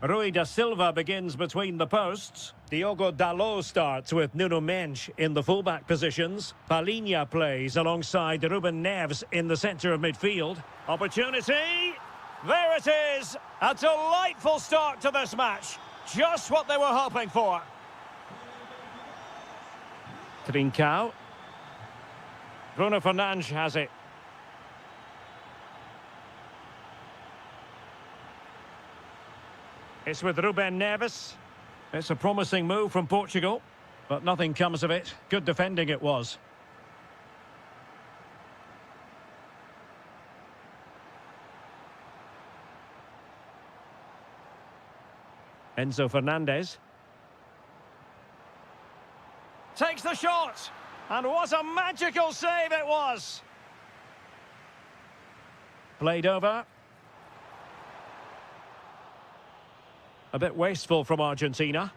Rui da Silva begins between the posts. Diogo Dalot starts with Nuno Mendes in the fullback positions. Palhinha plays alongside Ruben Neves in the centre of midfield. Opportunity! There it is! A delightful start to this match. Just what they were hoping for. Trincao. Bruno Fernandes has it. It's with Ruben Neves. It's a promising move from Portugal, but nothing comes of it. Good defending it was. Enzo Fernandez. Takes the shot. And what a magical save it was. Played over. A bit wasteful from Argentina.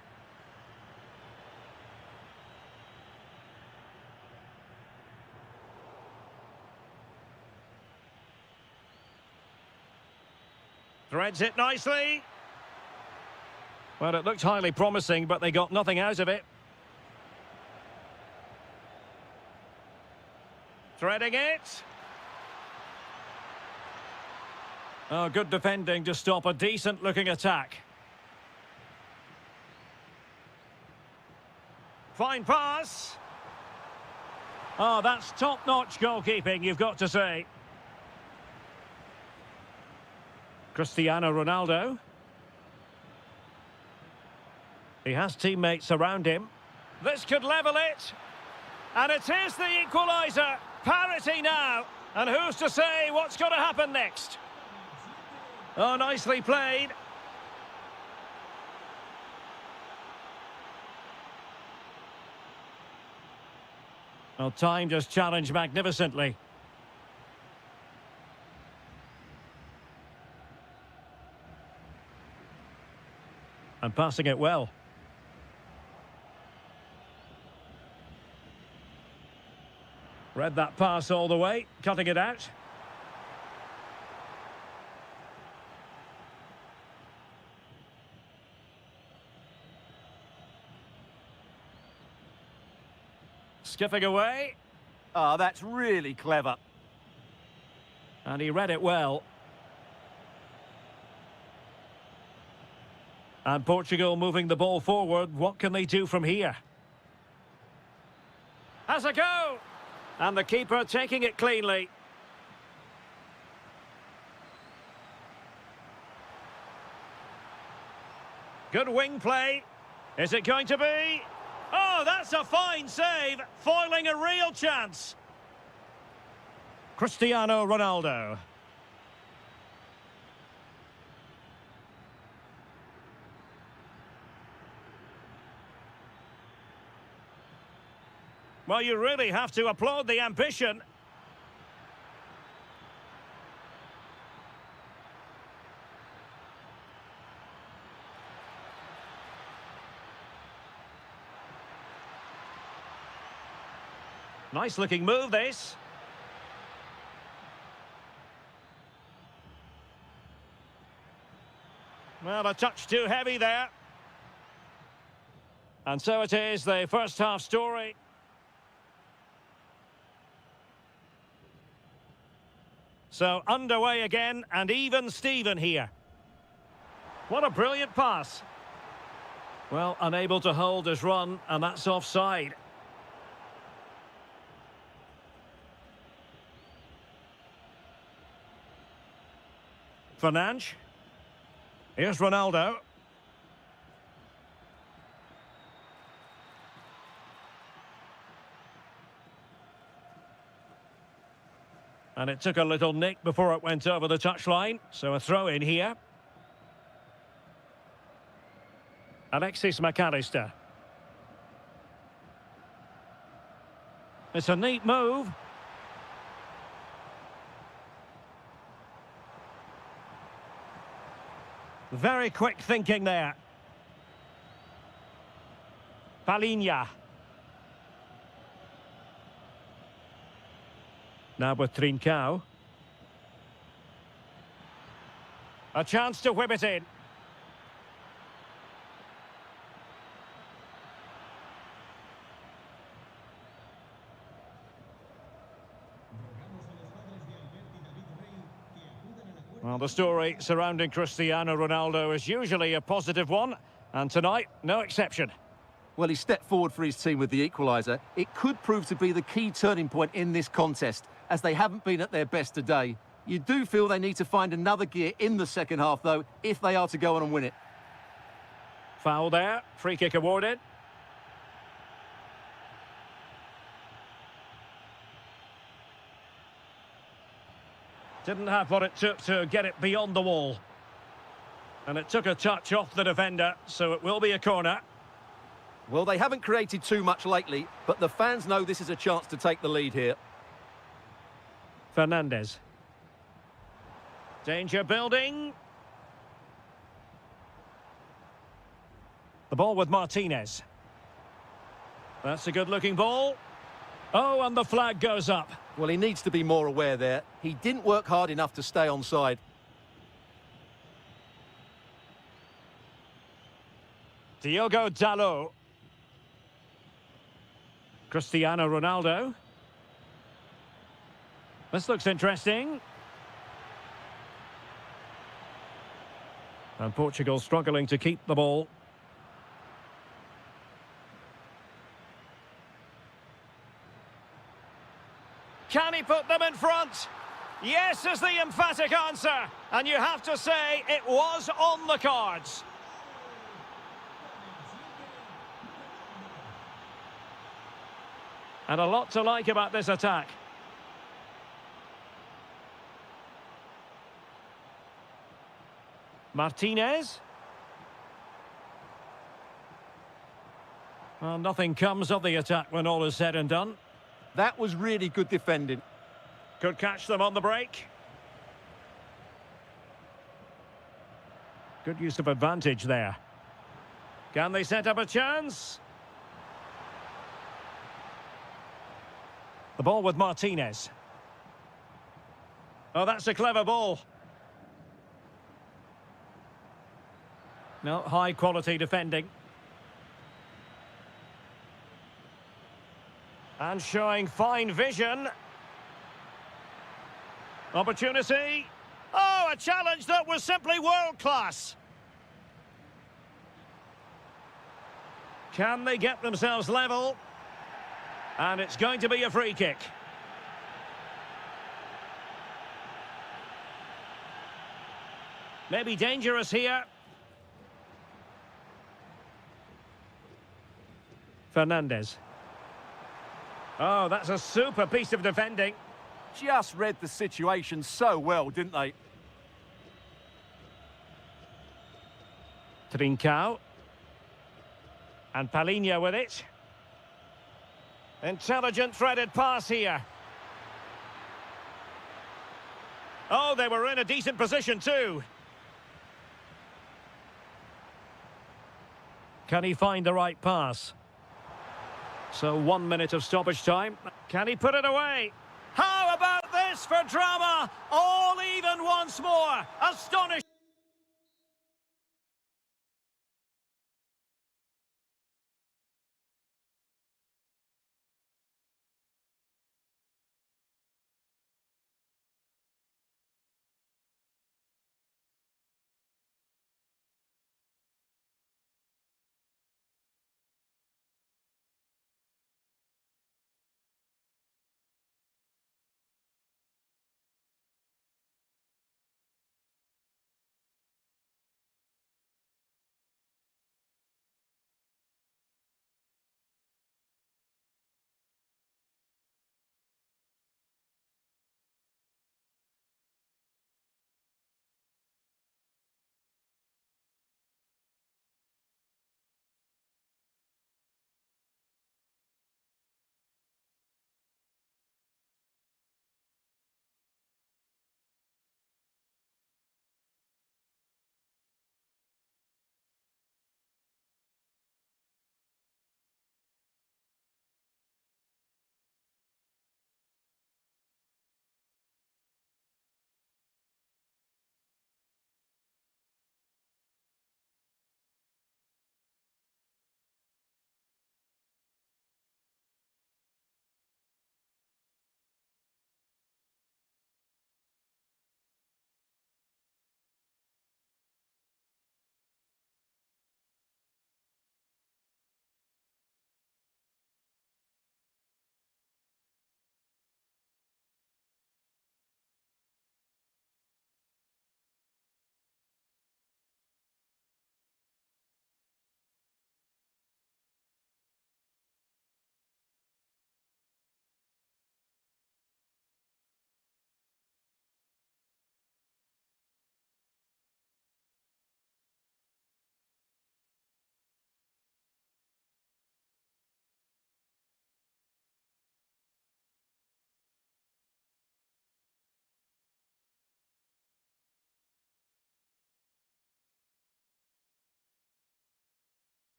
Threads it nicely. Well, it looked highly promising, but they got nothing out of it. Threading it. Oh, good defending to stop a decent-looking attack. Fine pass. Oh, that's top-notch goalkeeping, you've got to say. Cristiano Ronaldo. He has teammates around him. This could level it. And it is the equaliser. Parity now. And who's to say what's going to happen next? Oh, nicely played. Well, time just challenged magnificently. And passing it well. Read that pass all the way, cutting it out. Skipping away. Oh, that's really clever. And he read it well. And Portugal moving the ball forward. What can they do from here? Has a go! And the keeper taking it cleanly. Good wing play. Is it going to be? Oh, that's a fine save, foiling a real chance. Cristiano Ronaldo. Well, you really have to applaud the ambition. Nice looking move, this. Well, a touch too heavy there. And so it is, the first half story. So underway again, and even Steven here. What a brilliant pass. Well, unable to hold his run, and that's offside. Fernandes. Here's Ronaldo. And it took a little nick before it went over the touchline. So a throw in here. Alexis McAllister. It's a neat move. Very quick thinking there. Palinha. Now with Trincao. A chance to whip it in. Well, the story surrounding Cristiano Ronaldo is usually a positive one, and tonight, no exception. Well, he stepped forward for his team with the equaliser. It could prove to be the key turning point in this contest, as they haven't been at their best today. You do feel they need to find another gear in the second half, though, if they are to go on and win it. Foul there, free kick awarded. Didn't have what it took to get it beyond the wall. And it took a touch off the defender, so it will be a corner. Well, they haven't created too much lately, but the fans know this is a chance to take the lead here. Fernandez. Danger building. The ball with Martinez. That's a good-looking ball. Oh, and the flag goes up. Well, he needs to be more aware there. He didn't work hard enough to stay onside. Diogo Dalot. Cristiano Ronaldo. This looks interesting. And Portugal struggling to keep the ball. Can he put them in front? Yes is the emphatic answer. And you have to say it was on the cards. And a lot to like about this attack. Martinez. Well, nothing comes of the attack when all is said and done. That was really good defending. Could catch them on the break. Good use of advantage there. Can they set up a chance? The ball with Martinez. Oh, that's a clever ball. No, high quality defending. And showing fine vision. Opportunity. Oh, a challenge that was simply world-class. Can they get themselves level? And it's going to be a free kick. Maybe dangerous here. Fernandez. Oh, that's a super piece of defending. Just read the situation so well, didn't they? Trincao. And Palinha with it. Intelligent threaded pass here. Oh, they were in a decent position too. Can he find the right pass? So 1 minute of stoppage time. Can he put it away? How about this for drama? All even once more. Astonishing.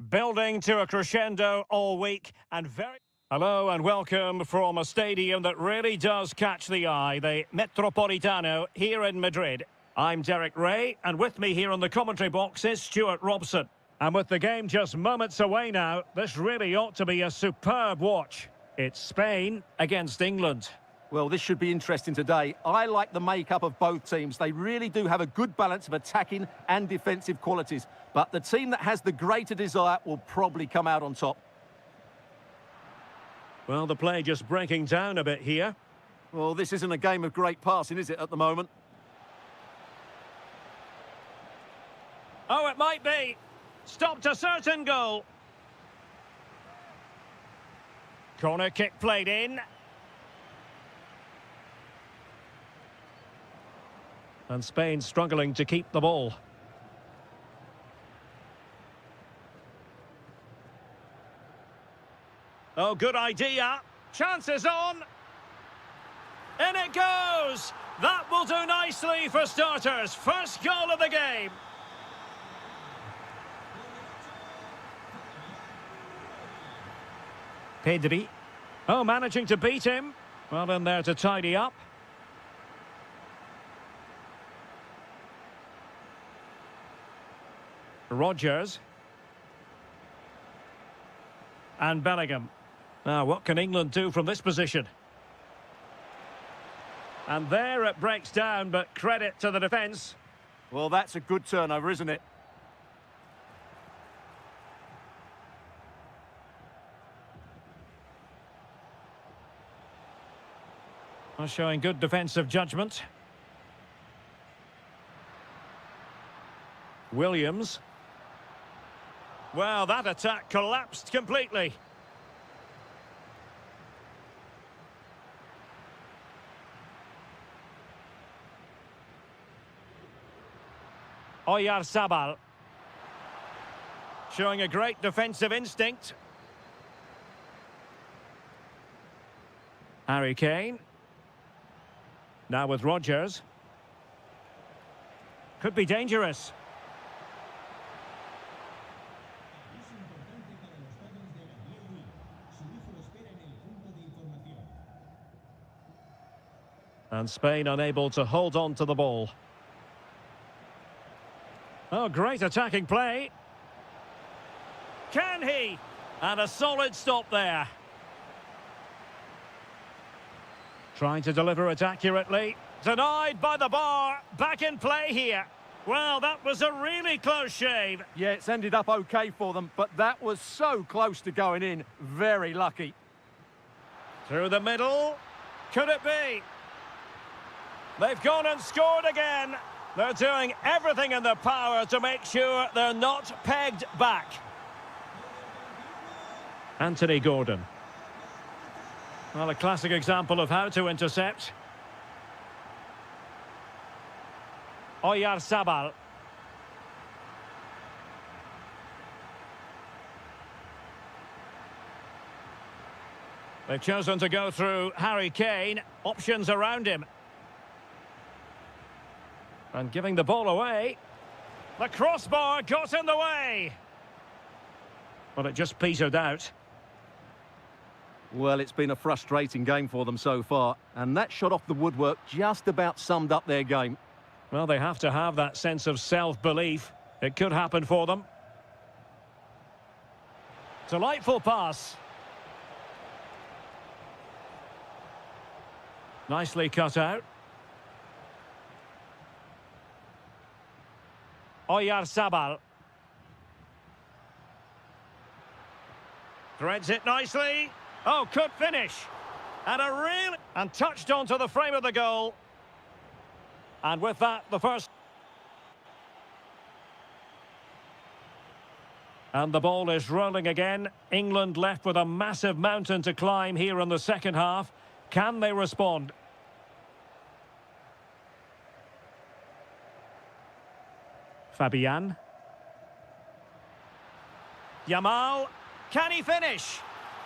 building to a crescendo all week and very... Hello and welcome from a stadium that really does catch the eye, the Metropolitano here in Madrid. I'm Derek Ray, and with me here on the commentary box is Stuart Robson. And with the game just moments away now, this really ought to be a superb watch. It's Spain against England. Well, this should be interesting today. I like the makeup of both teams. They really do have a good balance of attacking and defensive qualities. But the team that has the greater desire will probably come out on top. Well, the play just breaking down a bit here. Well, this isn't a game of great passing, is it, at the moment? Oh, it might be. Stopped a certain goal. Corner kick played in. And Spain struggling to keep the ball. Oh, good idea. Chances on. In it goes. That will do nicely for starters. First goal of the game. Pedri. Oh, managing to beat him. Well in there to tidy up. Rodgers. And Bellingham. Now, what can England do from this position? And there it breaks down, but credit to the defence. Well, that's a good turnover, isn't it? Well, showing good defensive judgment. Williams. Well, that attack collapsed completely. Oyarzabal. Showing a great defensive instinct. Harry Kane. Now with Rodgers. Could be dangerous. And Spain unable to hold on to the ball. Oh, great attacking play. Can he? And a solid stop there. Trying to deliver it accurately. Denied by the bar. Back in play here. Well, that was a really close shave. Yeah, it's ended up okay for them, but that was so close to going in. Very lucky. Through the middle. Could it be? They've gone and scored again. They're doing everything in their power to make sure they're not pegged back. Anthony Gordon. Well, a classic example of how to intercept. Oyarzabal. They've chosen to go through Harry Kane. Options around him. And giving the ball away. The crossbar got in the way. But it just petered out. Well, it's been a frustrating game for them so far. And that shot off the woodwork just about summed up their game. Well, they have to have that sense of self-belief. It could happen for them. Delightful pass. Nicely cut out. Oyarzabal. Threads it nicely. Oh, could finish. And touched onto the frame of the goal. And with that, the first. And the ball is rolling again. England left with a massive mountain to climb here in the second half. Can they respond? Fabian. Yamal. Can he finish?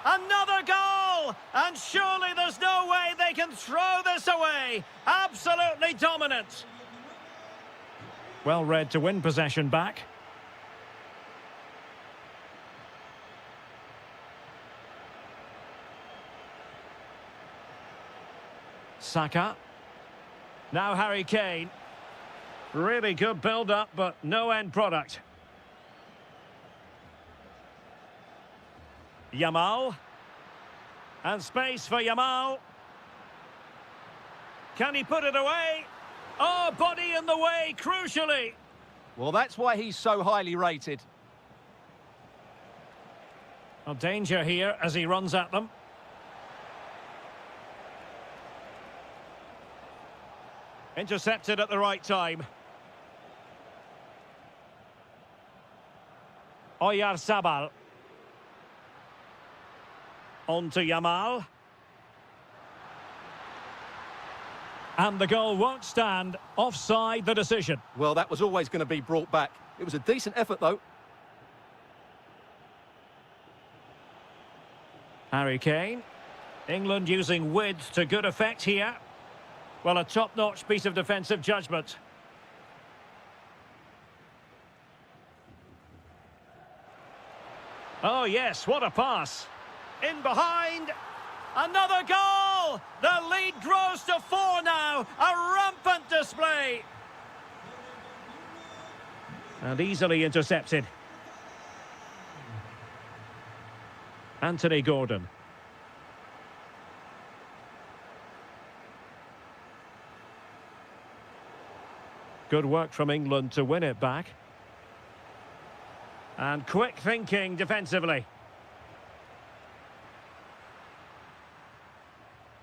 Another goal! And surely there's no way they can throw this away. Absolutely dominant. Well read to win possession back. Saka. Now Harry Kane. Really good build-up, but no end product. Yamal. And space for Yamal. Can he put it away? Oh, body in the way, crucially. Well, that's why he's so highly rated. A danger here as he runs at them. Intercepted at the right time. Oyarzabal. On to Yamal. And the goal won't stand. Offside the decision. Well, that was always going to be brought back. It was a decent effort, though. Harry Kane. England using width to good effect here. Well, a top-notch piece of defensive judgment. Oh, yes, what a pass. In behind. Another goal! The lead grows to 4 now. A rampant display. And easily intercepted. Anthony Gordon. Good work from England to win it back. And quick thinking defensively.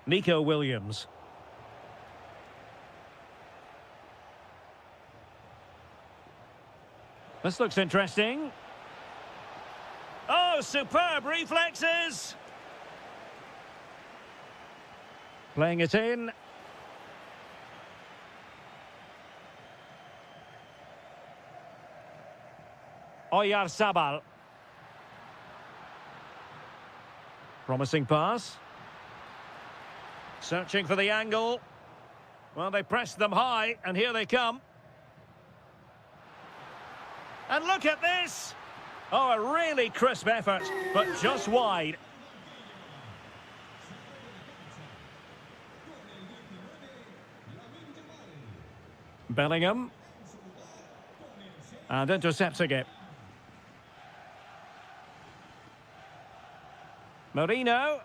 Nico Williams. This looks interesting. Oh, superb reflexes. Playing it in. Oyarzabal. Promising pass. Searching for the angle. Well, they pressed them high, and here they come. And look at this! Oh, a really crisp effort, but just wide. Bellingham. And intercepting it. Marino.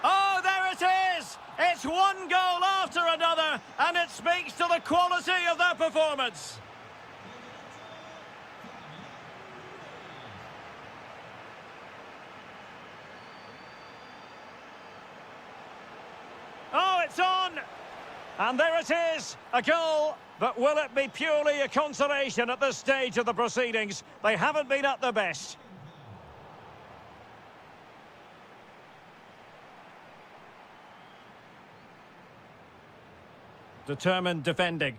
Oh, there it is! It's one goal after another, and it speaks to the quality of their performance. Oh, it's on! And there it is, a goal. But will it be purely a consolation at this stage of the proceedings? They haven't been at their best. Determined defending.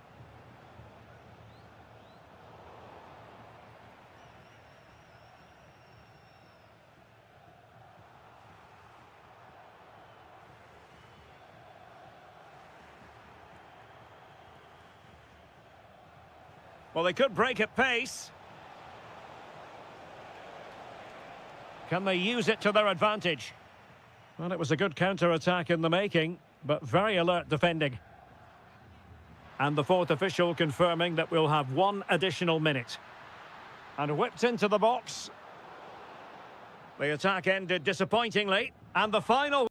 Well, they could break at pace. Can they use it to their advantage? Well, it was a good counter-attack in the making, but very alert defending. And the fourth official confirming that we'll have 1 additional minute. And whipped into the box. The attack ended disappointingly. And the final...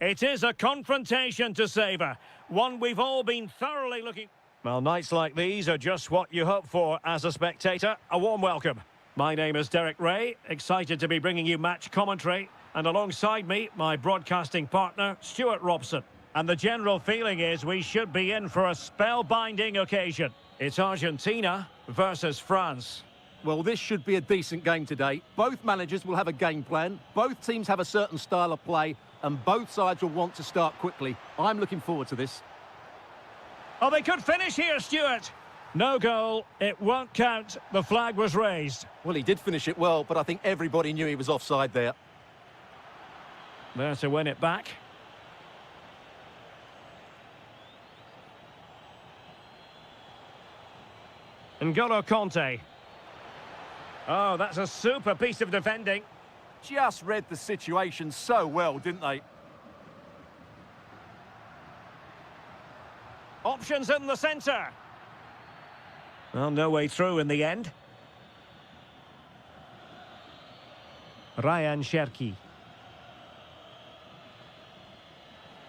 It is a confrontation to savour, one we've all been thoroughly looking... Well, nights like these are just what you hope for as a spectator. A warm welcome. My name is Derek Ray, excited to be bringing you match commentary, and alongside me, my broadcasting partner, Stuart Robson. And the general feeling is we should be in for a spellbinding occasion. It's Argentina versus France. Well, this should be a decent game today. Both managers will have a game plan, both teams have a certain style of play, and both sides will want to start quickly. I'm looking forward to this. Oh, they could finish here, Stuart. No goal, it won't count. The flag was raised. Well, he did finish it well, but I think everybody knew he was offside there. There to win it back. N'Golo Conte. Oh, that's a super piece of defending. Just read the situation so well, didn't they? Options in the centre. Well, no way through in the end. Ryan Cherki.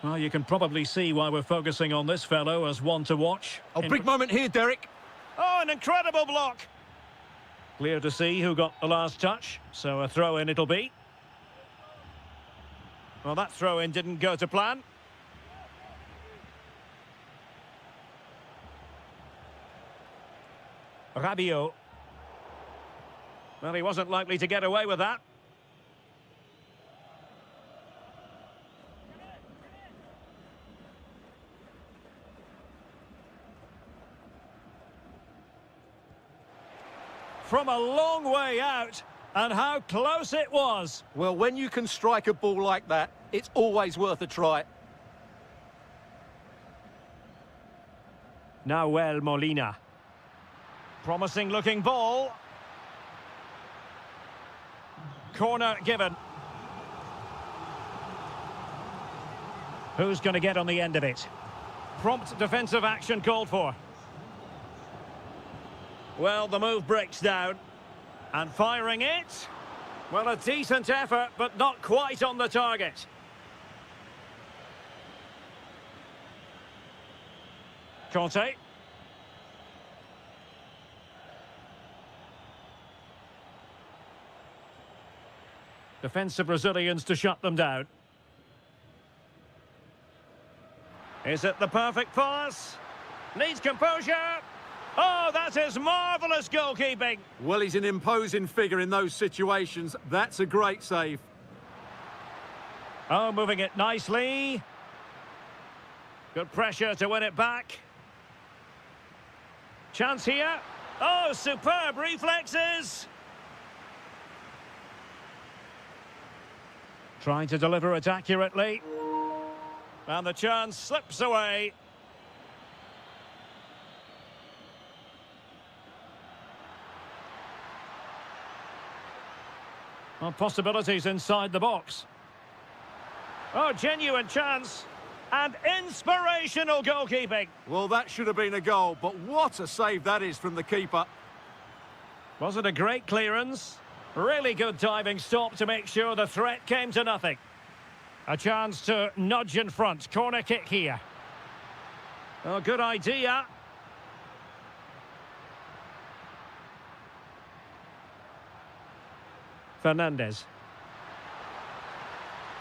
Well, you can probably see why we're focusing on this fellow as one to watch. Oh, big moment here, Derek. Oh, an incredible block. Clear to see who got the last touch, so a throw-in it'll be. Well, that throw-in didn't go to plan. Rabiot. Well, he wasn't likely to get away with that. From a long way out, and how close it was. Well, when you can strike a ball like that, it's always worth a try. Nahuel Molina. Promising looking ball. Corner given. Who's going to get on the end of it? Prompt defensive action called for. Well, the move breaks down. And firing it. Well, a decent effort, but not quite on the target. Conte. Defensive Brazilians to shut them down. Is it the perfect pass? Needs composure. Oh, that is marvellous goalkeeping. Well, he's an imposing figure in those situations. That's a great save. Oh, moving it nicely. Good pressure to win it back. Chance here. Oh, superb reflexes. Trying to deliver it accurately. And the chance slips away. Well, possibilities inside the box. Oh, genuine chance. And inspirational goalkeeping. Well, that should have been a goal, but what a save that is from the keeper. Was it a great clearance? Really good diving stop to make sure the threat came to nothing. A chance to nudge in front. Corner kick here. Oh, good idea. Fernandez.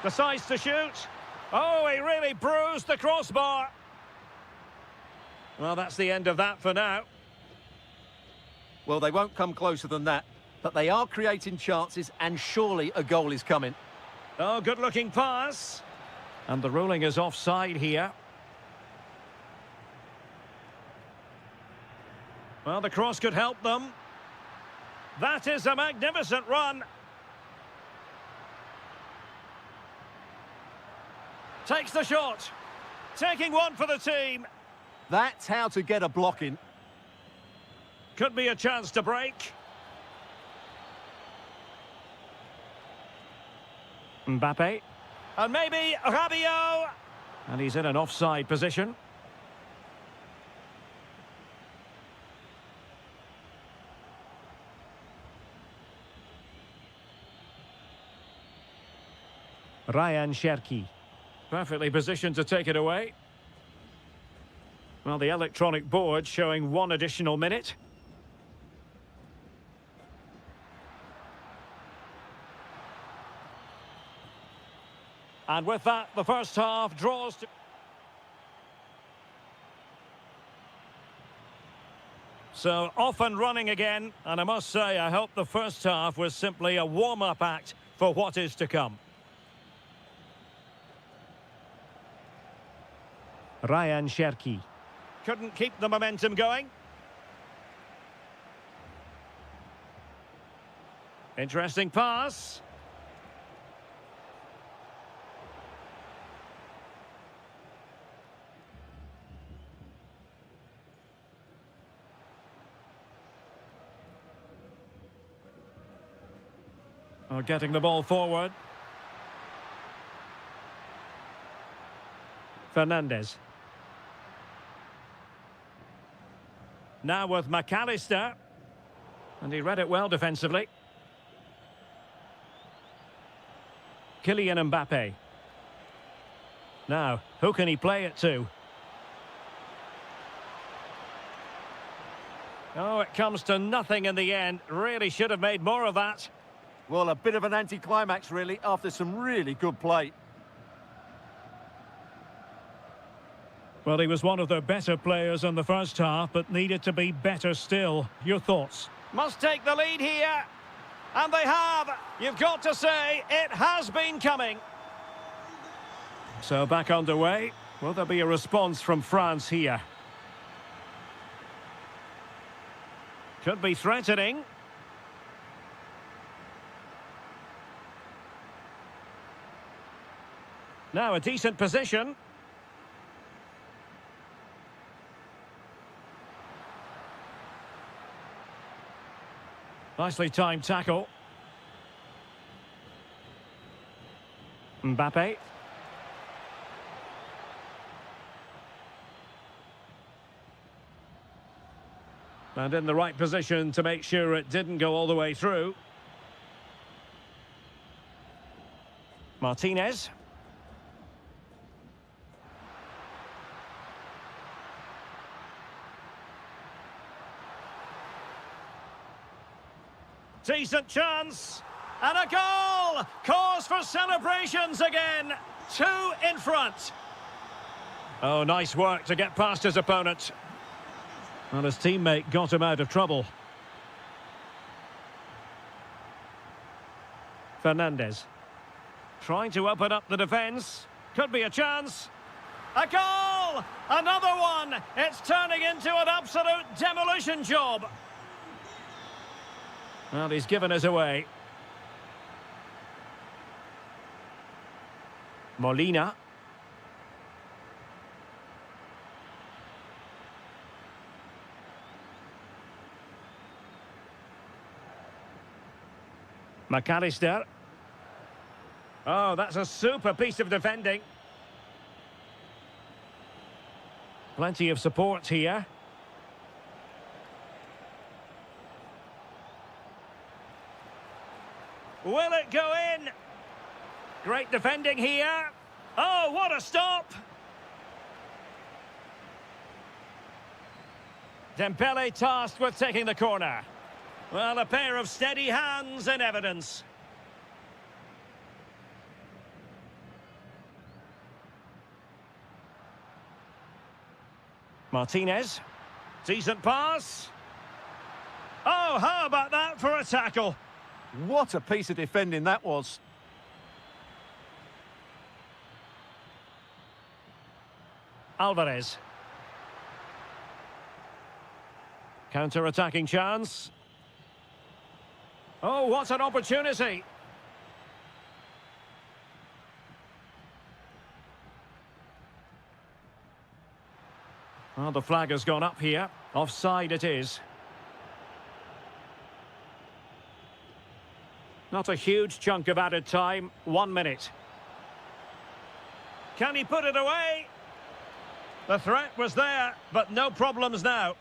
Decides to shoot. Oh, he really bruised the crossbar. Well, that's the end of that for now. Well, they won't come closer than that, but they are creating chances, and surely a goal is coming. Oh, good-looking pass. And the ruling is offside here. Well, the cross could help them. That is a magnificent run. Takes the shot. Taking one for the team. That's how to get a block in. Could be a chance to break. Mbappe. And maybe Rabiot. And he's in an offside position. Ryan Cherki. Perfectly positioned to take it away. Well, the electronic board showing 1 additional minute. And with that, the first half draws to... So, off and running again, and I must say, I hope the first half was simply a warm-up act for what is to come. Ryan Cherki. Couldn't keep the momentum going. Interesting pass. Oh, getting the ball forward. Fernandez. Now with McAllister. And he read it well defensively. Kylian Mbappe. Now, who can he play it to? Oh, it comes to nothing in the end. Really should have made more of that. Well, a bit of an anticlimax, really, after some really good play. Well, he was one of the better players in the first half, but needed to be better still. Your thoughts? Must take the lead here. And they have. You've got to say, it has been coming. So back underway. Will there be a response from France here? Could be threatening. Now a decent position. Nicely timed tackle. Mbappe. And in the right position to make sure it didn't go all the way through. Martinez. Decent chance. And a goal! Cause for celebrations again. 2 in front. Oh, nice work to get past his opponent. Well, his teammate got him out of trouble. Fernandez. Trying to open up the defence. Could be a chance. A goal! Another one! It's turning into an absolute demolition job. Well, he's given us away. Molina. McAllister. Oh, that's a super piece of defending. Plenty of support here. Will it go in? Great defending here. Oh, what a stop! Dembele tasked with taking the corner. Well, a pair of steady hands in evidence. Martinez. Decent pass. Oh, how about that for a tackle? What a piece of defending that was. Alvarez. Counter-attacking chance. Oh, what an opportunity. Well, the flag has gone up here. Offside it is. Not a huge chunk of added time. 1 minute. Can he put it away? The threat was there, but no problems now.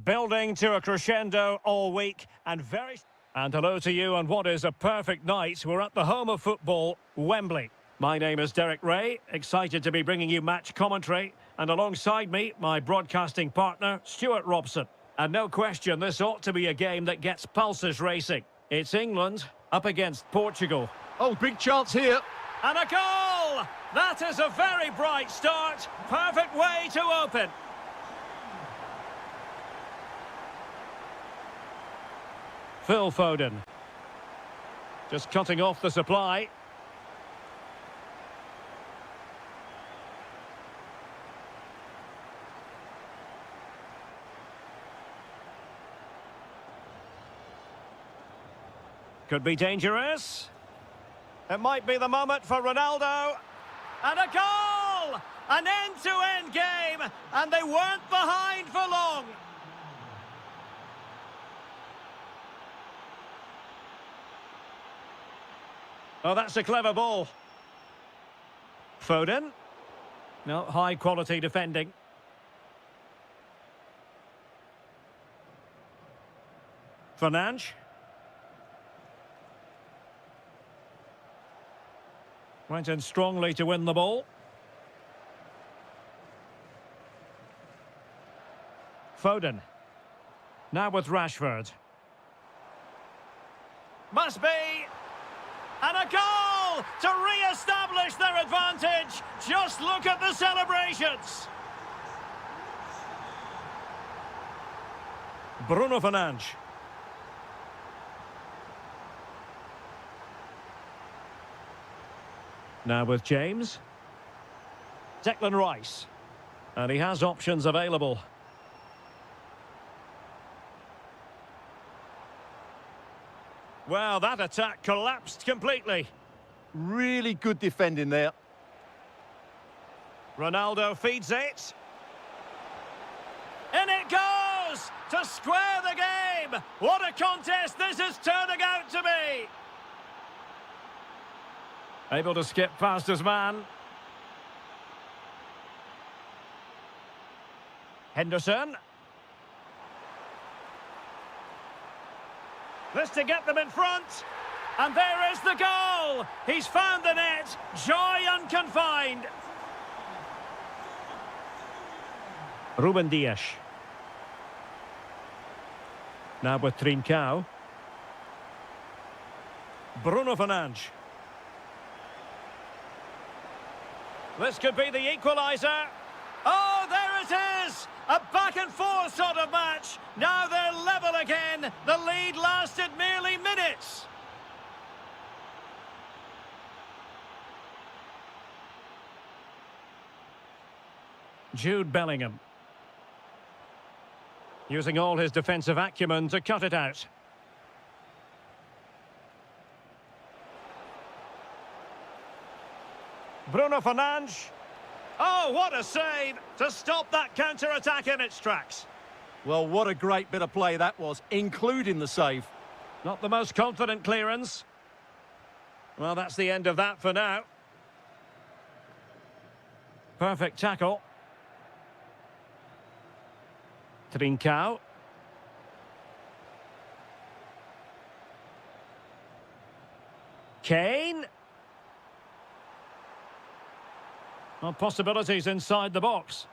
building to a crescendo all week and very... And hello to you on what is a perfect night. We're at the home of football, Wembley. My name is Derek Ray, excited to be bringing you match commentary. And alongside me, my broadcasting partner, Stuart Robson. And no question, this ought to be a game that gets pulses racing. It's England up against Portugal. Oh, big chance here. And a goal! That is a very bright start. Perfect way to open. Phil Foden. Just cutting off the supply. Could be dangerous. It might be the moment for Ronaldo. And a goal! An end-to-end game, and they weren't behind for long. Oh, that's a clever ball. Foden. No, high-quality defending. Fernandes. Went in strongly to win the ball. Foden. Now with Rashford. Must be. And a goal to re-establish their advantage. Just look at the celebrations. Bruno Fernandes. Now with James. Declan Rice. And he has options available. Well, that attack collapsed completely. Really good defending there. Ronaldo feeds it. In it goes to square the game. What a contest this is turning out to be. Able to skip past his man. Henderson. This to get them in front. And there is the goal. He's found the net. Joy unconfined. Ruben Dias. Now with Trincao. Bruno Fernandes. This could be the equaliser. Oh, there it is! A back-and-forth sort of match. Now they're level again. The lead lasted merely minutes. Jude Bellingham. Using all his defensive acumen to cut it out. Bruno Fernandes. Oh, what a save to stop that counter-attack in its tracks. Well, what a great bit of play that was, including the save. Not the most confident clearance. Well, that's the end of that for now. Perfect tackle. Trincao. Kane. Well, possibilities inside the box.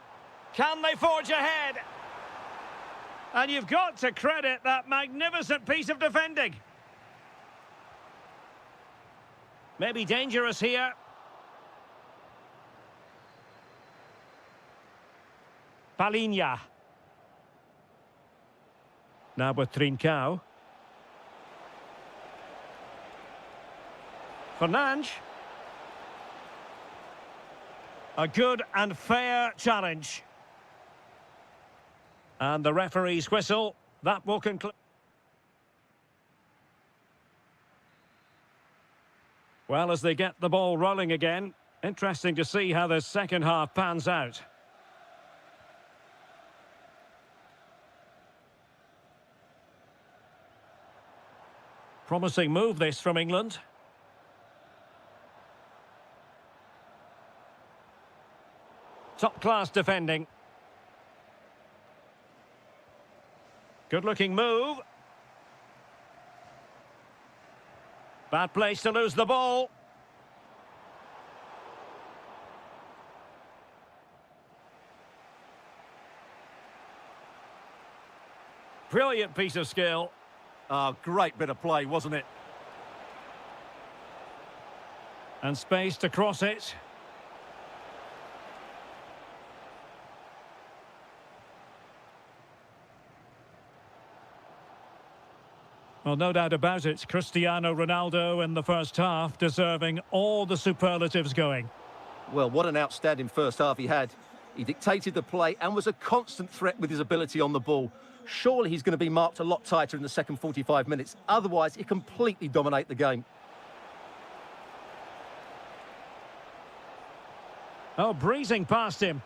Can they forge ahead? And you've got to credit that magnificent piece of defending. Maybe dangerous here. Palinha. Now with Trincao. Fernandes. A good and fair challenge. And the referee's whistle. That will conclude. Well, as they get the ball rolling again, interesting to see how the second half pans out. Promising move this from England. Top-class defending. Good-looking move. Bad place to lose the ball. Brilliant piece of skill. Oh, great bit of play, wasn't it? And space to cross it. Well, no doubt about it, Cristiano Ronaldo in the first half, deserving all the superlatives going. Well, what an outstanding first half he had. He dictated the play and was a constant threat with his ability on the ball. Surely he's going to be marked a lot tighter in the second 45 minutes. Otherwise, he completely dominate the game. Oh, breezing past him.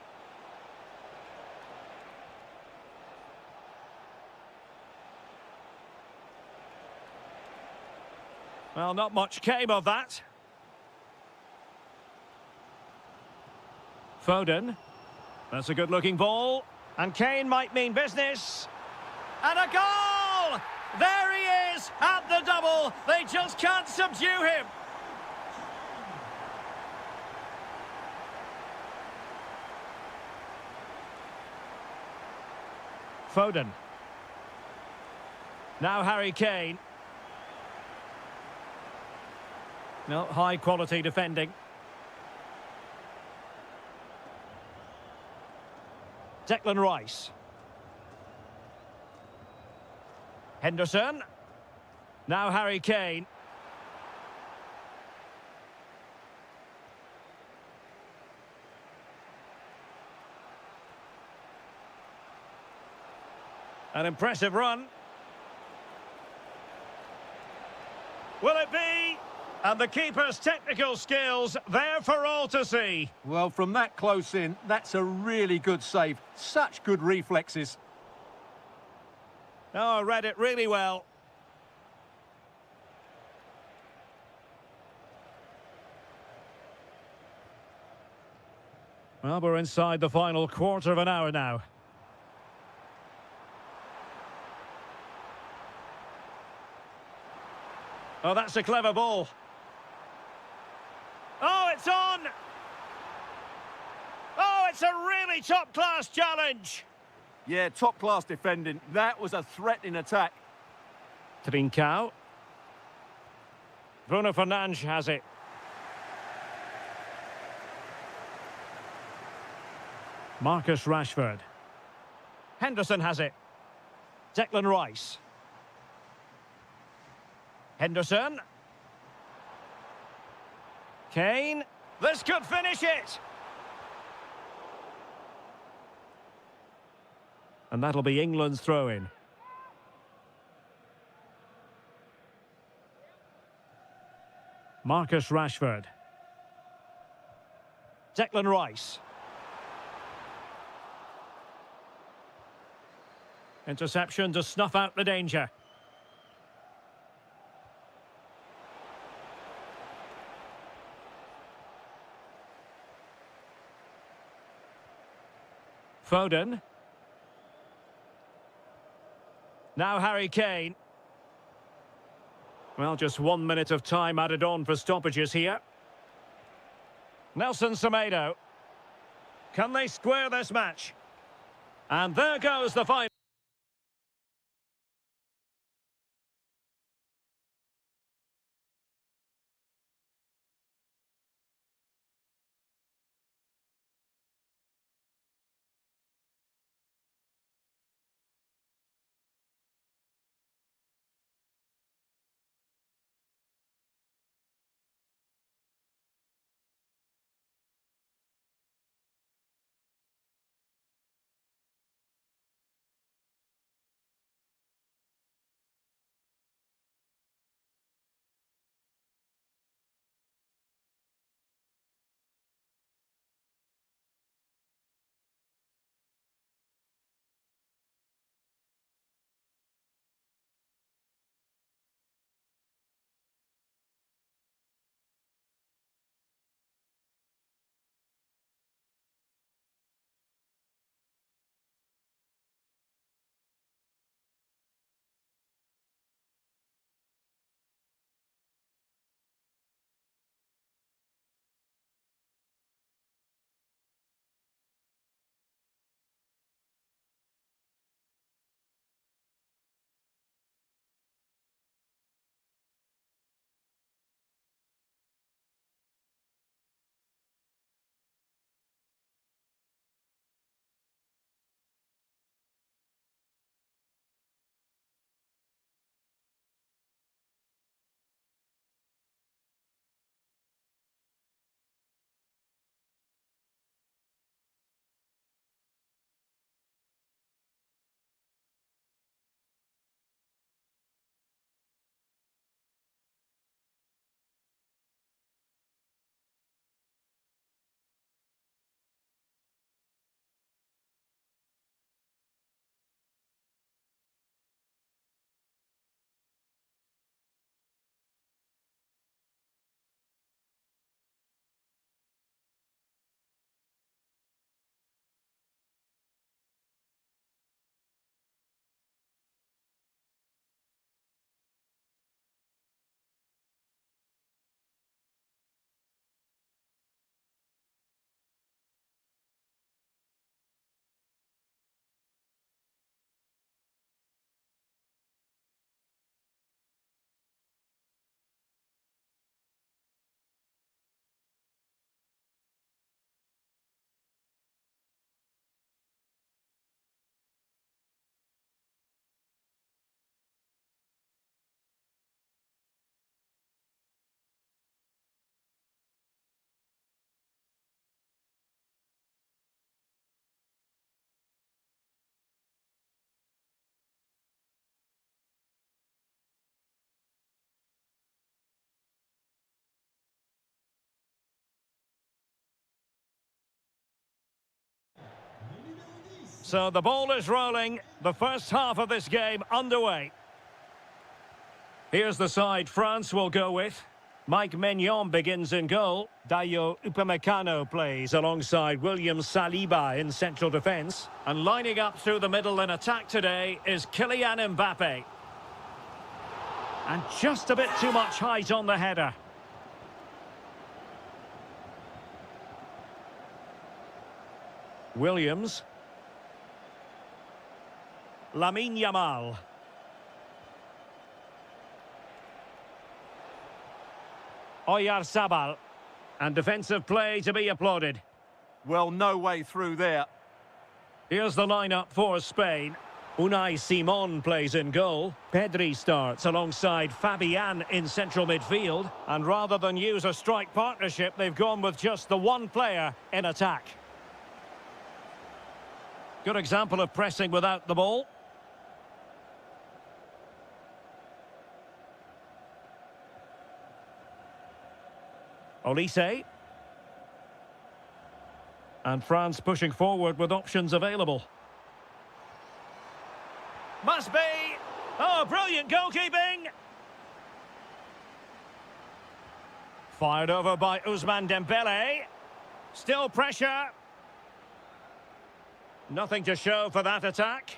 Well, not much came of that. Foden. That's a good-looking ball. And Kane might mean business. And a goal! There he is at the double. They just can't subdue him. Foden. Now Harry Kane. No, high-quality defending. Declan Rice. Henderson. Now Harry Kane. An impressive run. Will it be? And the keeper's technical skills there for all to see. Well, from that close in, that's a really good save. Such good reflexes. Oh, read it really well. Well, we're inside the final quarter of an hour now. Oh, that's a clever ball. Oh, it's on! Oh, it's a really top-class challenge! Yeah, top-class defending. That was a threatening attack. Trincao. Bruno Fernandes has it. Marcus Rashford. Henderson has it. Declan Rice. Henderson. Kane. This could finish it. And that'll be England's throw-in. Marcus Rashford. Declan Rice. Interception to snuff out the danger. Foden. Now Harry Kane. Well, just 1 minute of time added on for stoppages here. Nelson Semedo. Can they square this match? And there goes the final. So the ball is rolling. The first half of this game underway. Here's the side France will go with. Mike Maignan begins in goal. Dayo Upamecano plays alongside William Saliba in central defence. And lining up through the middle in attack today is Kylian Mbappe. And just a bit too much height on the header. Williams. Lamine Yamal. Oyarzabal. And defensive play to be applauded. Well, no way through there. Here's the lineup for Spain. Unai Simon plays in goal. Pedri starts alongside Fabian in central midfield. And rather than use a strike partnership, they've gone with just the one player in attack. Good example of pressing without the ball. Olise. And France pushing forward with options available. Must be. Oh, brilliant goalkeeping. Fired over by Ousmane Dembele. Still pressure. Nothing to show for that attack.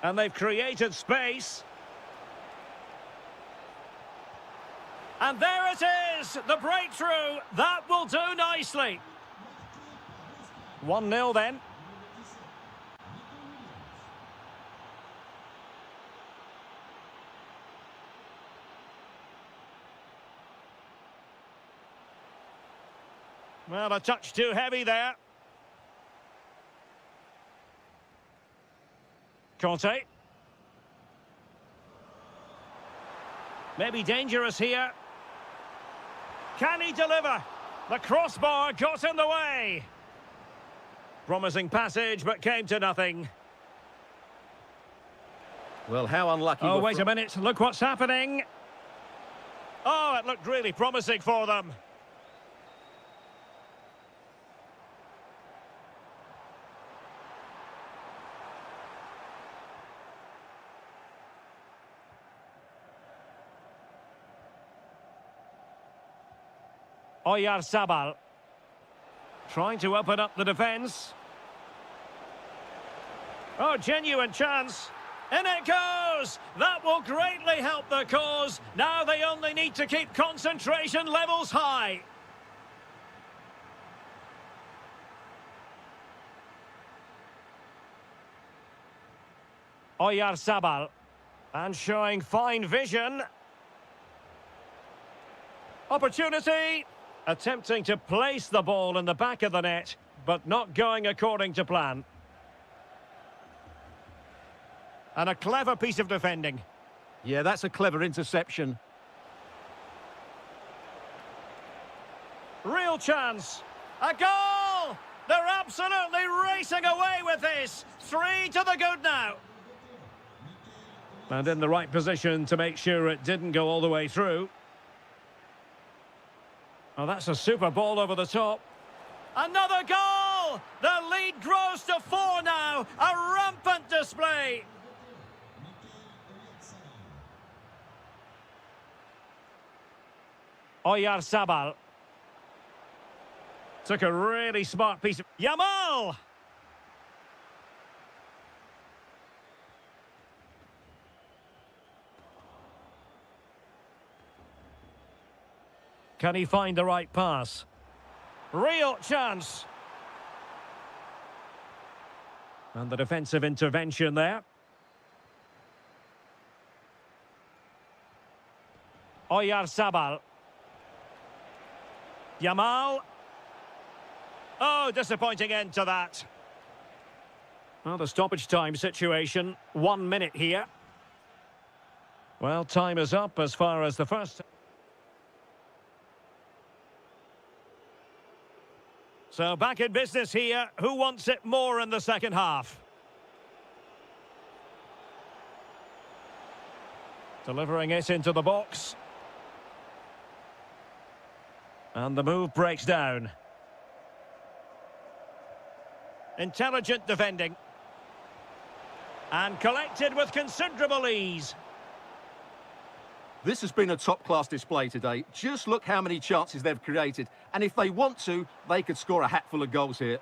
And they've created space. And there it is, the breakthrough. That will do nicely. 1-0 then. Well, a touch too heavy there. Conte. Maybe dangerous here. Can he deliver? The crossbar got in the way. Promising passage, but came to nothing. Well, how unlucky. Oh, wait a minute. Look what's happening. Oh, it looked really promising for them. Oyarzabal. Trying to open up the defence. Oh, genuine chance. In it goes! That will greatly help the cause. Now they only need to keep concentration levels high. Oyarzabal. And showing fine vision. Opportunity. Attempting to place the ball in the back of the net, but not going according to plan. And a clever piece of defending. Yeah, that's a clever interception. Real chance. A goal! They're absolutely racing away with this. 3 to the good now. And in the right position to make sure it didn't go all the way through. Oh, that's a super ball over the top. Another goal! The lead grows to 4 now. A rampant display. Oyarzabal. Took a really smart piece of... Yamal! Can he find the right pass? Real chance. And the defensive intervention there. Oyarzabal. Yamal. Oh, disappointing end to that. Well, the stoppage time situation. 1 minute here. Well, time is up as far as the first... So back in business here. Who wants it more in the second half? Delivering it into the box. And the move breaks down. Intelligent defending. And collected with considerable ease. This has been a top-class display today. Just look how many chances they've created. And if they want to, they could score a hatful of goals here.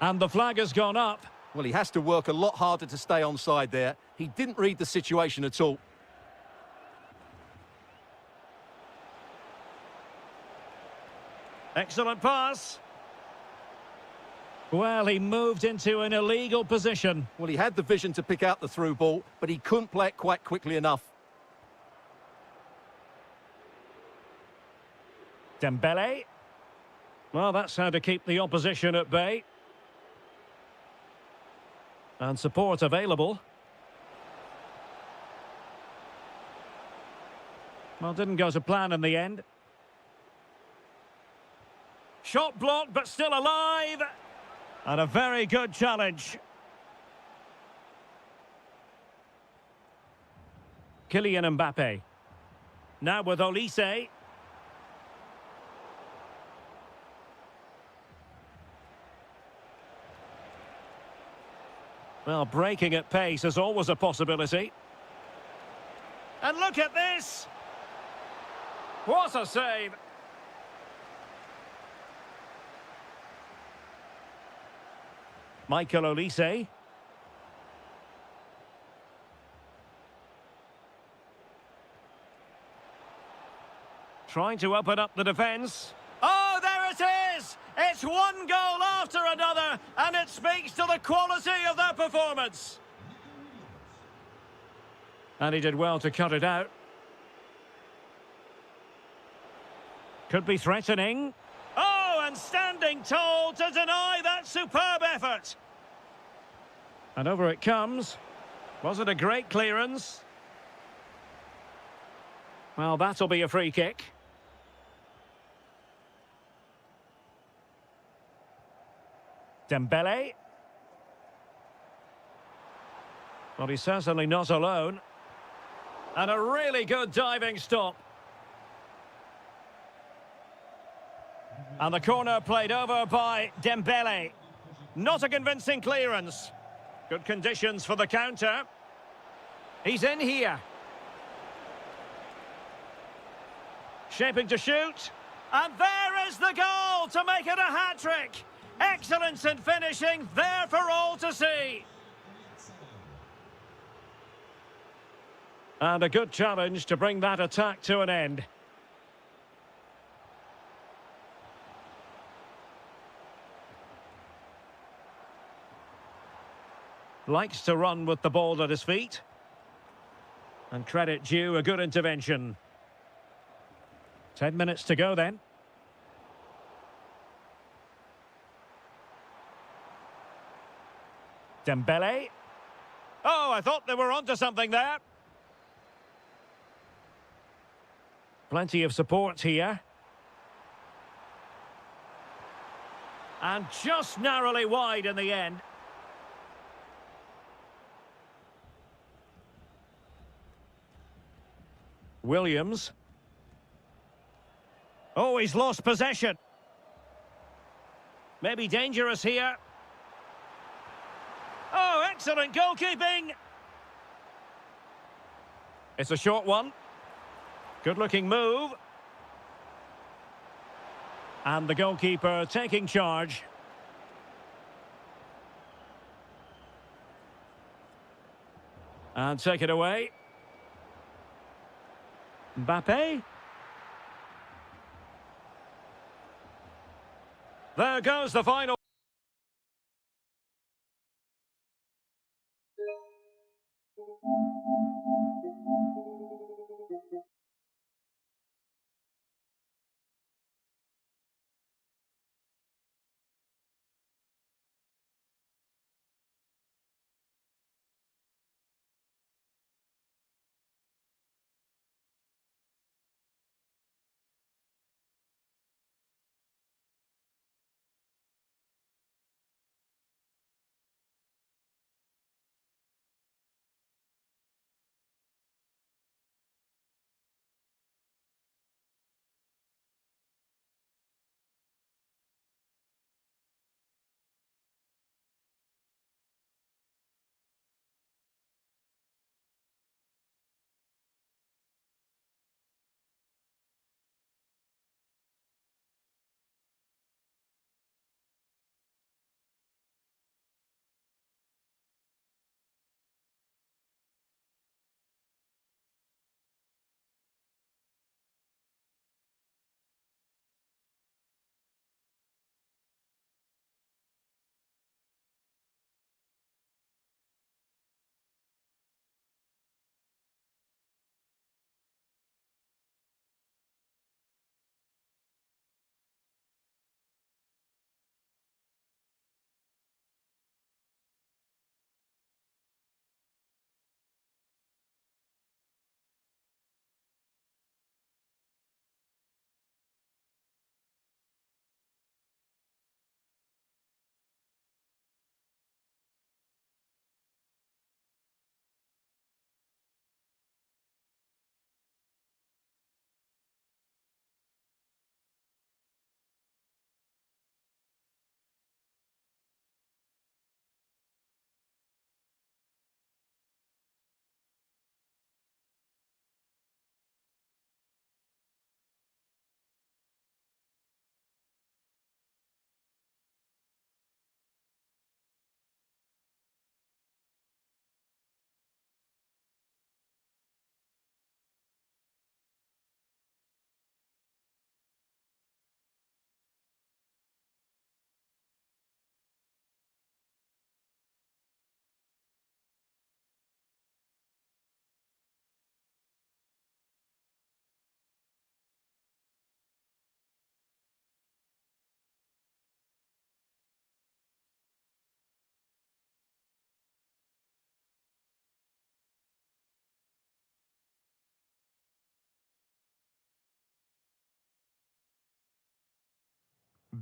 And the flag has gone up. Well, he has to work a lot harder to stay onside there. He didn't read the situation at all. Excellent pass. Well, he moved into an illegal position. Well, he had the vision to pick out the through ball, but he couldn't play it quite quickly enough. Dembele. Well, that's how to keep the opposition at bay. And support available. Well, didn't go to plan in the end. Shot blocked, but still alive. And a very good challenge. Kylian Mbappe. Now with Olise. Well, breaking at pace is always a possibility. And look at this! What a save! Michael Olise. Trying to open up the defence. Oh, there it is! It's one goal after another, and it speaks to the quality of their performance. And he did well to cut it out. Could be threatening. Oh, and standing tall to deny that superb effort. And over it comes. Was it a great clearance? Well, that'll be a free kick. Dembele. Well, he's certainly not alone. And a really good diving stop. And the corner played over by Dembele. Not a convincing clearance. Good conditions for the counter. He's in here. Shaping to shoot. And there is the goal to make it a hat-trick. Excellence in finishing, there for all to see. And a good challenge to bring that attack to an end. Likes to run with the ball at his feet. And credit due, a good intervention. 10 minutes to go then. Dembele. Oh, I thought they were onto something there. Plenty of support here. And just narrowly wide in the end. Williams. Oh, he's lost possession. Maybe dangerous here. Oh, excellent goalkeeping. It's a short one. Good-looking move. And the goalkeeper taking charge. And take it away. Mbappe. There goes the final.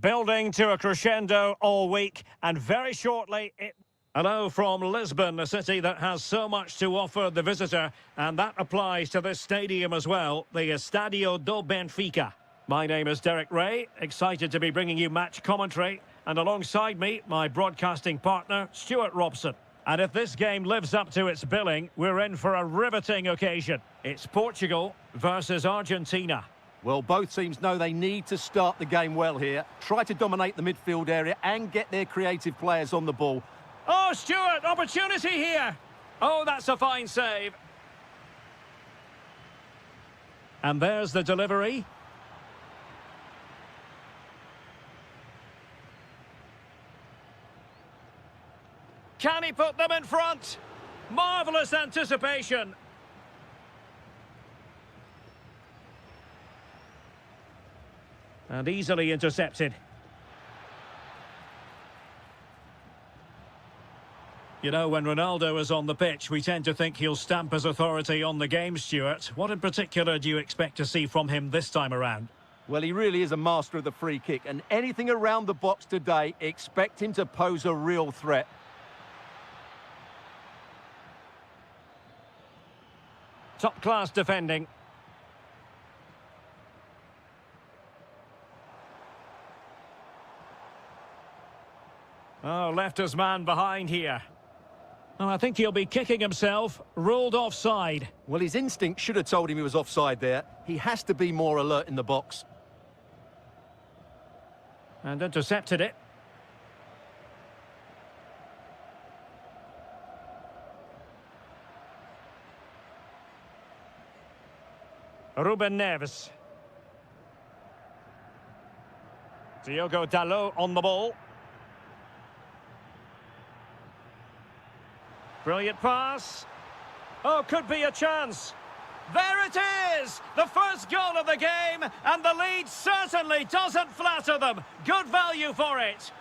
Building to a crescendo all week, and very shortly it... Hello from Lisbon, a city that has so much to offer the visitor, and that applies to this stadium as well, the Estadio do Benfica. My name is Derek Ray, excited to be bringing you match commentary, and alongside me, my broadcasting partner, Stuart Robson. And if this game lives up to its billing, we're in for a riveting occasion. It's Portugal versus Argentina. Well, both teams know they need to start the game well here, try to dominate the midfield area and get their creative players on the ball. Oh, Stuart, opportunity here. Oh, that's a fine save. And there's the delivery. Can he put them in front? Marvellous anticipation. And easily intercepted. You know, when Ronaldo is on the pitch, we tend to think he'll stamp his authority on the game, Stuart. What in particular do you expect to see from him this time around? Well, he really is a master of the free kick, and anything around the box today, expect him to pose a real threat. Top-class defending. Oh, left his man behind here. Oh, I think he'll be kicking himself. Ruled offside. Well, his instinct should have told him he was offside there. He has to be more alert in the box. And intercepted it. Ruben Neves. Diogo Dalot on the ball. Brilliant pass. Oh, could be a chance. There it is! The first goal of the game, and the lead certainly doesn't flatter them. Good value for it.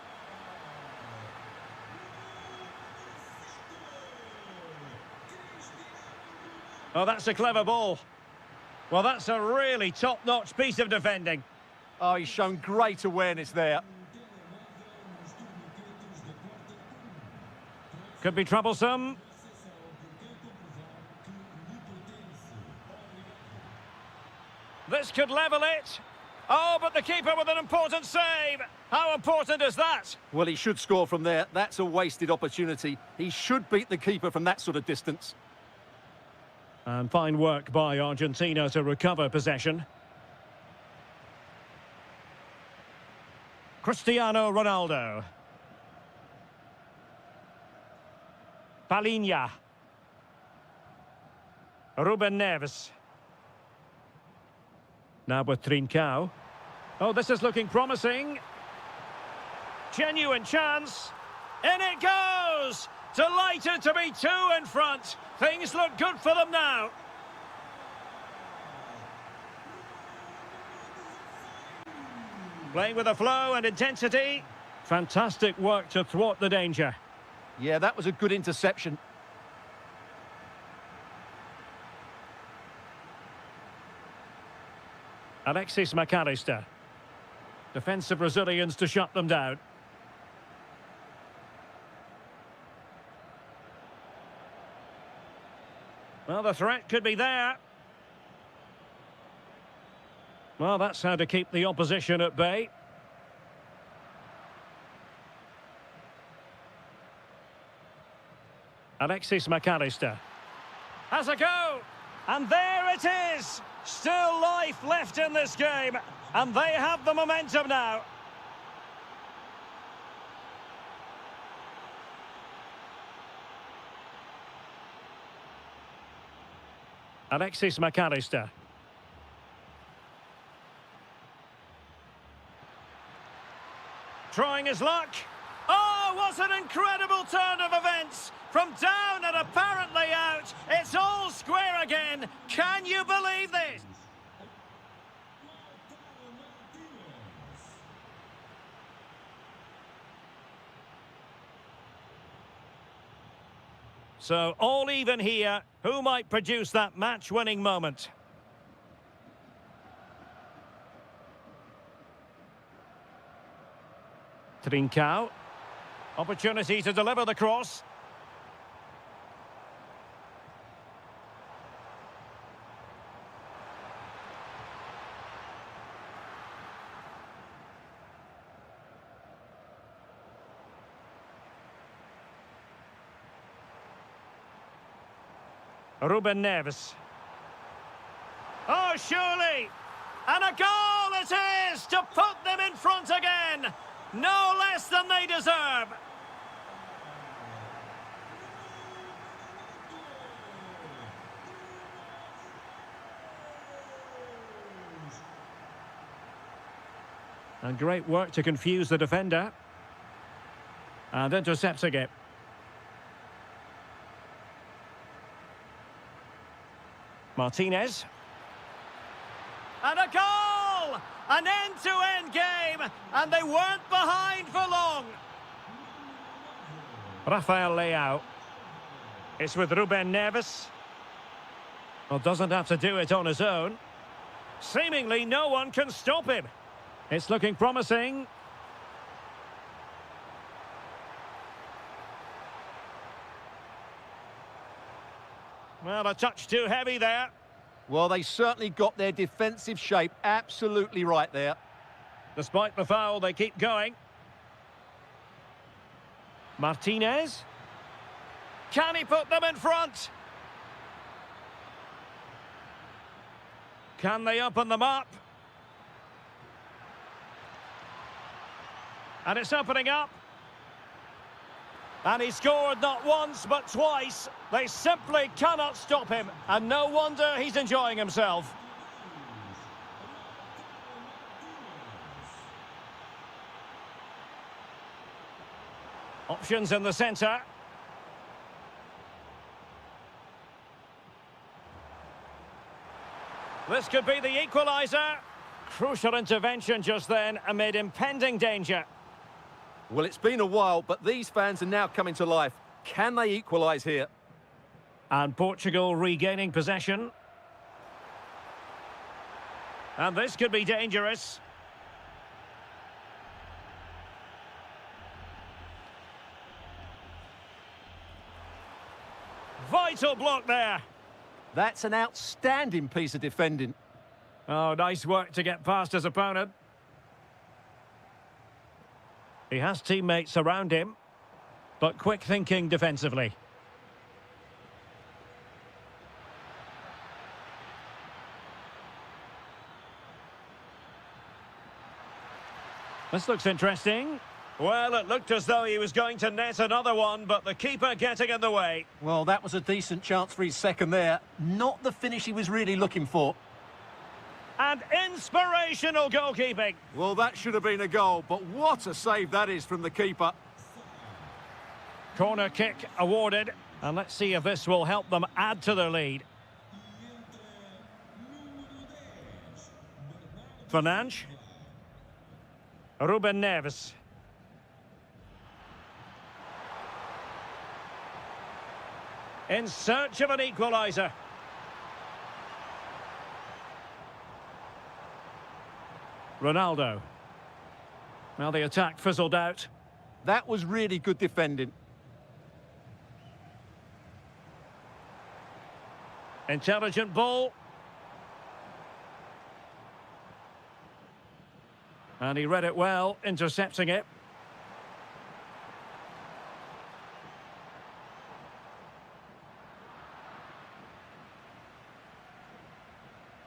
Oh, that's a clever ball. Well, that's a really top-notch piece of defending. Oh, he's shown great awareness there. Could be troublesome. This could level it. Oh, but the keeper with an important save. How important is that? Well, he should score from there. That's a wasted opportunity. He should beat the keeper from that sort of distance. And fine work by Argentina to recover possession. Cristiano Ronaldo. Palinha. Ruben Neves. Now with Trincao. Oh, this is looking promising. Genuine chance. In it goes! Delighted to be two in front. Things look good for them now. Playing with a flow and intensity. Fantastic work to thwart the danger. Yeah, that was a good interception. Alexis McAllister. Defensive Brazilians to shut them down. Well, the threat could be there. Well, that's how to keep the opposition at bay. Alexis McAllister. Has a go! And there it is! Still life left in this game. And they have the momentum now. Alexis McAllister. Trying his luck. Oh, what an incredible turn of events! From down and apparently out, it's all square again. Can you believe this? So, all even here. Who might produce that match-winning moment? Trincao. Opportunity to deliver the cross. Ruben Neves. Oh, surely! And a goal it is to put them in front again! No less than they deserve! And great work to confuse the defender. And intercepting it. Martinez. And a goal! An end-to-end game, and they weren't behind for long. Rafael Leao. It's with Ruben Neves. Well, doesn't have to do it on his own. Seemingly no one can stop him. It's looking promising. Well, a touch too heavy there. Well, they certainly got their defensive shape absolutely right there. Despite the foul, they keep going. Martinez. Can he put them in front? Can they open them up? And it's opening up. And he scored not once, but twice. They simply cannot stop him. And no wonder he's enjoying himself. Options in the centre. This could be the equaliser. Crucial intervention just then amid impending danger. Well, it's been a while, but these fans are now coming to life. Can they equalise here? And Portugal regaining possession. And this could be dangerous. Vital block there. That's an outstanding piece of defending. Oh, nice work to get past his opponent. He has teammates around him, but quick thinking defensively. This looks interesting. Well, it looked as though he was going to net another one, but the keeper getting in the way. Well, that was a decent chance for his second there. Not the finish he was really looking for. And inspirational goalkeeping. Well, that should have been a goal, but what a save that is from the keeper. Corner kick awarded, and let's see if this will help them add to their lead. Fernandes. Ruben Neves. In search of an equaliser. Ronaldo. Well, the attack fizzled out. That was really good defending. Intelligent ball. And he read it well, intercepting it.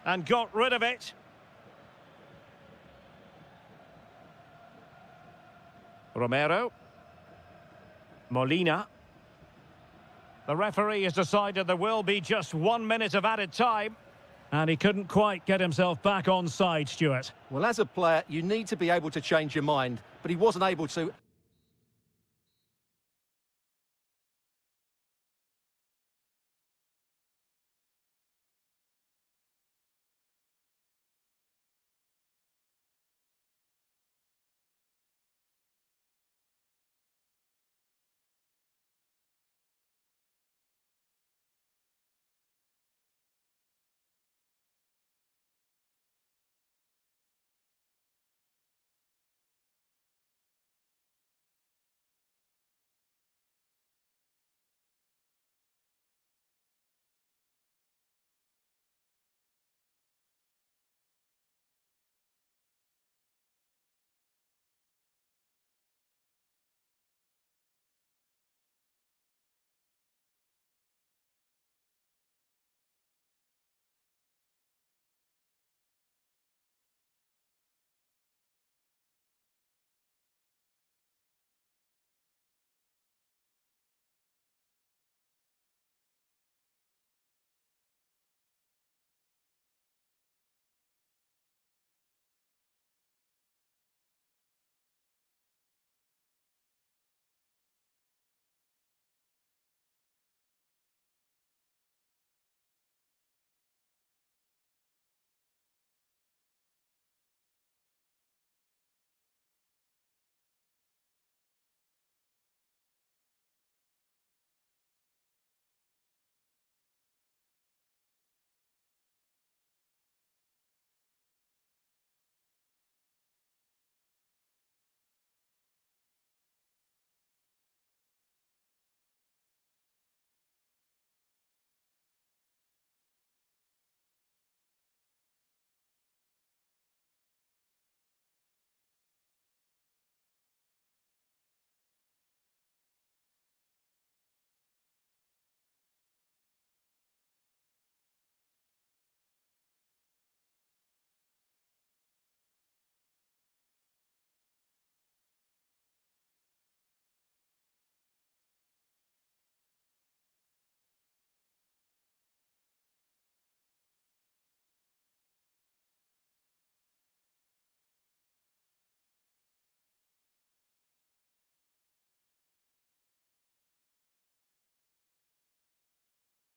And got rid of it. Romero. Molina. The referee has decided there will be just 1 minute of added time. And he couldn't quite get himself back on side, Stuart. Well, as a player, you need to be able to change your mind, but he wasn't able to.